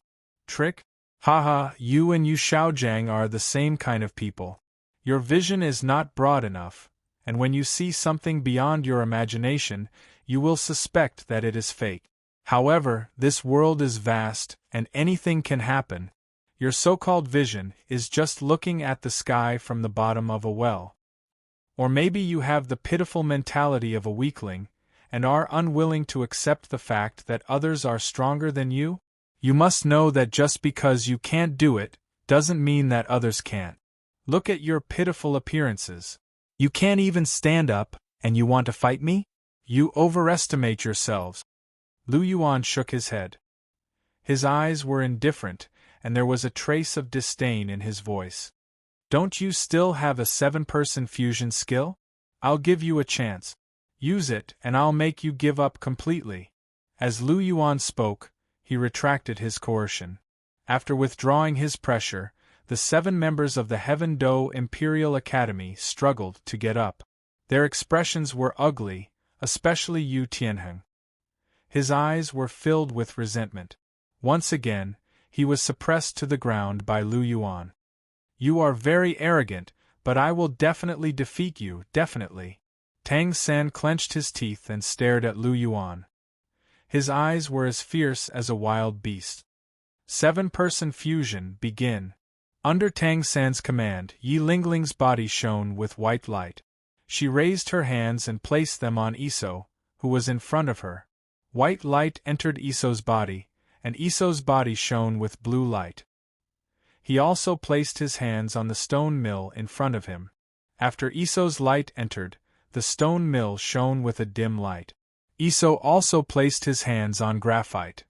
Trick? Haha, you and Yu Shaojiang are the same kind of people. Your vision is not broad enough, and when you see something beyond your imagination, you will suspect that it is fake. However, this world is vast, and anything can happen. Your so-called vision is just looking at the sky from the bottom of a well. Or maybe you have the pitiful mentality of a weakling, and are unwilling to accept the fact that others are stronger than you? You must know that just because you can't do it, doesn't mean that others can't. Look at your pitiful appearances. You can't even stand up, and you want to fight me? You overestimate yourselves. Lu Yuan shook his head. His eyes were indifferent, and there was a trace of disdain in his voice. Don't you still have a 7-person fusion skill? I'll give you a chance. Use it, and I'll make you give up completely. As Lu Yuan spoke, he retracted his coercion. After withdrawing his pressure, the 7 members of the Heaven Do Imperial Academy struggled to get up. Their expressions were ugly, especially Yu Tianheng. His eyes were filled with resentment. Once again, he was suppressed to the ground by Lu Yuan. You are very arrogant, but I will definitely defeat you, definitely. Tang San clenched his teeth and stared at Lu Yuan. His eyes were as fierce as a wild beast. 7-person fusion, begin. Under Tang San's command, Yi Lingling's body shone with white light. She raised her hands and placed them on Iso, who was in front of her. White light entered Iso's body, and Iso's body shone with blue light. He also placed his hands on the stone mill in front of him. After Iso's light entered, the stone mill shone with a dim light. Iso also placed his hands on graphite.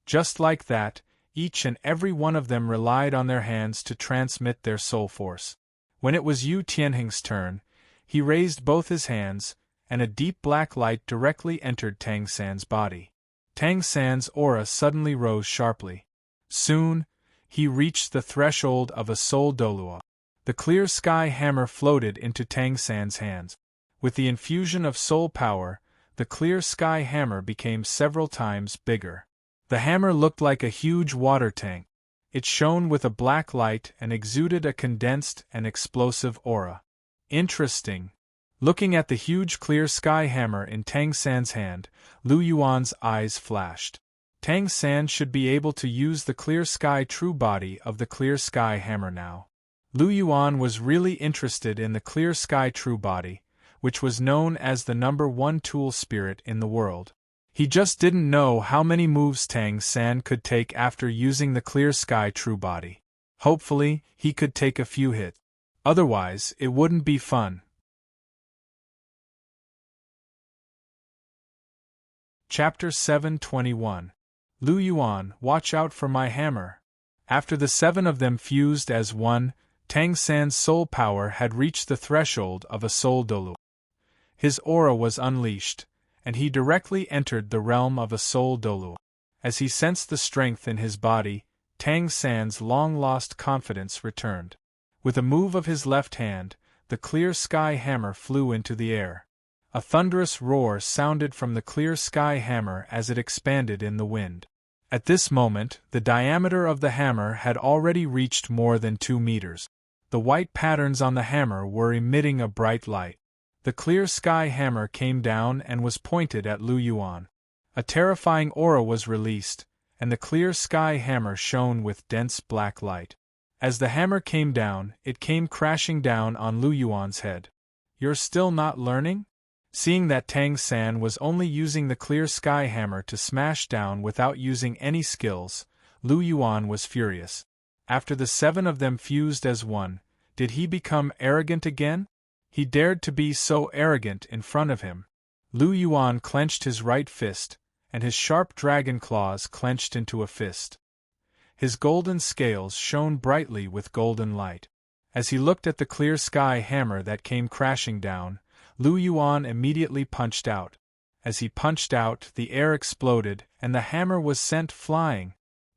Just like that, each and every one of them relied on their hands to transmit their soul force. When it was Yu Tianheng's turn, he raised both his hands, and a deep black light directly entered Tang San's body. Tang San's aura suddenly rose sharply. Soon, he reached the threshold of a soul Douluo. The clear sky hammer floated into Tang San's hands. With the infusion of soul power, the clear sky hammer became several times bigger. The hammer looked like a huge water tank. It shone with a black light and exuded a condensed and explosive aura. Interesting. Looking at the huge clear sky hammer in Tang San's hand, Lu Yuan's eyes flashed. Tang San should be able to use the clear sky true body of the clear sky hammer now. Lu Yuan was really interested in the clear sky true body, which was known as the #1 tool spirit in the world. He just didn't know how many moves Tang San could take after using the clear sky true body. Hopefully, he could take a few hits. Otherwise, it wouldn't be fun. Chapter 721. Lu Yuan, watch out for my hammer. After the 7 of them fused as one, Tang San's soul power had reached the threshold of a soul Douluo. His aura was unleashed, and he directly entered the realm of a soul Douluo. As he sensed the strength in his body, Tang San's long-lost confidence returned. With a move of his left hand, the clear sky hammer flew into the air. A thunderous roar sounded from the clear sky hammer as it expanded in the wind. At this moment, the diameter of the hammer had already reached more than 2 meters. The white patterns on the hammer were emitting a bright light. The clear sky hammer came down and was pointed at Lu Yuan. A terrifying aura was released, and the clear sky hammer shone with dense black light. As the hammer came down, it came crashing down on Lu Yuan's head. "You're still not learning?" Seeing that Tang San was only using the clear sky hammer to smash down without using any skills, Lu Yuan was furious. After the 7 of them fused as one, did he become arrogant again? He dared to be so arrogant in front of him. Lu Yuan clenched his right fist, and his sharp dragon claws clenched into a fist. His golden scales shone brightly with golden light. As he looked at the clear sky hammer that came crashing down, Lu Yuan immediately punched out. As he punched out, the air exploded, and the hammer was sent flying.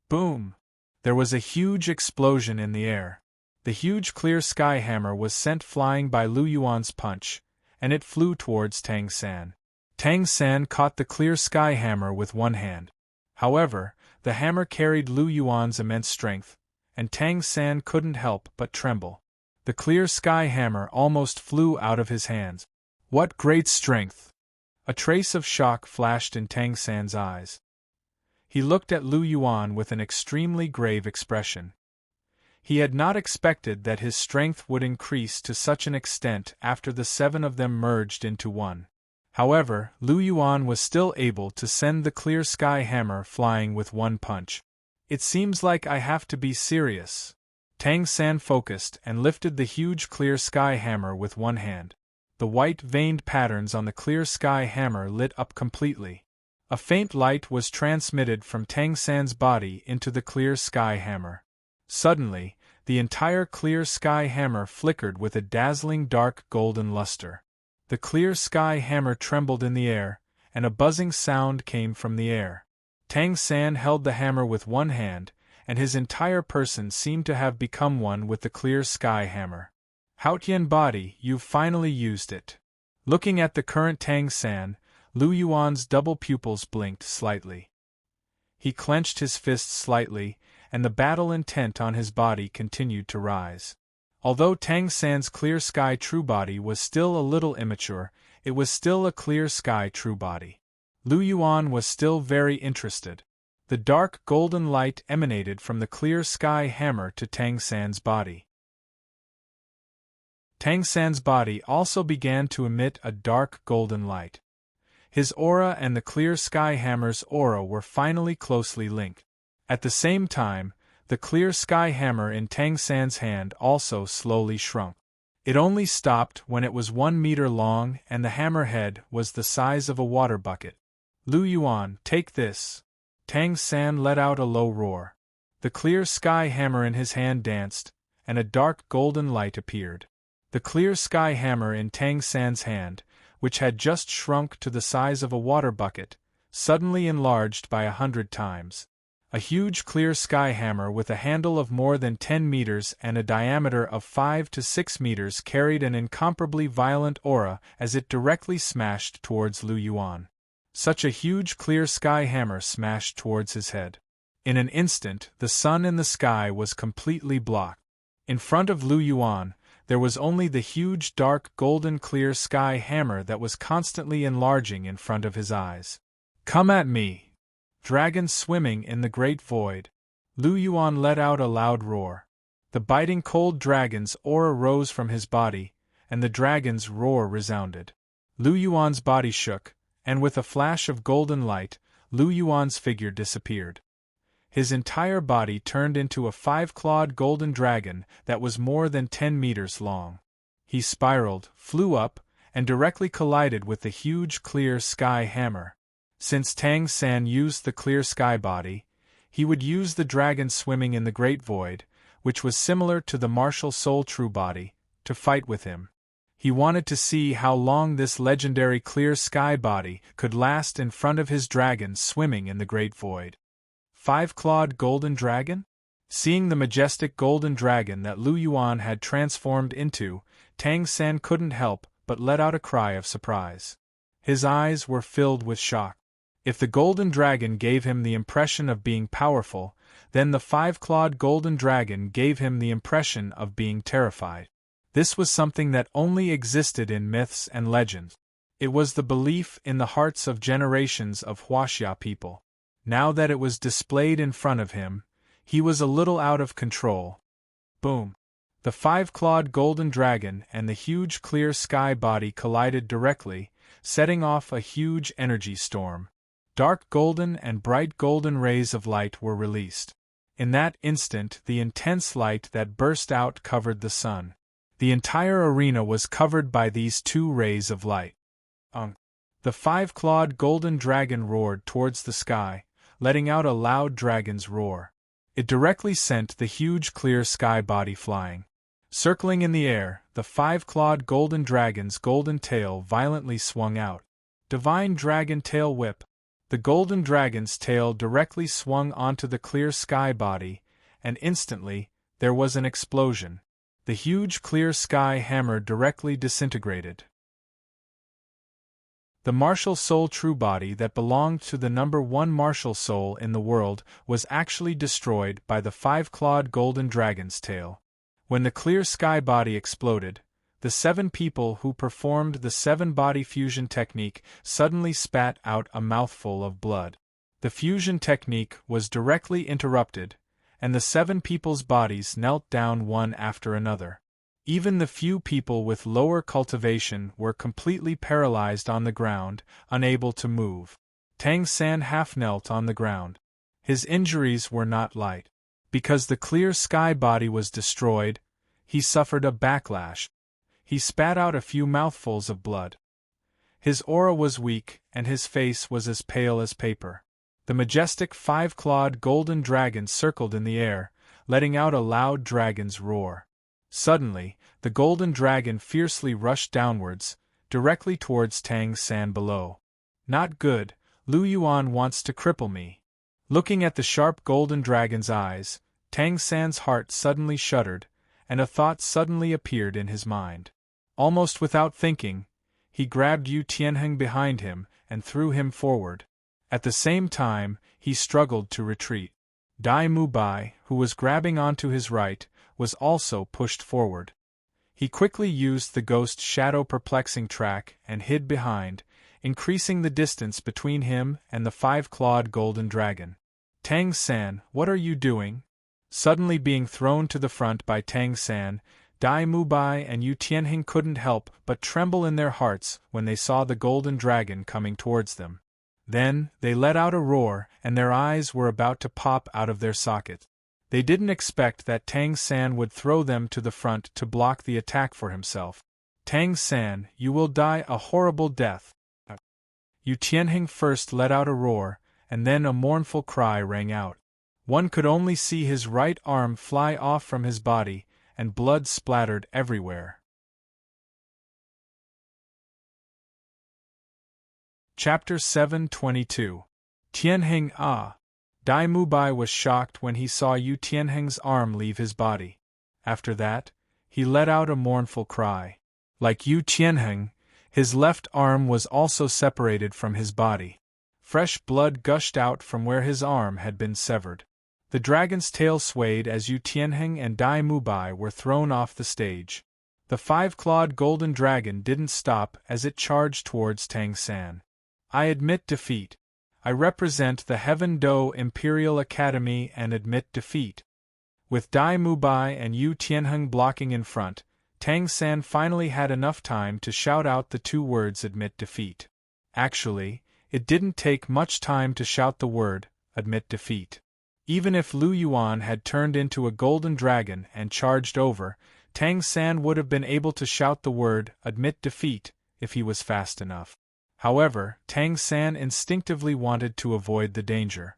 Boom! There was a huge explosion in the air. The huge clear sky hammer was sent flying by Lu Yuan's punch, and it flew towards Tang San. Tang San caught the clear sky hammer with one hand. However, the hammer carried Lu Yuan's immense strength, and Tang San couldn't help but tremble. The clear sky hammer almost flew out of his hands. What great strength! A trace of shock flashed in Tang San's eyes. He looked at Lu Yuan with an extremely grave expression. He had not expected that his strength would increase to such an extent after the 7 of them merged into one. However, Lu Yuan was still able to send the clear sky hammer flying with one punch. "It seems like I have to be serious." Tang San focused and lifted the huge clear sky hammer with one hand. The white veined patterns on the clear sky hammer lit up completely. A faint light was transmitted from Tang San's body into the clear sky hammer. Suddenly, the entire clear sky hammer flickered with a dazzling dark golden luster. The clear sky hammer trembled in the air, and a buzzing sound came from the air. Tang San held the hammer with one hand, and his entire person seemed to have become one with the clear sky hammer. "Haotian body, you've finally used it." Looking at the current Tang San, Lu Yuan's double pupils blinked slightly. He clenched his fists slightly, and the battle intent on his body continued to rise. Although Tang San's clear sky true body was still a little immature, it was still a clear sky true body. Lu Yuan was still very interested. The dark golden light emanated from the clear sky hammer to Tang San's body. Tang San's body also began to emit a dark golden light. His aura and the clear sky hammer's aura were finally closely linked. At the same time, the clear sky hammer in Tang San's hand also slowly shrunk. It only stopped when it was 1 meter long and the hammer head was the size of a water bucket. "Lu Yuan, take this." Tang San let out a low roar. The clear sky hammer in his hand danced, and a dark golden light appeared. The clear sky hammer in Tang San's hand, which had just shrunk to the size of a water bucket, suddenly enlarged by 100 times. A huge clear sky hammer with a handle of more than 10 meters and a diameter of 5 to 6 meters carried an incomparably violent aura as it directly smashed towards Lu Yuan. Such a huge clear sky hammer smashed towards his head. In an instant, the sun in the sky was completely blocked. In front of Lu Yuan, there was only the huge dark golden clear sky hammer that was constantly enlarging in front of his eyes. "Come at me!" Dragon swimming in the great void. Lu Yuan let out a loud roar. The biting cold dragon's aura rose from his body, and the dragon's roar resounded. Lu Yuan's body shook, and with a flash of golden light, Lu Yuan's figure disappeared. His entire body turned into a 5-clawed golden dragon that was more than 10 meters long. He spiraled, flew up, and directly collided with the huge clear sky hammer. Since Tang San used the clear sky body, he would use the dragon swimming in the great void, which was similar to the martial soul true body, to fight with him. He wanted to see how long this legendary clear sky body could last in front of his dragon swimming in the great void. 5-clawed golden dragon? Seeing the majestic golden dragon that Lu Yuan had transformed into, Tang San couldn't help but let out a cry of surprise. His eyes were filled with shock. If the golden dragon gave him the impression of being powerful, then the 5-clawed golden dragon gave him the impression of being terrified. This was something that only existed in myths and legends. It was the belief in the hearts of generations of Huaxia people. Now that it was displayed in front of him, he was a little out of control. Boom! The 5-clawed golden dragon and the huge clear sky body collided directly, setting off a huge energy storm. Dark golden and bright golden rays of light were released. In that instant, the intense light that burst out covered the sun. The entire arena was covered by these two rays of light. The 5-clawed golden dragon roared towards the sky, letting out a loud dragon's roar. It directly sent the huge clear sky body flying. Circling in the air, the 5-clawed golden dragon's golden tail violently swung out. Divine Dragon Tail Whip. The golden dragon's tail directly swung onto the clear sky body, and instantly, there was an explosion. The huge clear sky hammer directly disintegrated. The martial soul true body that belonged to the number 1 martial soul in the world was actually destroyed by the 5-clawed golden dragon's tail. When the clear sky body exploded, the 7 people who performed the 7-body fusion technique suddenly spat out a mouthful of blood. The fusion technique was directly interrupted, and the 7 people's bodies knelt down one after another. Even the few people with lower cultivation were completely paralyzed on the ground, unable to move. Tang San half knelt on the ground. His injuries were not light. Because the clear sky body was destroyed, he suffered a backlash. He spat out a few mouthfuls of blood. His aura was weak, and his face was as pale as paper. The majestic 5-clawed golden dragon circled in the air, letting out a loud dragon's roar. Suddenly, the golden dragon fiercely rushed downwards, directly towards Tang San below. Not good, Lu Yuan wants to cripple me. Looking at the sharp golden dragon's eyes, Tang San's heart suddenly shuddered, and a thought suddenly appeared in his mind. Almost without thinking, he grabbed Yu Tianheng behind him and threw him forward. At the same time, he struggled to retreat. Dai Mubai, who was grabbing onto his right, was also pushed forward. He quickly used the ghost shadow perplexing track and hid behind, increasing the distance between him and the 5-clawed golden dragon. Tang San, what are you doing? Suddenly being thrown to the front by Tang San, Dai Mubai and Yu Tianheng couldn't help but tremble in their hearts when they saw the golden dragon coming towards them. Then, they let out a roar, and their eyes were about to pop out of their sockets. They didn't expect that Tang San would throw them to the front to block the attack for himself. Tang San, you will die a horrible death. Yu Tianheng first let out a roar, and then a mournful cry rang out. One could only see his right arm fly off from his body, and blood splattered everywhere. Chapter 722. Tianheng Ah! Dai Mubai was shocked when he saw Yu Tianheng's arm leave his body. After that, he let out a mournful cry. Like Yu Tianheng, his left arm was also separated from his body. Fresh blood gushed out from where his arm had been severed. The dragon's tail swayed as Yu Tianheng and Dai Mubai were thrown off the stage. The 5-clawed golden dragon didn't stop as it charged towards Tang San. I admit defeat. I represent the Heaven Do Imperial Academy and admit defeat. With Dai Mubai and Yu Tianheng blocking in front, Tang San finally had enough time to shout out the two words admit defeat. Actually, it didn't take much time to shout the word admit defeat. Even if Lu Yuan had turned into a golden dragon and charged over, Tang San would have been able to shout the word admit defeat if he was fast enough. However, Tang San instinctively wanted to avoid the danger.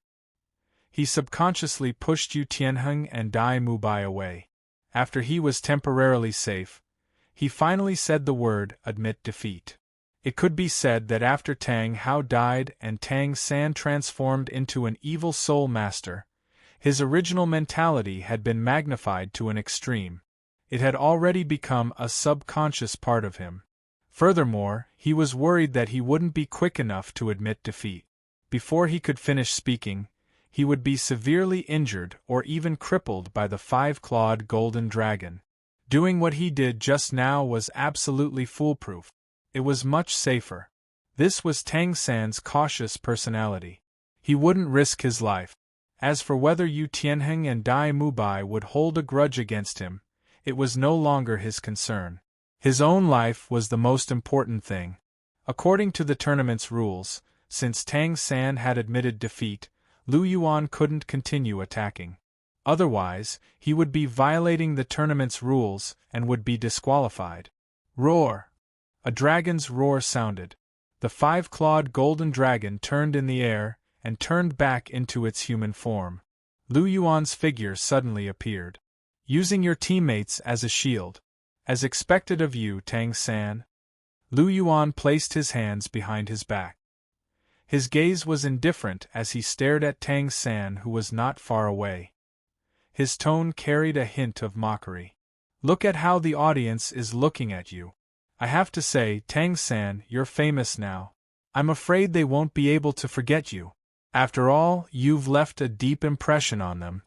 He subconsciously pushed Yu Tianheng and Dai Mubai away. After he was temporarily safe, he finally said the word admit defeat. It could be said that after Tang Hao died and Tang San transformed into an evil soul master, his original mentality had been magnified to an extreme. It had already become a subconscious part of him. Furthermore, he was worried that he wouldn't be quick enough to admit defeat. Before he could finish speaking, he would be severely injured or even crippled by the five-clawed golden dragon. Doing what he did just now was absolutely foolproof. It was much safer. This was Tang San's cautious personality. He wouldn't risk his life. As for whether Yu Tianheng and Dai Mubai would hold a grudge against him, it was no longer his concern. His own life was the most important thing. According to the tournament's rules, since Tang San had admitted defeat, Lu Yuan couldn't continue attacking. Otherwise, he would be violating the tournament's rules and would be disqualified. Roar! A dragon's roar sounded. The five-clawed golden dragon turned in the air and turned back into its human form. Lu Yuan's figure suddenly appeared. Using your teammates as a shield. As expected of you, Tang San. Lu Yuan placed his hands behind his back. His gaze was indifferent as he stared at Tang San, who was not far away. His tone carried a hint of mockery. Look at how the audience is looking at you. I have to say, Tang San, you're famous now. I'm afraid they won't be able to forget you. After all, you've left a deep impression on them.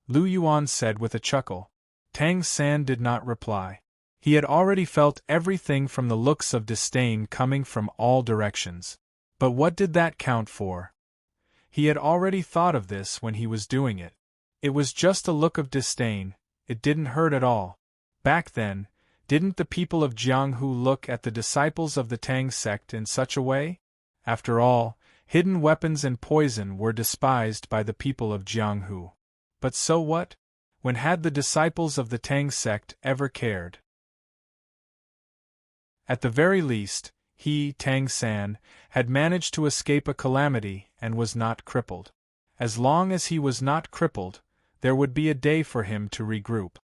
Lu Yuan said with a chuckle. Tang San did not reply. He had already felt everything from the looks of disdain coming from all directions. But what did that count for? He had already thought of this when he was doing it. It was just a look of disdain, it didn't hurt at all. Back then, didn't the people of Jianghu look at the disciples of the Tang sect in such a way? After all, hidden weapons and poison were despised by the people of Jianghu. But so what? When had the disciples of the Tang sect ever cared? At the very least, he, Tang San, had managed to escape a calamity and was not crippled. As long as he was not crippled, there would be a day for him to regroup.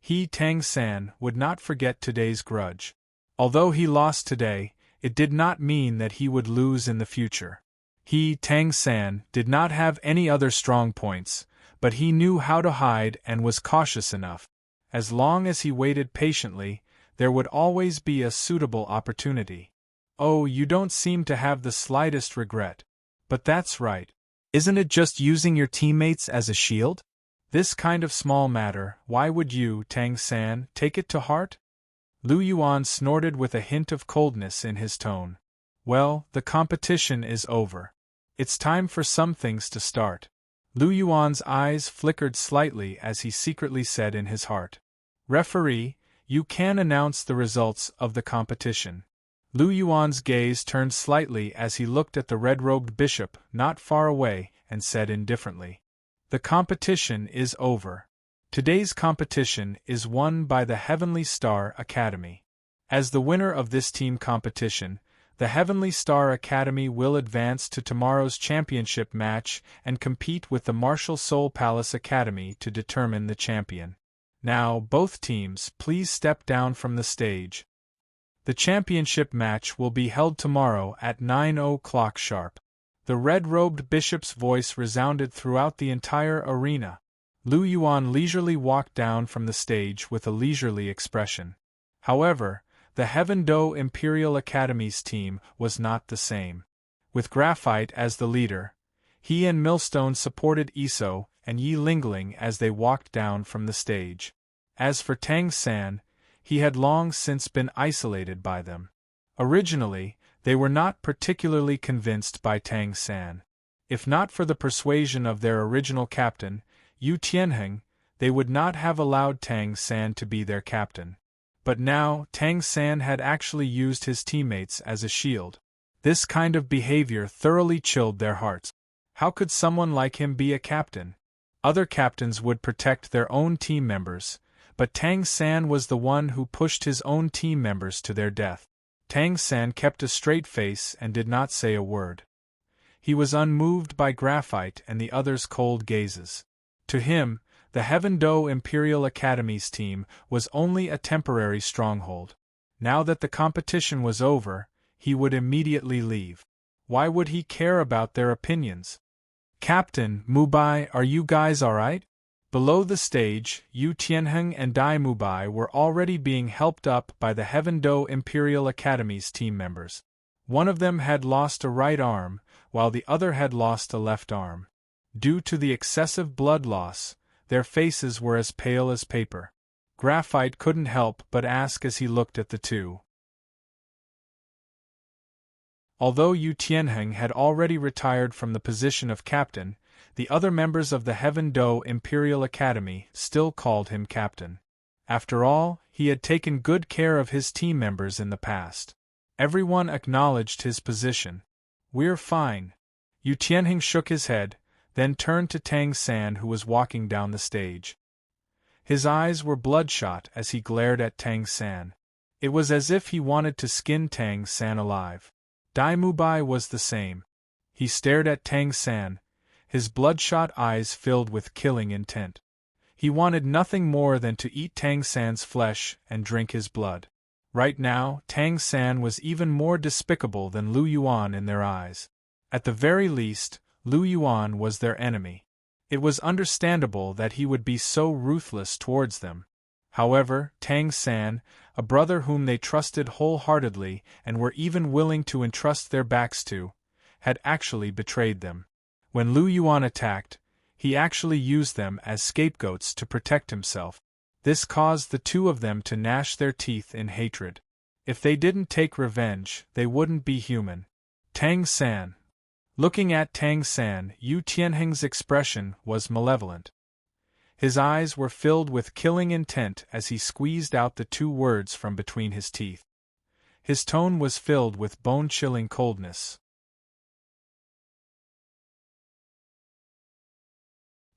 He, Tang San, would not forget today's grudge. Although he lost today, it did not mean that he would lose in the future. He, Tang San, did not have any other strong points, but he knew how to hide and was cautious enough. As long as he waited patiently, there would always be a suitable opportunity. Oh, you don't seem to have the slightest regret. But that's right. Isn't it just using your teammates as a shield? This kind of small matter, why would you, Tang San, take it to heart? Lu Yuan snorted with a hint of coldness in his tone. Well, the competition is over. It's time for some things to start. Lu Yuan's eyes flickered slightly as he secretly said in his heart. Referee, you can announce the results of the competition. Lu Yuan's gaze turned slightly as he looked at the red-robed bishop not far away and said indifferently. The competition is over. Today's competition is won by the Heavenly Star Academy. As the winner of this team competition, the Heavenly Star Academy will advance to tomorrow's championship match and compete with the Martial Soul Palace Academy to determine the champion. Now, both teams, please step down from the stage. The championship match will be held tomorrow at 9 o'clock sharp. The red-robed bishop's voice resounded throughout the entire arena. Lu Yuan leisurely walked down from the stage with a leisurely expression. However, the Heaven Do Imperial Academy's team was not the same. With Graphite as the leader, he and Millstone supported Iso and Yi Lingling as they walked down from the stage. As for Tang San, he had long since been isolated by them. Originally, they were not particularly convinced by Tang San. If not for the persuasion of their original captain, Yu Tianheng, They would not have allowed Tang San to be their captain. But now, Tang San had actually used his teammates as a shield. This kind of behavior thoroughly chilled their hearts. How could someone like him be a captain? Other captains would protect their own team members, but Tang San was the one who pushed his own team members to their death. Tang San kept a straight face and did not say a word. He was unmoved by Graphite and the others' cold gazes. To him, the Heaven Do Imperial Academy's team was only a temporary stronghold. Now that the competition was over, he would immediately leave. Why would he care about their opinions? Captain, Mubai, are you guys alright? Below the stage, Yu Tianheng and Dai Mubai were already being helped up by the Heaven Do Imperial Academy's team members. One of them had lost a right arm, while the other had lost a left arm. Due to the excessive blood loss, their faces were as pale as paper. Graphite couldn't help but ask as he looked at the two. Although Yu Tianheng had already retired from the position of captain, the other members of the Heaven Do Imperial Academy still called him captain. After all, he had taken good care of his team members in the past. Everyone acknowledged his position. "We're fine." Yu Tianheng shook his head, then turned to Tang San, who was walking down the stage. His eyes were bloodshot as he glared at Tang San. It was as if he wanted to skin Tang San alive. Dai Mubai was the same. He stared at Tang San, his bloodshot eyes filled with killing intent. He wanted nothing more than to eat Tang San's flesh and drink his blood. Right now, Tang San was even more despicable than Lu Yuan in their eyes. At the very least, Lu Yuan was their enemy. It was understandable that he would be so ruthless towards them. However, Tang San, a brother whom they trusted wholeheartedly and were even willing to entrust their backs to, had actually betrayed them. When Lu Yuan attacked, he actually used them as scapegoats to protect himself. This caused the two of them to gnash their teeth in hatred. If they didn't take revenge, they wouldn't be human. Tang San. Looking at Tang San, Yu Tianheng's expression was malevolent. His eyes were filled with killing intent as he squeezed out the two words from between his teeth. His tone was filled with bone-chilling coldness.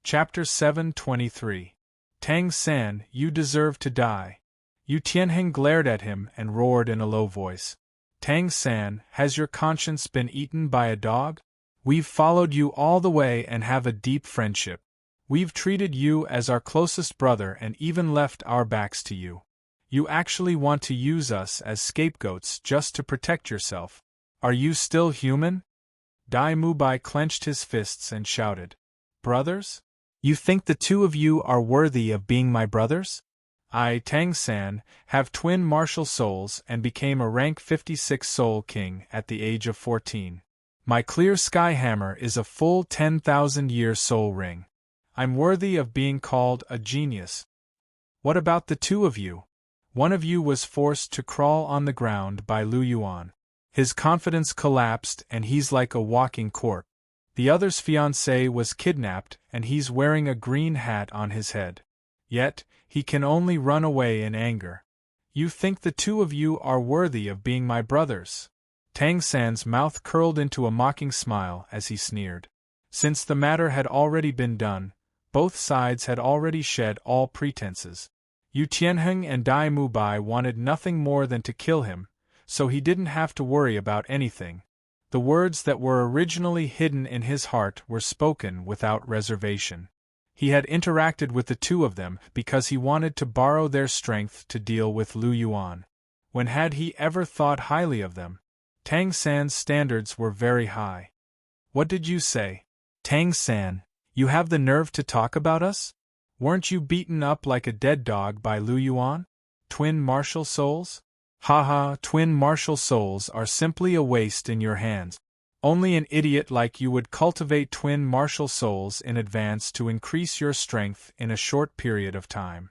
Chapter 723. Tang San, you deserve to die. Yu Tianheng glared at him and roared in a low voice. Tang San, has your conscience been eaten by a dog? We've followed you all the way and have a deep friendship. We've treated you as our closest brother and even left our backs to you. You actually want to use us as scapegoats just to protect yourself. Are you still human? Dai Mubai clenched his fists and shouted. Brothers? You think the two of you are worthy of being my brothers? I, Tang San, have twin martial souls and became a rank 56 soul king at the age of 14. My clear sky hammer is a full 10,000-year soul ring. I'm worthy of being called a genius. What about the two of you? One of you was forced to crawl on the ground by Lu Yuan. His confidence collapsed and he's like a walking corpse. The other's fiancée was kidnapped and he's wearing a green hat on his head. Yet, he can only run away in anger. You think the two of you are worthy of being my brothers? Tang San's mouth curled into a mocking smile as he sneered. Since the matter had already been done, both sides had already shed all pretenses. Yu Tianheng and Dai Mubai wanted nothing more than to kill him, so he didn't have to worry about anything. The words that were originally hidden in his heart were spoken without reservation. He had interacted with the two of them because he wanted to borrow their strength to deal with Lu Yuan. When had he ever thought highly of them? Tang San's standards were very high. What did you say? Tang San, you have the nerve to talk about us? Weren't you beaten up like a dead dog by Lu Yuan? Twin martial souls? Haha, twin martial souls are simply a waste in your hands. Only an idiot like you would cultivate twin martial souls in advance to increase your strength in a short period of time.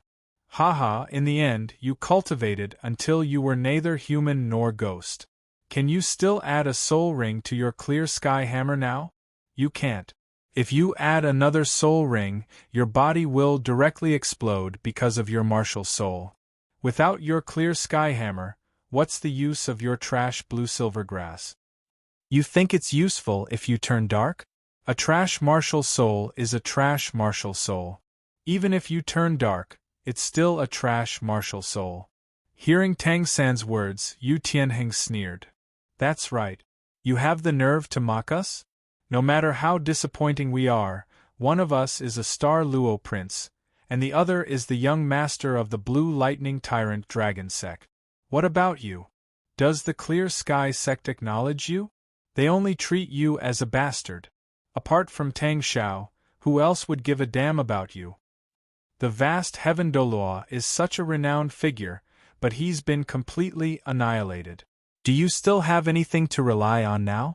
Haha, in the end, you cultivated until you were neither human nor ghost. Can you still add a soul ring to your clear sky hammer now? You can't. If you add another soul ring, your body will directly explode because of your martial soul. Without your clear sky hammer, what's the use of your trash blue silver grass? You think it's useful if you turn dark? A trash martial soul is a trash martial soul. Even if you turn dark, it's still a trash martial soul. Hearing Tang San's words, Yu Tianheng sneered. That's right. You have the nerve to mock us? No matter how disappointing we are, one of us is a star Luo prince, and the other is the young master of the Blue Lightning Tyrant Dragon sect. What about you? Does the Clear Sky sect acknowledge you? They only treat you as a bastard. Apart from Tang Xiao, who else would give a damn about you? The vast heaven Douluo is such a renowned figure, but he's been completely annihilated. Do you still have anything to rely on now?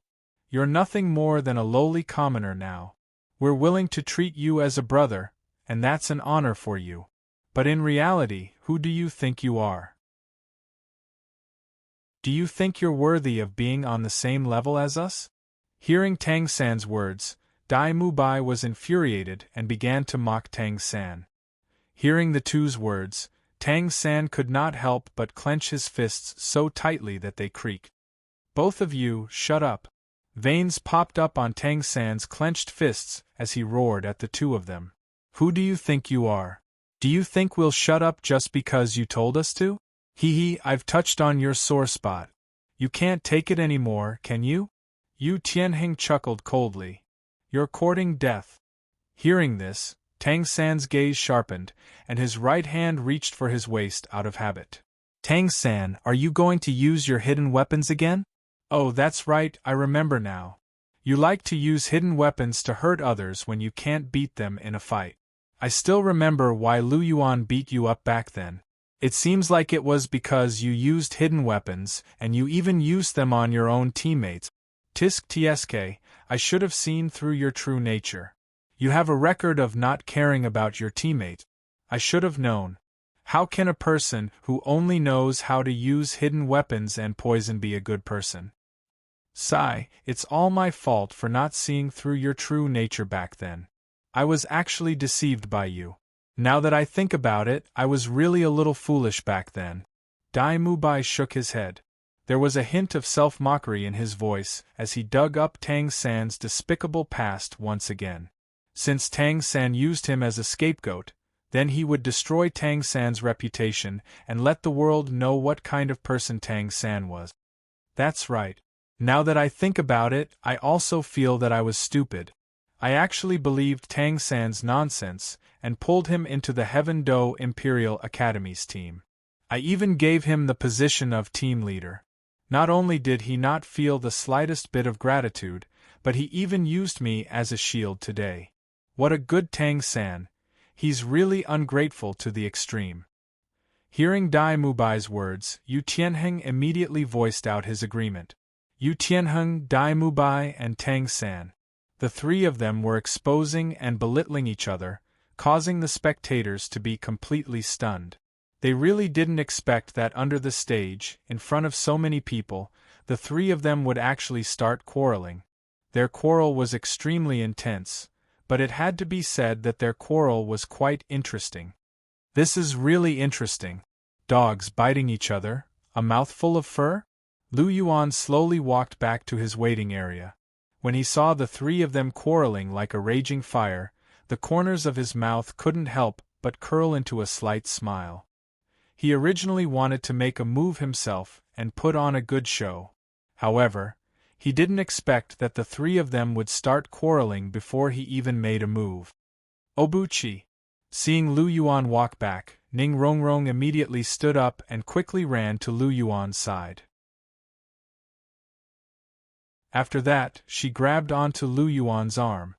You're nothing more than a lowly commoner now. We're willing to treat you as a brother, and that's an honor for you. But in reality, who do you think you are? Do you think you're worthy of being on the same level as us? Hearing Tang San's words, Dai Mubai was infuriated and began to mock Tang San. Hearing the two's words, Tang San could not help but clench his fists so tightly that they creaked. Both of you, shut up. Veins popped up on Tang San's clenched fists as he roared at the two of them. Who do you think you are? Do you think we'll shut up just because you told us to? Hee, I've touched on your sore spot. You can't take it anymore, can you? Yu Tianheng chuckled coldly. You're courting death. Hearing this, Tang San's gaze sharpened, and his right hand reached for his waist out of habit. Tang San, are you going to use your hidden weapons again? Oh, that's right, I remember now. You like to use hidden weapons to hurt others when you can't beat them in a fight. I still remember why Lu Yuan beat you up back then. It seems like it was because you used hidden weapons, and you even used them on your own teammates. Tisk tsk, I should have seen through your true nature. You have a record of not caring about your teammates. I should have known. How can a person who only knows how to use hidden weapons and poison be a good person? Sigh, it's all my fault for not seeing through your true nature back then. I was actually deceived by you. Now that I think about it, I was really a little foolish back then. Dai Mubai shook his head. There was a hint of self-mockery in his voice as he dug up Tang San's despicable past once again. Since Tang San used him as a scapegoat, then he would destroy Tang San's reputation and let the world know what kind of person Tang San was. That's right. Now that I think about it, I also feel that I was stupid. I actually believed Tang San's nonsense and pulled him into the Heaven Do Imperial Academy's team. I even gave him the position of team leader. Not only did he not feel the slightest bit of gratitude, but he even used me as a shield today. What a good Tang San. He's really ungrateful to the extreme. Hearing Dai Mubai's words, Yu Tianheng immediately voiced out his agreement. Yu Tianheng, Dai Mubai, and Tang San. The three of them were exposing and belittling each other, causing the spectators to be completely stunned. They really didn't expect that under the stage, in front of so many people, the three of them would actually start quarreling. Their quarrel was extremely intense, but it had to be said that their quarrel was quite interesting. This is really interesting. Dogs biting each other, a mouthful of fur? Lu Yuan slowly walked back to his waiting area. When he saw the three of them quarreling like a raging fire, the corners of his mouth couldn't help but curl into a slight smile. He originally wanted to make a move himself and put on a good show. However, he didn't expect that the three of them would start quarreling before he even made a move. Obuchi. Seeing Lu Yuan walk back, Ning Rongrong immediately stood up and quickly ran to Lu Yuan's side. After that, she grabbed onto Lu Yuan's arm.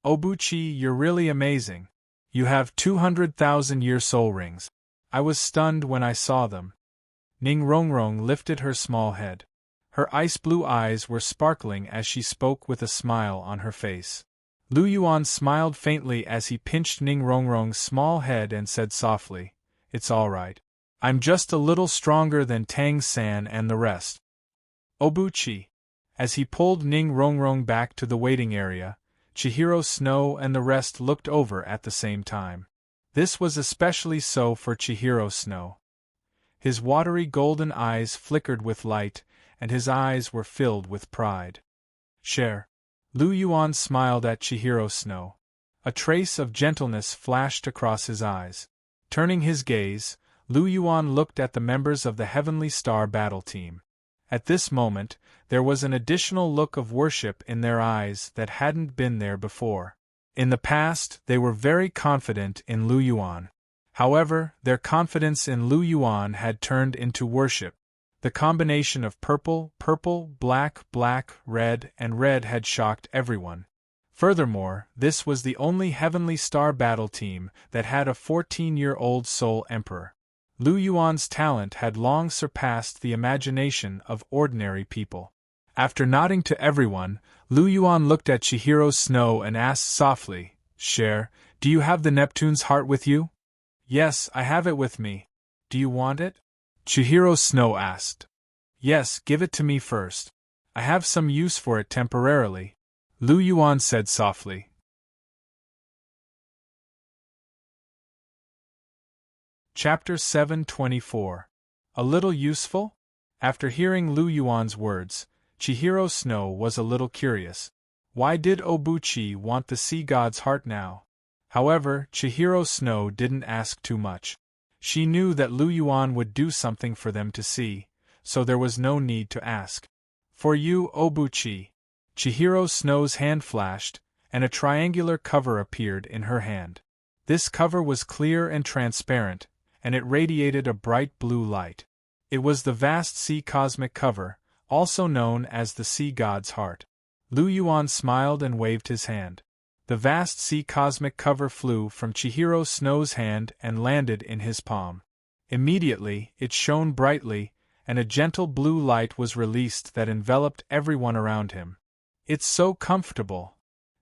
Obuchi, you're really amazing. You have 200,000-year soul rings. I was stunned when I saw them. Ning Rongrong lifted her small head. Her ice-blue eyes were sparkling as she spoke with a smile on her face. Lu Yuan smiled faintly as he pinched Ning Rongrong's small head and said softly, "It's all right. I'm just a little stronger than Tang San and the rest." Obuchi. As he pulled Ning Rongrong back to the waiting area, Chihiro Snow and the rest looked over at the same time. This was especially so for Chihiro Snow. His watery golden eyes flickered with light, and his eyes were filled with pride. Cher. Lu Yuan smiled at Chihiro Snow. A trace of gentleness flashed across his eyes. Turning his gaze, Lu Yuan looked at the members of the Heavenly Star battle team. At this moment, there was an additional look of worship in their eyes that hadn't been there before. In the past, they were very confident in Lu Yuan. However, their confidence in Lu Yuan had turned into worship. The combination of purple, black, red, and red had shocked everyone. Furthermore, this was the only Heavenly Star battle team that had a 14-year-old Soul Emperor. Lu Yuan's talent had long surpassed the imagination of ordinary people. After nodding to everyone, Lu Yuan looked at Chihiro Snow and asked softly, "Cher, do you have the Neptune's heart with you?" "Yes, I have it with me. Do you want it?" Chihiro Snow asked. "Yes, give it to me first. I have some use for it temporarily," Lu Yuan said softly. Chapter 724. A Little Useful? After hearing Lu Yuan's words, Chihiro Snow was a little curious. Why did Obuchi want the sea god's heart now? However, Chihiro Snow didn't ask too much. She knew that Lu Yuan would do something for them to see, so there was no need to ask. "For you, Obuchi." Chihiro Snow's hand flashed, and a triangular cover appeared in her hand. This cover was clear and transparent, and it radiated a bright blue light. It was the vast sea cosmic cover, also known as the sea god's heart. Lu Yuan smiled and waved his hand. The vast sea cosmic cover flew from Chihiro Snow's hand and landed in his palm. Immediately, it shone brightly, and a gentle blue light was released that enveloped everyone around him. "It's so comfortable."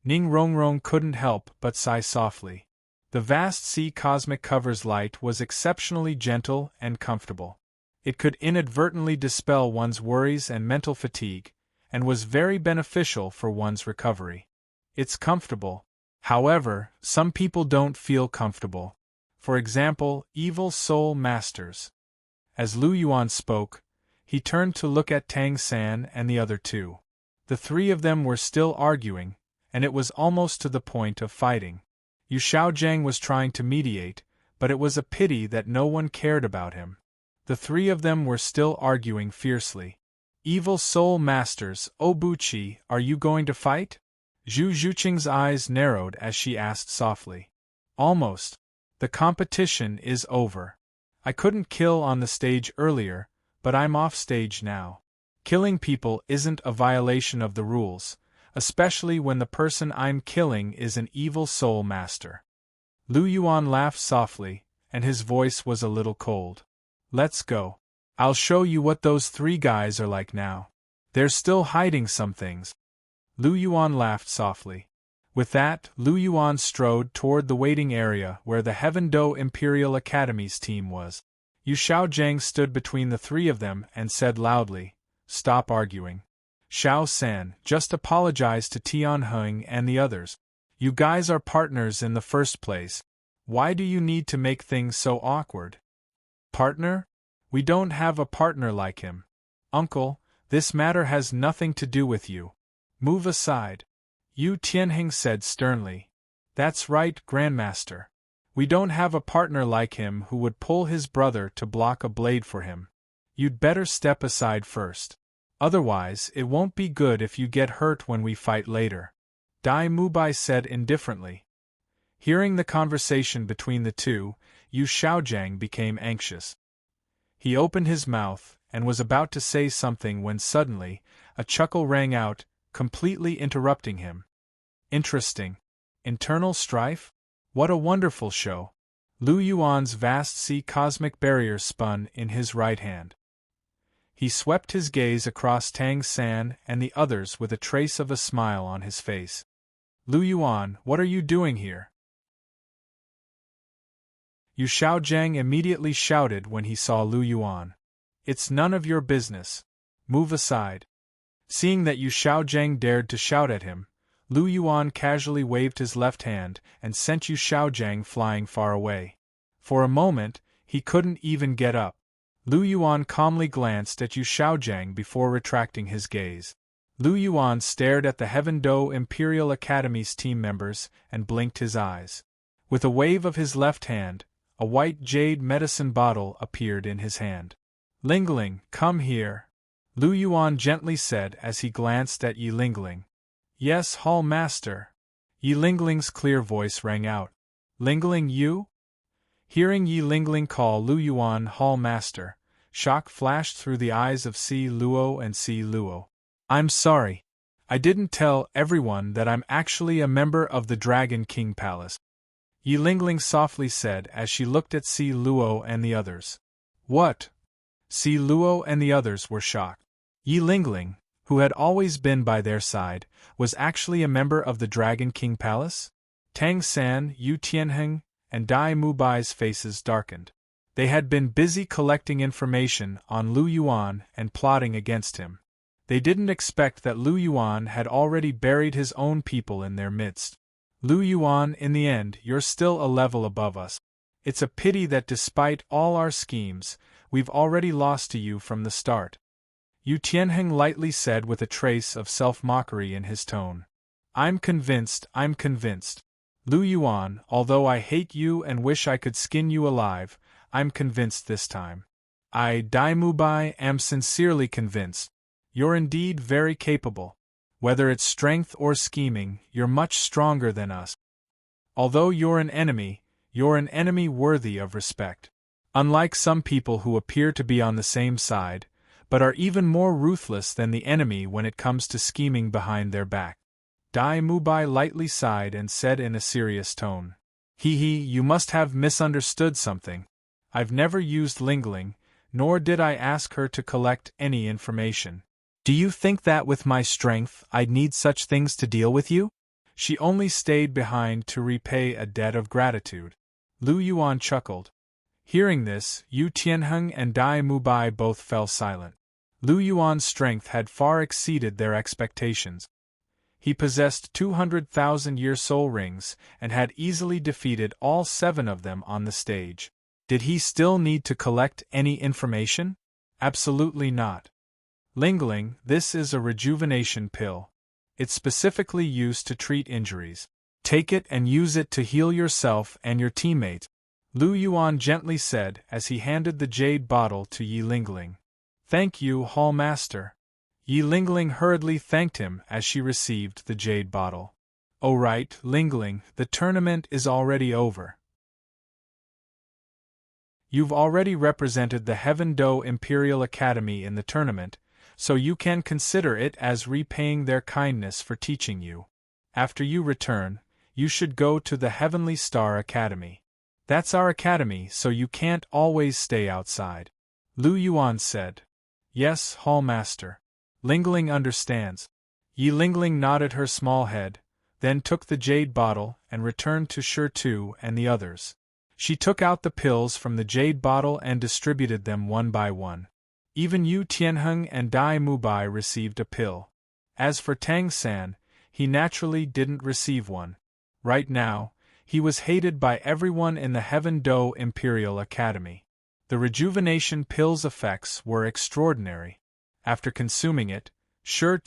Ning Rongrong couldn't help but sigh softly. The vast sea cosmic cover's light was exceptionally gentle and comfortable. It could inadvertently dispel one's worries and mental fatigue, and was very beneficial for one's recovery. It's comfortable. However, some people don't feel comfortable. For example, evil soul masters. As Lu Yuan spoke, he turned to look at Tang San and the other two. The three of them were still arguing, and it was almost to the point of fighting. Yu Xiaojiang was trying to mediate, but it was a pity that no one cared about him. The three of them were still arguing fiercely. "Evil soul masters, Obuchi, are you going to fight?" Zhu Zhuqing's eyes narrowed as she asked softly. "Almost. The competition is over. I couldn't kill on the stage earlier, but I'm off stage now. Killing people isn't a violation of the rules, especially when the person I'm killing is an evil soul master." Lu Yuan laughed softly, and his voice was a little cold. "Let's go. I'll show you what those three guys are like now. They're still hiding some things." Lu Yuan laughed softly. With that, Lu Yuan strode toward the waiting area where the Heaven Do Imperial Academy's team was. Yu Xiaojiang stood between the three of them and said loudly, "Stop arguing. Xiao San, just apologize to Tian Heng and the others. You guys are partners in the first place. Why do you need to make things so awkward?" "Partner? We don't have a partner like him. Uncle, this matter has nothing to do with you. Move aside," Yu Tianheng said sternly. "That's right, Grandmaster. We don't have a partner like him who would pull his brother to block a blade for him. You'd better step aside first. Otherwise, it won't be good if you get hurt when we fight later," Dai Mubai said indifferently. Hearing the conversation between the two, Yu Xiaojiang became anxious. He opened his mouth and was about to say something when suddenly, a chuckle rang out, completely interrupting him. "Interesting. Internal strife? What a wonderful show." Lu Yuan's vast sea cosmic barrier spun in his right hand. He swept his gaze across Tang San and the others with a trace of a smile on his face. "Lu Yuan, what are you doing here?" Yu Xiaojiang immediately shouted when he saw Lu Yuan. "It's none of your business. Move aside." Seeing that Yu Xiaojiang dared to shout at him, Lu Yuan casually waved his left hand and sent Yu Xiaojiang flying far away. For a moment, he couldn't even get up. Lu Yuan calmly glanced at Yu Xiaojiang before retracting his gaze. Lu Yuan stared at the Heaven Do Imperial Academy's team members and blinked his eyes. With a wave of his left hand, a white jade medicine bottle appeared in his hand. Lingling, come here, Lu Yuan gently said as he glanced at Yi Lingling. Yes, Hall Master. Yi Lingling's clear voice rang out. Lingling, you? Hearing Yi Lingling call Lu Yuan Hall Master, shock flashed through the eyes of Si Luo and Si Luo. I'm sorry. I didn't tell everyone that I'm actually a member of the Dragon King Palace. Yi Lingling softly said as she looked at Si Luo and the others. What? Si Luo and the others were shocked. Yi Lingling, who had always been by their side, was actually a member of the Dragon King Palace? Tang San, Yu Tianheng, and Dai Mubai's faces darkened. They had been busy collecting information on Lu Yuan and plotting against him. They didn't expect that Lu Yuan had already buried his own people in their midst. Lu Yuan, in the end, you're still a level above us. It's a pity that despite all our schemes, we've already lost to you from the start. Yu Tianheng lightly said with a trace of self-mockery in his tone. I'm convinced. Lu Yuan, although I hate you and wish I could skin you alive, I'm convinced this time. I, Dai Mubai, am sincerely convinced. You're indeed very capable. Whether it's strength or scheming, you're much stronger than us. Although you're an enemy worthy of respect. Unlike some people who appear to be on the same side, but are even more ruthless than the enemy when it comes to scheming behind their back. Dai Mubai lightly sighed and said in a serious tone. You must have misunderstood something. I've never used Lingling, nor did I ask her to collect any information. Do you think that with my strength I'd need such things to deal with you? She only stayed behind to repay a debt of gratitude. Lu Yuan chuckled. Hearing this, Yu Tianheng and Dai Mubai both fell silent. Lu Yuan's strength had far exceeded their expectations. He possessed 200,000 year soul rings and had easily defeated all 7 of them on the stage. Did he still need to collect any information? Absolutely not. Lingling, this is a rejuvenation pill. It's specifically used to treat injuries. Take it and use it to heal yourself and your teammates, Lu Yuan gently said as he handed the jade bottle to Yi Lingling. Thank you, Hall Master. Yi Lingling hurriedly thanked him as she received the jade bottle. Oh right, Lingling, the tournament is already over. You've already represented the Heaven Do Imperial Academy in the tournament, so you can consider it as repaying their kindness for teaching you. After you return, you should go to the Heavenly Star Academy. That's our academy, so you can't always stay outside. Lu Yuan said. Yes, Hall Master. Lingling understands. Yi Lingling nodded her small head, then took the jade bottle and returned to Shi and the others. She took out the pills from the jade bottle and distributed them one by one. Even Yu Tianheng and Dai Mubai received a pill. As for Tang San, he naturally didn't receive one. Right now, he was hated by everyone in the Heaven Do Imperial Academy. The rejuvenation pill's effects were extraordinary. After consuming it, Shi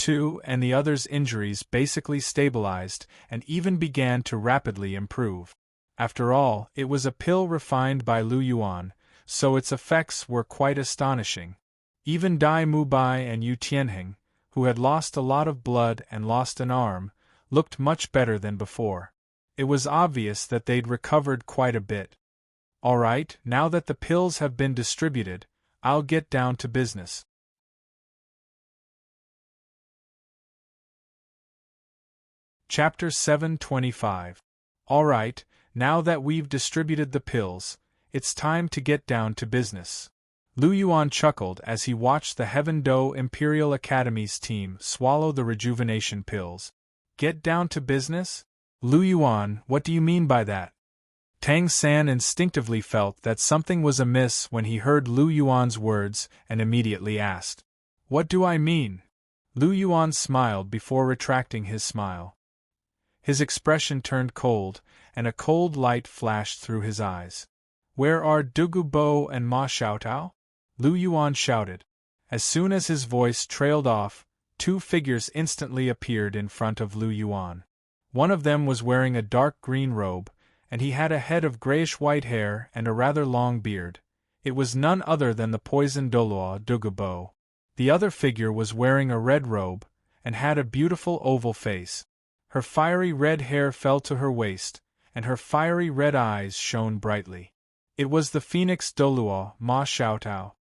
and the others' injuries basically stabilized and even began to rapidly improve. After all, it was a pill refined by Lu Yuan, so its effects were quite astonishing. Even Dai Mubai and Yu Tianheng, who had lost a lot of blood and lost an arm, looked much better than before. It was obvious that they'd recovered quite a bit. All right, now that the pills have been distributed, I'll get down to business. Chapter 725. All right, now that we've distributed the pills, it's time to get down to business. Lu Yuan chuckled as he watched the Heaven Do Imperial Academy's team swallow the rejuvenation pills. Get down to business? Lu Yuan, what do you mean by that? Tang San instinctively felt that something was amiss when he heard Lu Yuan's words and immediately asked. What do I mean? Lu Yuan smiled before retracting his smile. His expression turned cold, and a cold light flashed through his eyes. "Where are Douluo and Ma Xiaotao?" Lu Yuan shouted. As soon as his voice trailed off, two figures instantly appeared in front of Lu Yuan. One of them was wearing a dark green robe, and he had a head of grayish-white hair and a rather long beard. It was none other than the poisoned Douluo. The other figure was wearing a red robe, and had a beautiful oval face. Her fiery red hair fell to her waist, and her fiery red eyes shone brightly. It was the phoenix Douluo, Ma Xiaotao.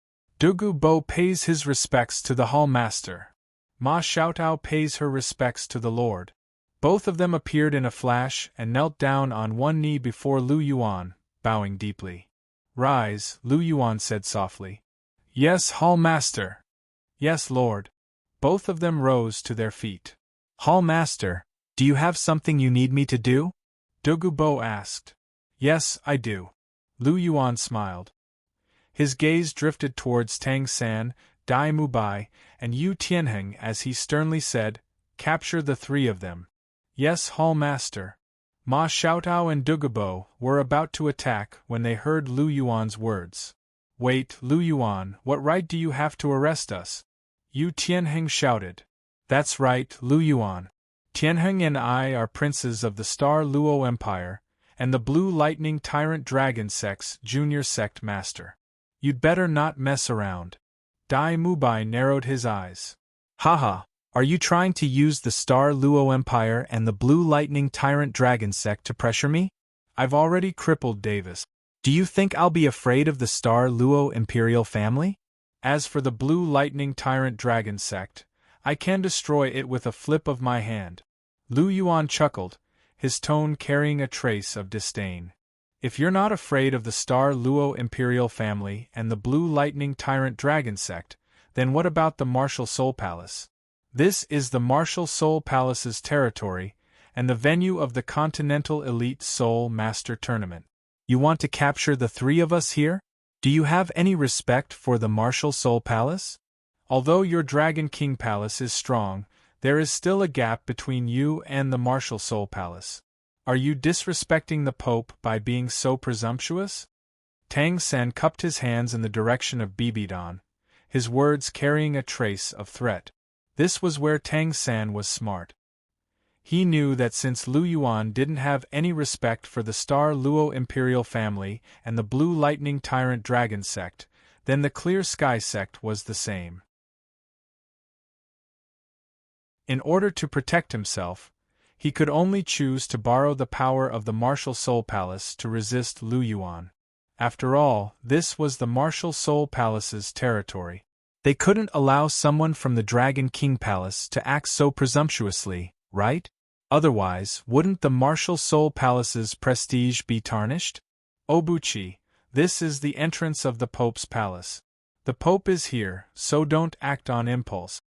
Douluo pays his respects to the Hall Master. Ma Xiaotao pays her respects to the Lord. Both of them appeared in a flash and knelt down on one knee before Lu Yuan, bowing deeply. "Rise," Lu Yuan said softly. "Yes, Hall Master." "Yes, Lord." Both of them rose to their feet. "Hall Master, do you have something you need me to do?" Douluo asked. "Yes, I do." Lu Yuan smiled. His gaze drifted towards Tang San, Dai Mubai, and Yu Tianheng as he sternly said, "Capture the three of them." "Yes, Hall Master." Ma Xiaotao and Douluo were about to attack when they heard Lu Yuan's words. "Wait, Lu Yuan, what right do you have to arrest us?" Yu Tianheng shouted. "That's right, Lu Yuan. Tianheng and I are princes of the Star Luo Empire, and the Blue Lightning Tyrant Dragon Sect's junior sect master. You'd better not mess around." Dai Mubai narrowed his eyes. "Haha, are you trying to use the Star Luo Empire and the Blue Lightning Tyrant Dragon Sect to pressure me? I've already crippled Davis. Do you think I'll be afraid of the Star Luo Imperial family? As for the Blue Lightning Tyrant Dragon Sect, I can destroy it with a flip of my hand." Lu Yuan chuckled, his tone carrying a trace of disdain. "If you're not afraid of the Star Luo Imperial family and the Blue Lightning Tyrant Dragon Sect, then what about the Martial Soul Palace? This is the Martial Soul Palace's territory, and the venue of the Continental Elite Soul Master Tournament. You want to capture the three of us here? Do you have any respect for the Martial Soul Palace? Although your Dragon King Palace is strong, there is still a gap between you and the Martial Soul Palace. Are you disrespecting the Pope by being so presumptuous?" Tang San cupped his hands in the direction of Bibidon, his words carrying a trace of threat. This was where Tang San was smart. He knew that since Lu Yuan didn't have any respect for the Star Luo Imperial family and the Blue Lightning Tyrant Dragon Sect, then the Clear Sky Sect was the same. In order to protect himself, he could only choose to borrow the power of the Martial Soul Palace to resist Lu Yuan. After all, this was the Martial Soul Palace's territory. They couldn't allow someone from the Dragon King Palace to act so presumptuously, right? Otherwise, wouldn't the Martial Soul Palace's prestige be tarnished? "Obuchi, this is the entrance of the Pope's palace. The Pope is here, so don't act on impulse."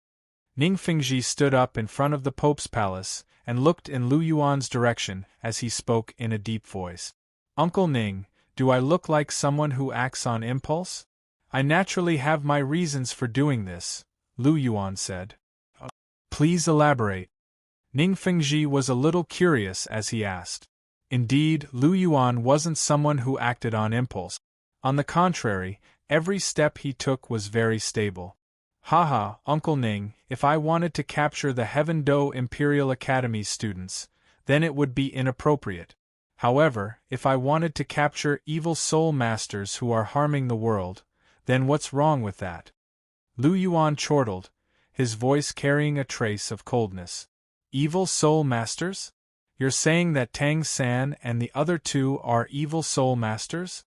Ningfengji stood up in front of the Pope's palace and looked in Lu Yuan's direction as he spoke in a deep voice. "Uncle Ning, do I look like someone who acts on impulse?" "I naturally have my reasons for doing this," Lu Yuan said. "Please elaborate." Ningfengji was a little curious as he asked. Indeed, Lu Yuan wasn't someone who acted on impulse. On the contrary, every step he took was very stable. "Haha, Uncle Ning, if I wanted to capture the Heaven Do Imperial Academy students, then it would be inappropriate. However, if I wanted to capture evil soul masters who are harming the world, then what's wrong with that?" Lu Yuan chortled, his voice carrying a trace of coldness. "Evil soul masters? You're saying that Tang San and the other two are evil soul masters?"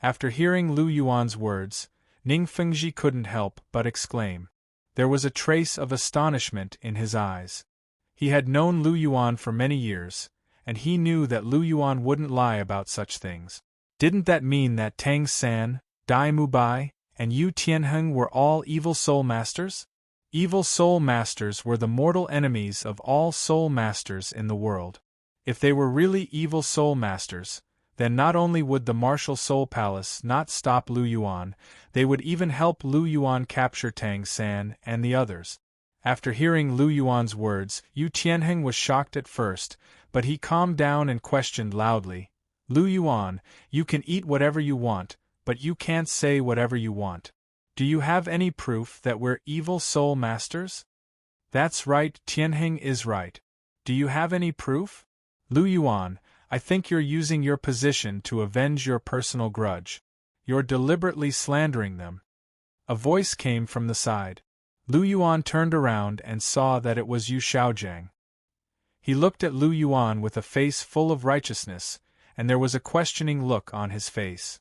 After hearing Lu Yuan's words, Ningfengji couldn't help but exclaim. There was a trace of astonishment in his eyes. He had known Lu Yuan for many years, and he knew that Lu Yuan wouldn't lie about such things. Didn't that mean that Tang San, Dai Mubai, and Yu Tianheng were all evil soul masters? Evil soul masters were the mortal enemies of all soul masters in the world. If they were really evil soul masters, then not only would the Martial Soul Palace not stop Lu Yuan, they would even help Lu Yuan capture Tang San and the others. After hearing Lu Yuan's words, Yu Tianheng was shocked at first, but he calmed down and questioned loudly, "Lu Yuan, you can eat whatever you want, but you can't say whatever you want. Do you have any proof that we're evil soul masters?" "That's right, Tianheng is right. Do you have any proof?" "Lu Yuan, I think you're using your position to avenge your personal grudge. You're deliberately slandering them." A voice came from the side. Lu Yuan turned around and saw that it was Yu Xiaojiang. He looked at Lu Yuan with a face full of righteousness, and there was a questioning look on his face.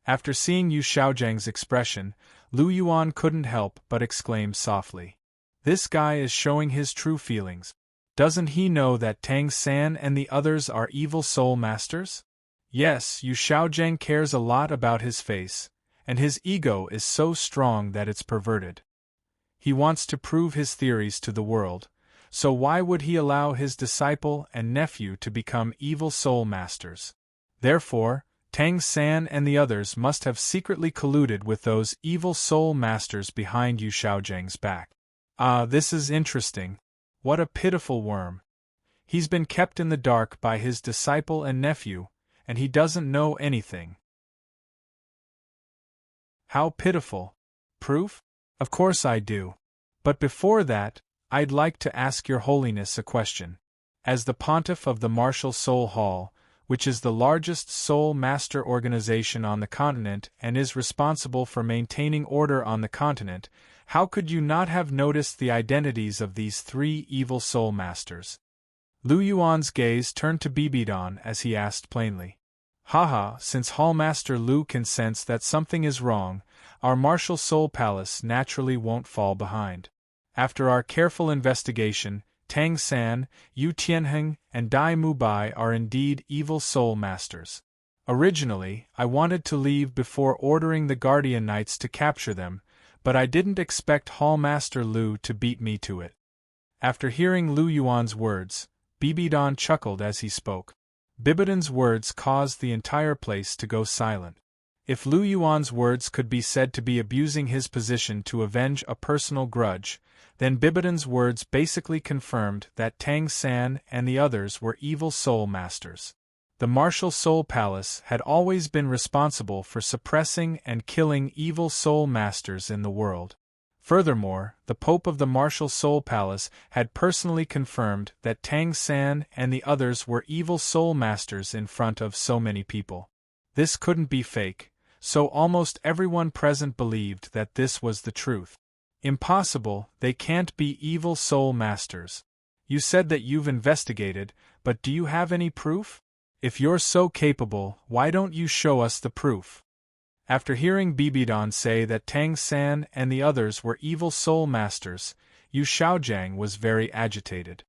After seeing Yu Xiaojiang's expression, Lu Yuan couldn't help but exclaim softly, "This guy is showing his true feelings. Doesn't he know that Tang San and the others are evil soul masters?" Yes, Yu Xiaojiang cares a lot about his face, and his ego is so strong that it's perverted. He wants to prove his theories to the world, so why would he allow his disciple and nephew to become evil soul masters? Therefore, Tang San and the others must have secretly colluded with those evil soul masters behind Yu Xiaojiang's back. Ah, this is interesting. What a pitiful worm. He's been kept in the dark by his disciple and nephew, and he doesn't know anything. How pitiful. Proof? Of course I do. But before that, I'd like to ask Your Holiness a question. As the Pontiff of the Martial Soul Hall, which is the largest soul master organization on the continent and is responsible for maintaining order on the continent, how could you not have noticed the identities of these three evil soul masters? Lu Yuan's gaze turned to Bibidon as he asked plainly. Haha, since Hallmaster Lu can sense that something is wrong, our martial soul palace naturally won't fall behind. After our careful investigation, Tang San, Yu Tianheng, and Dai Mubai are indeed evil soul masters. Originally, I wanted to leave before ordering the Guardian Knights to capture them, but I didn't expect Hallmaster Lu to beat me to it. After hearing Lu Yuan's words, Bibidon chuckled as he spoke. Bibidon's words caused the entire place to go silent. If Lu Yuan's words could be said to be abusing his position to avenge a personal grudge, then Bibidon's words basically confirmed that Tang San and the others were evil soul masters. The Martial Soul Palace had always been responsible for suppressing and killing evil soul masters in the world. Furthermore, the Pope of the Martial Soul Palace had personally confirmed that Tang San and the others were evil soul masters in front of so many people. This couldn't be fake, so almost everyone present believed that this was the truth. Impossible, they can't be evil soul masters. You said that you've investigated, but do you have any proof? If you're so capable, why don't you show us the proof? After hearing Bibidon say that Tang San and the others were evil soul masters, Yu Xiaojiang was very agitated.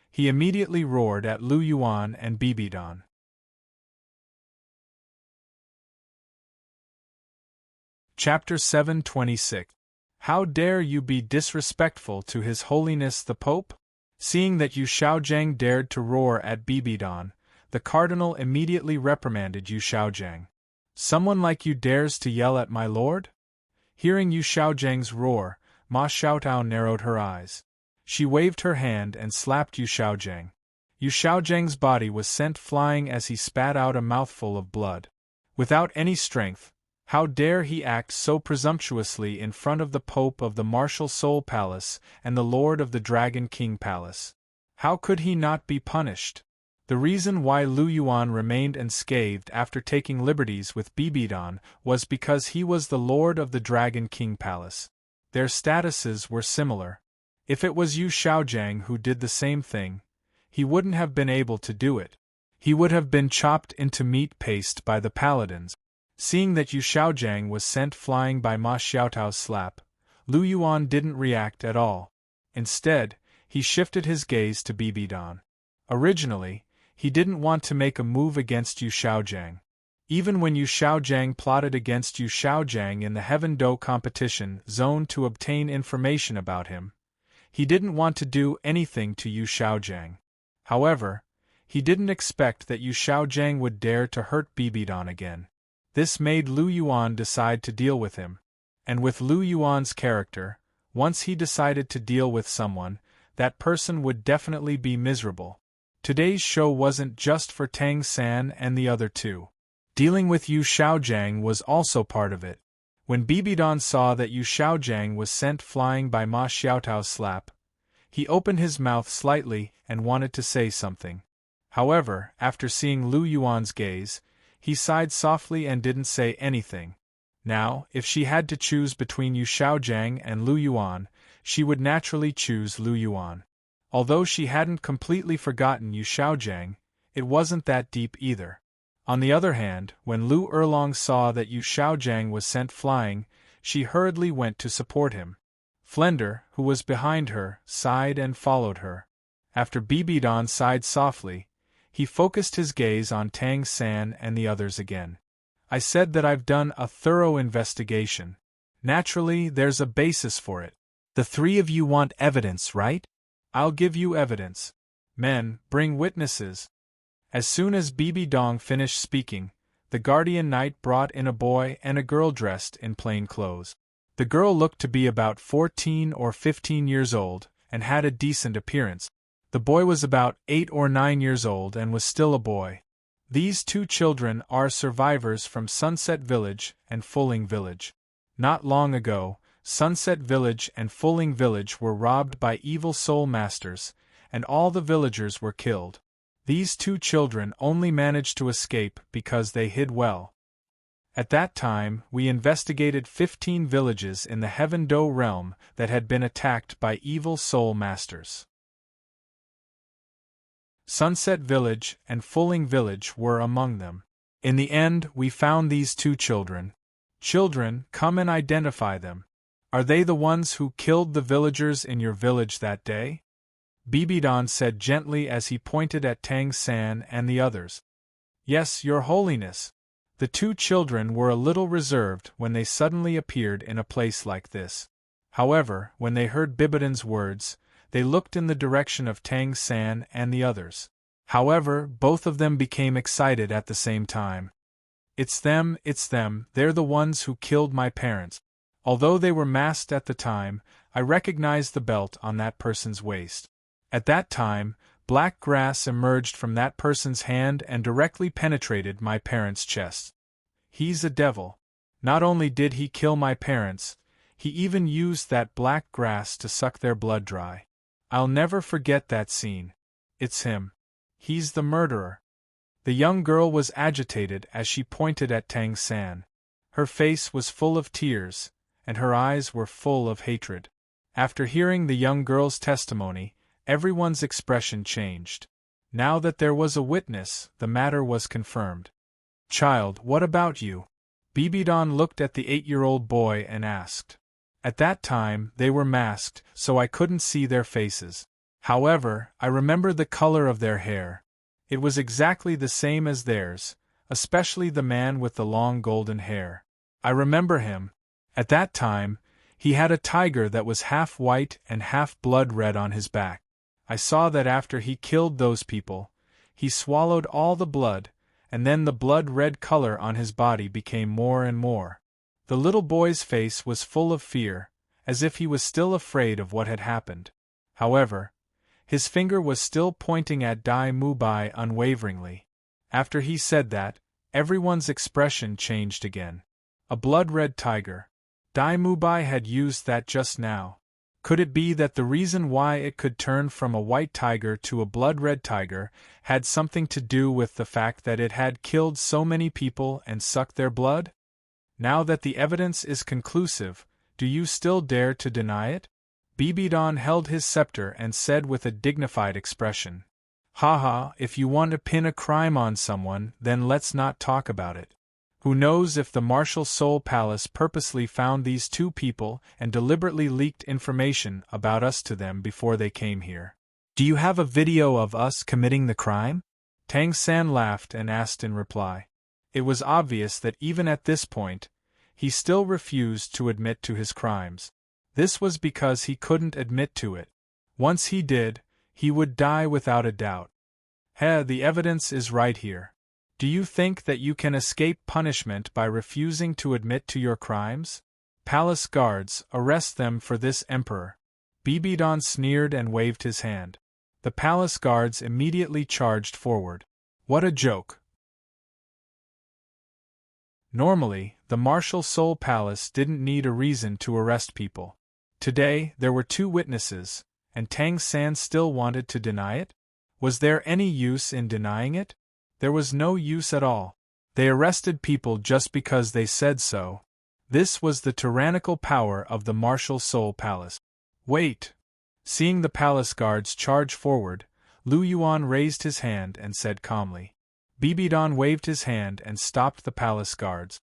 He immediately roared at Lu Yuan and Bibidon. Chapter 726. How dare you be disrespectful to His Holiness the Pope? Seeing that Yu Xiaojiang dared to roar at Bibidon, the cardinal immediately reprimanded Yu Xiaojiang. Someone like you dares to yell at my lord? Hearing Yu Xiaojiang's roar, Ma Xiaotao narrowed her eyes. She waved her hand and slapped Yu Xiaojiang. Yu Xiaojiang's body was sent flying as he spat out a mouthful of blood. Without any strength, how dare he act so presumptuously in front of the Pope of the Martial Soul Palace and the Lord of the Dragon King Palace? How could he not be punished? The reason why Lu Yuan remained unscathed after taking liberties with Bibidon was because he was the Lord of the Dragon King Palace. Their statuses were similar. If it was Yu Xiaojiang who did the same thing, he wouldn't have been able to do it. He would have been chopped into meat paste by the paladins. Seeing that Yu Xiaojiang was sent flying by Ma Xiaotao's slap, Lu Yuan didn't react at all. Instead, he shifted his gaze to Bibidon. Originally, he didn't want to make a move against Yu Xiaojiang. Even when Yu Xiaojiang plotted against Yu Xiaojiang in the Heaven Do competition zone to obtain information about him, he didn't want to do anything to Yu Xiaojiang. However, he didn't expect that Yu Xiaojiang would dare to hurt Bibidon again. This made Lu Yuan decide to deal with him. And with Lu Yuan's character, once he decided to deal with someone, that person would definitely be miserable. Today's show wasn't just for Tang San and the other two. Dealing with Yu Xiaojiang was also part of it. When Bibidon saw that Yu Xiaojiang was sent flying by Ma Xiaotao's slap, he opened his mouth slightly and wanted to say something. However, after seeing Lu Yuan's gaze, he sighed softly and didn't say anything. Now, if she had to choose between Yu Xiaojiang and Lu Yuan, she would naturally choose Lu Yuan. Although she hadn't completely forgotten Yu Xiaojiang, it wasn't that deep either. On the other hand, when Lu Erlong saw that Yu Xiaojiang was sent flying, she hurriedly went to support him. Flender, who was behind her, sighed and followed her. After Bibidon sighed softly, he focused his gaze on Tang San and the others again. I said that I've done a thorough investigation. Naturally, there's a basis for it. The three of you want evidence, right? I'll give you evidence. Men, bring witnesses. As soon as Bibi Dong finished speaking, the guardian knight brought in a boy and a girl dressed in plain clothes. The girl looked to be about 14 or 15 years old, and had a decent appearance. The boy was about 8 or 9 years old and was still a boy. These two children are survivors from Sunset Village and Fuling Village. Not long ago, Sunset Village and Fuling Village were robbed by evil soul masters, and all the villagers were killed. These two children only managed to escape because they hid well. At that time, we investigated 15 villages in the Heaven Do realm that had been attacked by evil soul masters. Sunset Village and Fuling Village were among them. In the end, we found these two children. Children, come and identify them. Are they the ones who killed the villagers in your village that day? Bibidon said gently as he pointed at Tang San and the others. Yes, Your Holiness. The two children were a little reserved when they suddenly appeared in a place like this. However, when they heard Bibidon's words, they looked in the direction of Tang San and the others. However, both of them became excited at the same time. It's them, they're the ones who killed my parents. Although they were masked at the time, I recognized the belt on that person's waist. At that time, black grass emerged from that person's hand and directly penetrated my parents' chest. He's a devil. Not only did he kill my parents, he even used that black grass to suck their blood dry. I'll never forget that scene. It's him. He's the murderer. The young girl was agitated as she pointed at Tang San. Her face was full of tears, and her eyes were full of hatred. After hearing the young girl's testimony, everyone's expression changed. Now that there was a witness, the matter was confirmed. Child, what about you? Bibidon looked at the 8-year-old boy and asked. At that time, they were masked, so I couldn't see their faces. However, I remember the color of their hair. It was exactly the same as theirs, especially the man with the long golden hair. I remember him. At that time, he had a tiger that was half white and half blood red on his back. I saw that after he killed those people, he swallowed all the blood, and then the blood-red color on his body became more and more. The little boy's face was full of fear, as if he was still afraid of what had happened. However, his finger was still pointing at Dai Mubai unwaveringly. After he said that, everyone's expression changed again. A blood-red tiger. Dai Mubai had used that just now. Could it be that the reason why it could turn from a white tiger to a blood-red tiger had something to do with the fact that it had killed so many people and sucked their blood? Now that the evidence is conclusive, do you still dare to deny it? Bibidon held his scepter and said with a dignified expression. Haha, if you want to pin a crime on someone, then let's not talk about it. Who knows if the Martial Soul Palace purposely found these two people and deliberately leaked information about us to them before they came here. Do you have a video of us committing the crime? Tang San laughed and asked in reply. It was obvious that even at this point, he still refused to admit to his crimes. This was because he couldn't admit to it. Once he did, he would die without a doubt. The evidence is right here. Do you think that you can escape punishment by refusing to admit to your crimes? Palace guards, arrest them for this, Emperor. Bibidon sneered and waved his hand. The palace guards immediately charged forward. What a joke! Normally, the Martial Soul Palace didn't need a reason to arrest people. Today, there were 2 witnesses, and Tang San still wanted to deny it? Was there any use in denying it? There was no use at all. They arrested people just because they said so. This was the tyrannical power of the Martial Soul Palace. Wait! Seeing the palace guards charge forward, Lu Yuan raised his hand and said calmly. Bibidon waved his hand and stopped the palace guards.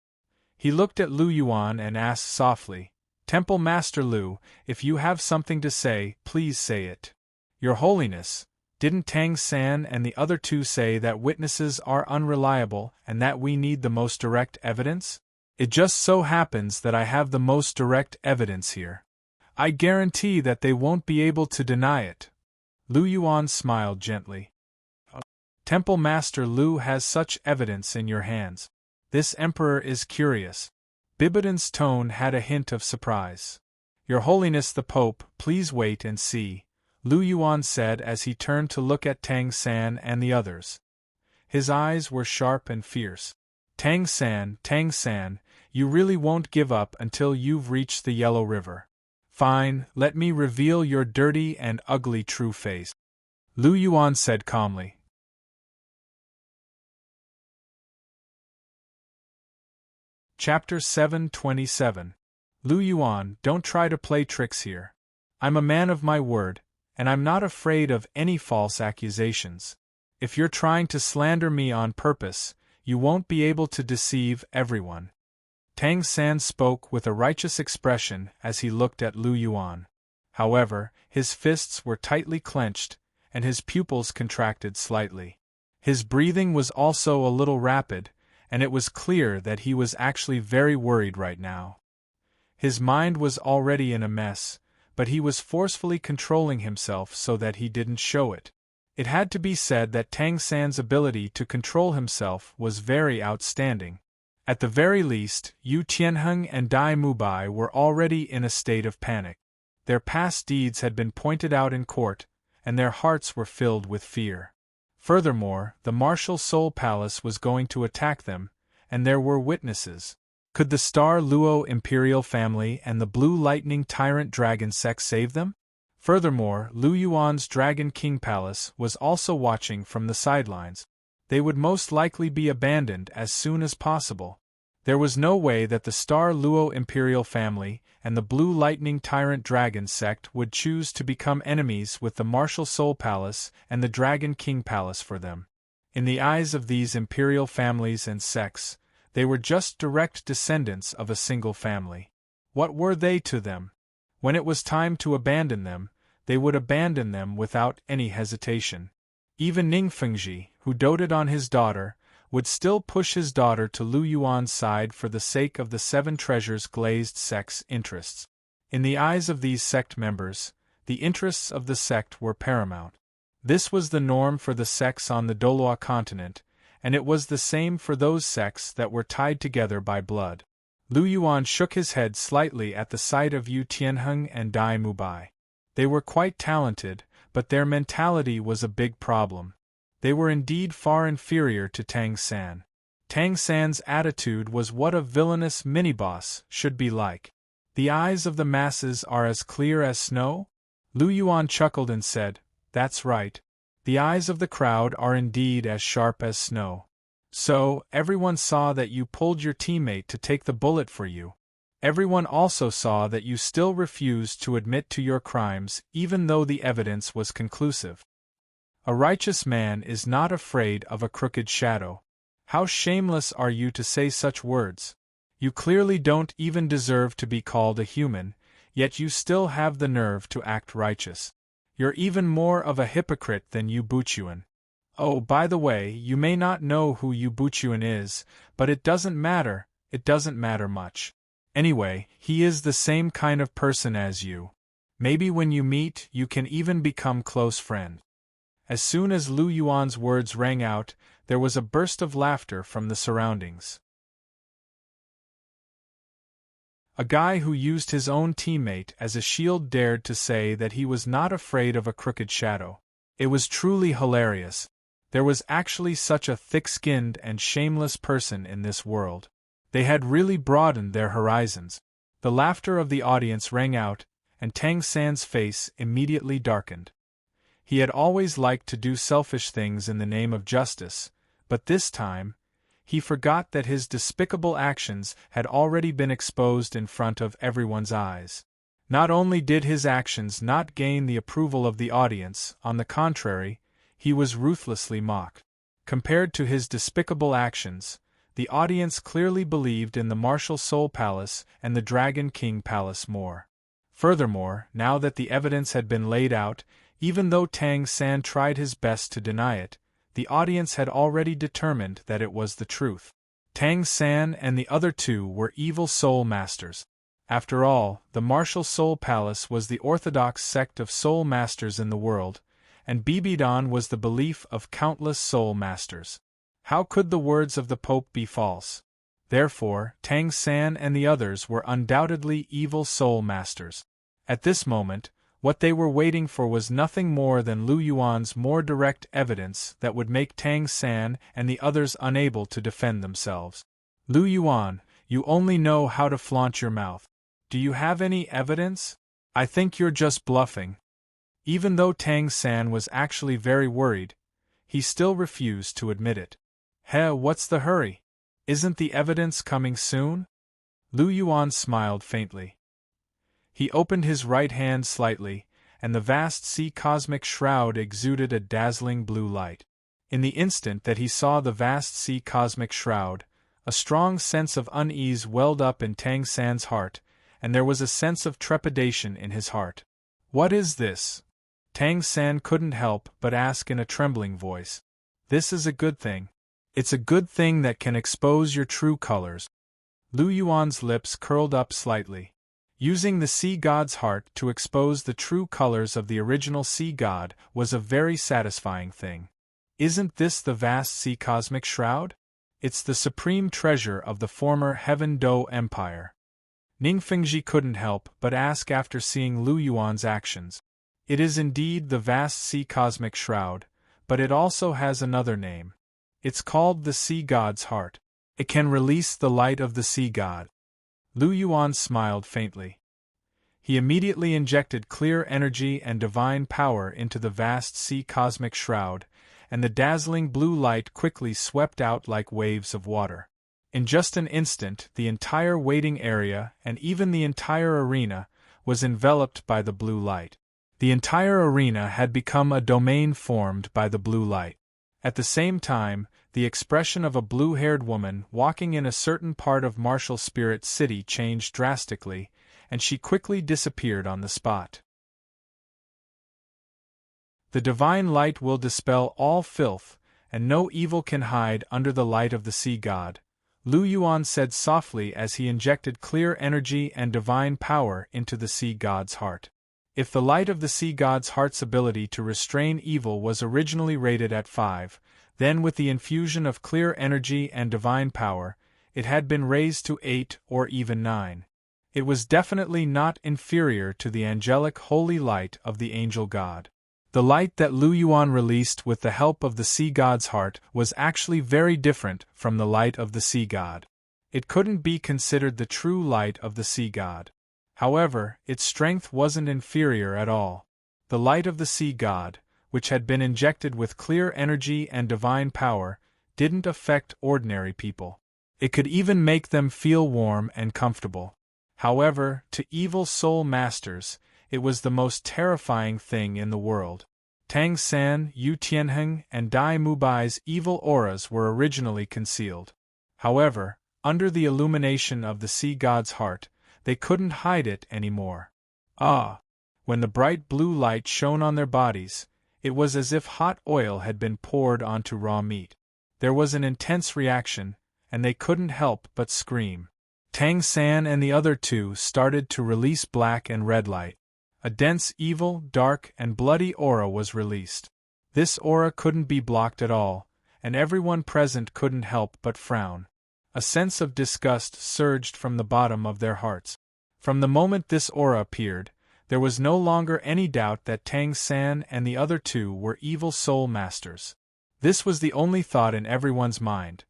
He looked at Lu Yuan and asked softly, Temple Master Lu, if you have something to say, please say it. Your Holiness, didn't Tang San and the other 2 say that witnesses are unreliable and that we need the most direct evidence? It just so happens that I have the most direct evidence here. I guarantee that they won't be able to deny it. Lu Yuan smiled gently. Temple Master Lu has such evidence in your hands. This emperor is curious. Bibidon's tone had a hint of surprise. Your Holiness the Pope, please wait and see, Lu Yuan said as he turned to look at Tang San and the others. His eyes were sharp and fierce. Tang San, you really won't give up until you've reached the Yellow River. Fine, let me reveal your dirty and ugly true face. Lu Yuan said calmly. Chapter 727. Lu Yuan, don't try to play tricks here. I'm a man of my word, and I'm not afraid of any false accusations. If you're trying to slander me on purpose, you won't be able to deceive everyone. Tang San spoke with a righteous expression as he looked at Lu Yuan. However, his fists were tightly clenched, and his pupils contracted slightly. His breathing was also a little rapid, and it was clear that he was actually very worried right now. His mind was already in a mess, but he was forcefully controlling himself so that he didn't show it. It had to be said that Tang San's ability to control himself was very outstanding. At the very least, Yu Tianheng and Dai Mubai were already in a state of panic. Their past deeds had been pointed out in court, and their hearts were filled with fear. Furthermore, the Martial Soul Palace was going to attack them, and there were witnesses. Could the Star Luo Imperial family and the Blue Lightning Tyrant Dragon sect save them? Furthermore, Lu Yuan's Dragon King Palace was also watching from the sidelines. They would most likely be abandoned as soon as possible. There was no way that the Star Luo Imperial family and the Blue Lightning Tyrant Dragon sect would choose to become enemies with the Martial Soul Palace and the Dragon King Palace for them. In the eyes of these imperial families and sects, they were just direct descendants of a single family. What were they to them? When it was time to abandon them, they would abandon them without any hesitation. Even Ning Fengji, who doted on his daughter, would still push his daughter to Lu Yuan's side for the sake of the Seven Treasures glazed sect's interests. In the eyes of these sect members, the interests of the sect were paramount. This was the norm for the sects on the Douluo continent, and it was the same for those sects that were tied together by blood. Lu Yuan shook his head slightly at the sight of Yu Tianheng and Dai Mubai. They were quite talented, but their mentality was a big problem. They were indeed far inferior to Tang San. Tang San's attitude was what a villainous mini-boss should be like. The eyes of the masses are as clear as snow? Lu Yuan chuckled and said, "That's right. The eyes of the crowd are indeed as sharp as snow. So, everyone saw that you pulled your teammate to take the bullet for you. Everyone also saw that you still refused to admit to your crimes even though the evidence was conclusive. A righteous man is not afraid of a crooked shadow. How shameless are you to say such words? You clearly don't even deserve to be called a human, yet you still have the nerve to act righteous. You're even more of a hypocrite than Yu Buchuan. Oh, by the way, you may not know who Yu Buchuan is, but it doesn't matter much. Anyway, he is the same kind of person as you. Maybe when you meet, you can even become close friends." As soon as Lu Yuan's words rang out, there was a burst of laughter from the surroundings. A guy who used his own teammate as a shield dared to say that he was not afraid of a crooked shadow. It was truly hilarious. There was actually such a thick-skinned and shameless person in this world. They had really broadened their horizons. The laughter of the audience rang out, and Tang San's face immediately darkened. He had always liked to do selfish things in the name of justice, but this time, he forgot that his despicable actions had already been exposed in front of everyone's eyes. Not only did his actions not gain the approval of the audience, on the contrary, he was ruthlessly mocked. Compared to his despicable actions, the audience clearly believed in the Martial Soul Palace and the Dragon King Palace more. Furthermore, now that the evidence had been laid out, even though Tang San tried his best to deny it, the audience had already determined that it was the truth. Tang San and the other two were evil soul masters. After all, the Martial Soul Palace was the orthodox sect of soul masters in the world, and Bibidan was the belief of countless soul masters. How could the words of the Pope be false? Therefore, Tang San and the others were undoubtedly evil soul masters. At this moment, what they were waiting for was nothing more than Lu Yuan's more direct evidence that would make Tang San and the others unable to defend themselves. Lu Yuan, you only know how to flaunt your mouth. Do you have any evidence? I think you're just bluffing. Even though Tang San was actually very worried, he still refused to admit it. What's the hurry? Isn't the evidence coming soon? Lu Yuan smiled faintly. He opened his right hand slightly, and the vast sea cosmic shroud exuded a dazzling blue light. In the instant that he saw the vast sea cosmic shroud, a strong sense of unease welled up in Tang San's heart, and there was a sense of trepidation in his heart. What is this? Tang San couldn't help but ask in a trembling voice. This is a good thing. It's a good thing that can expose your true colors. Lu Yuan's lips curled up slightly. Using the sea god's heart to expose the true colors of the original sea god was a very satisfying thing. Isn't this the vast sea cosmic shroud? It's the supreme treasure of the former Heaven Do Empire. Ningfengji couldn't help but ask after seeing Lu Yuan's actions. It is indeed the vast sea cosmic shroud, but it also has another name. It's called the sea god's heart. It can release the light of the sea god. Lu Yuan smiled faintly. He immediately injected clear energy and divine power into the vast sea cosmic shroud, and the dazzling blue light quickly swept out like waves of water. In just an instant, the entire waiting area, and even the entire arena, was enveloped by the blue light. The entire arena had become a domain formed by the blue light. At the same time, the expression of a blue-haired woman walking in a certain part of Martial Spirit City changed drastically, and she quickly disappeared on the spot. The divine light will dispel all filth, and no evil can hide under the light of the sea god, Lu Yuan said softly as he injected clear energy and divine power into the sea god's heart. If the light of the sea god's heart's ability to restrain evil was originally rated at 5, then with the infusion of clear energy and divine power, it had been raised to 8 or even 9. It was definitely not inferior to the angelic holy light of the angel god. The light that Lu Yuan released with the help of the sea god's heart was actually very different from the light of the sea god. It couldn't be considered the true light of the sea god. However, its strength wasn't inferior at all. The light of the sea god, which had been injected with clear energy and divine power, didn't affect ordinary people. It could even make them feel warm and comfortable. However, to evil soul masters, it was the most terrifying thing in the world. Tang San, Yu Tianheng, and Dai Mubai's evil auras were originally concealed. However, under the illumination of the sea god's heart, they couldn't hide it anymore. When the bright blue light shone on their bodies, it was as if hot oil had been poured onto raw meat. There was an intense reaction, and they couldn't help but scream. Tang San and the other two started to release black and red light. A dense, evil, dark, and bloody aura was released. This aura couldn't be blocked at all, and everyone present couldn't help but frown. A sense of disgust surged from the bottom of their hearts. From the moment this aura appeared, There was no longer any doubt that Tang San and the other two were evil soul masters. This was the only thought in everyone's mind.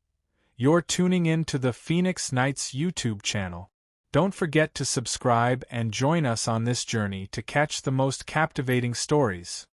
You're tuning in to the Phoenix Knights YouTube channel. Don't forget to subscribe and join us on this journey to catch the most captivating stories.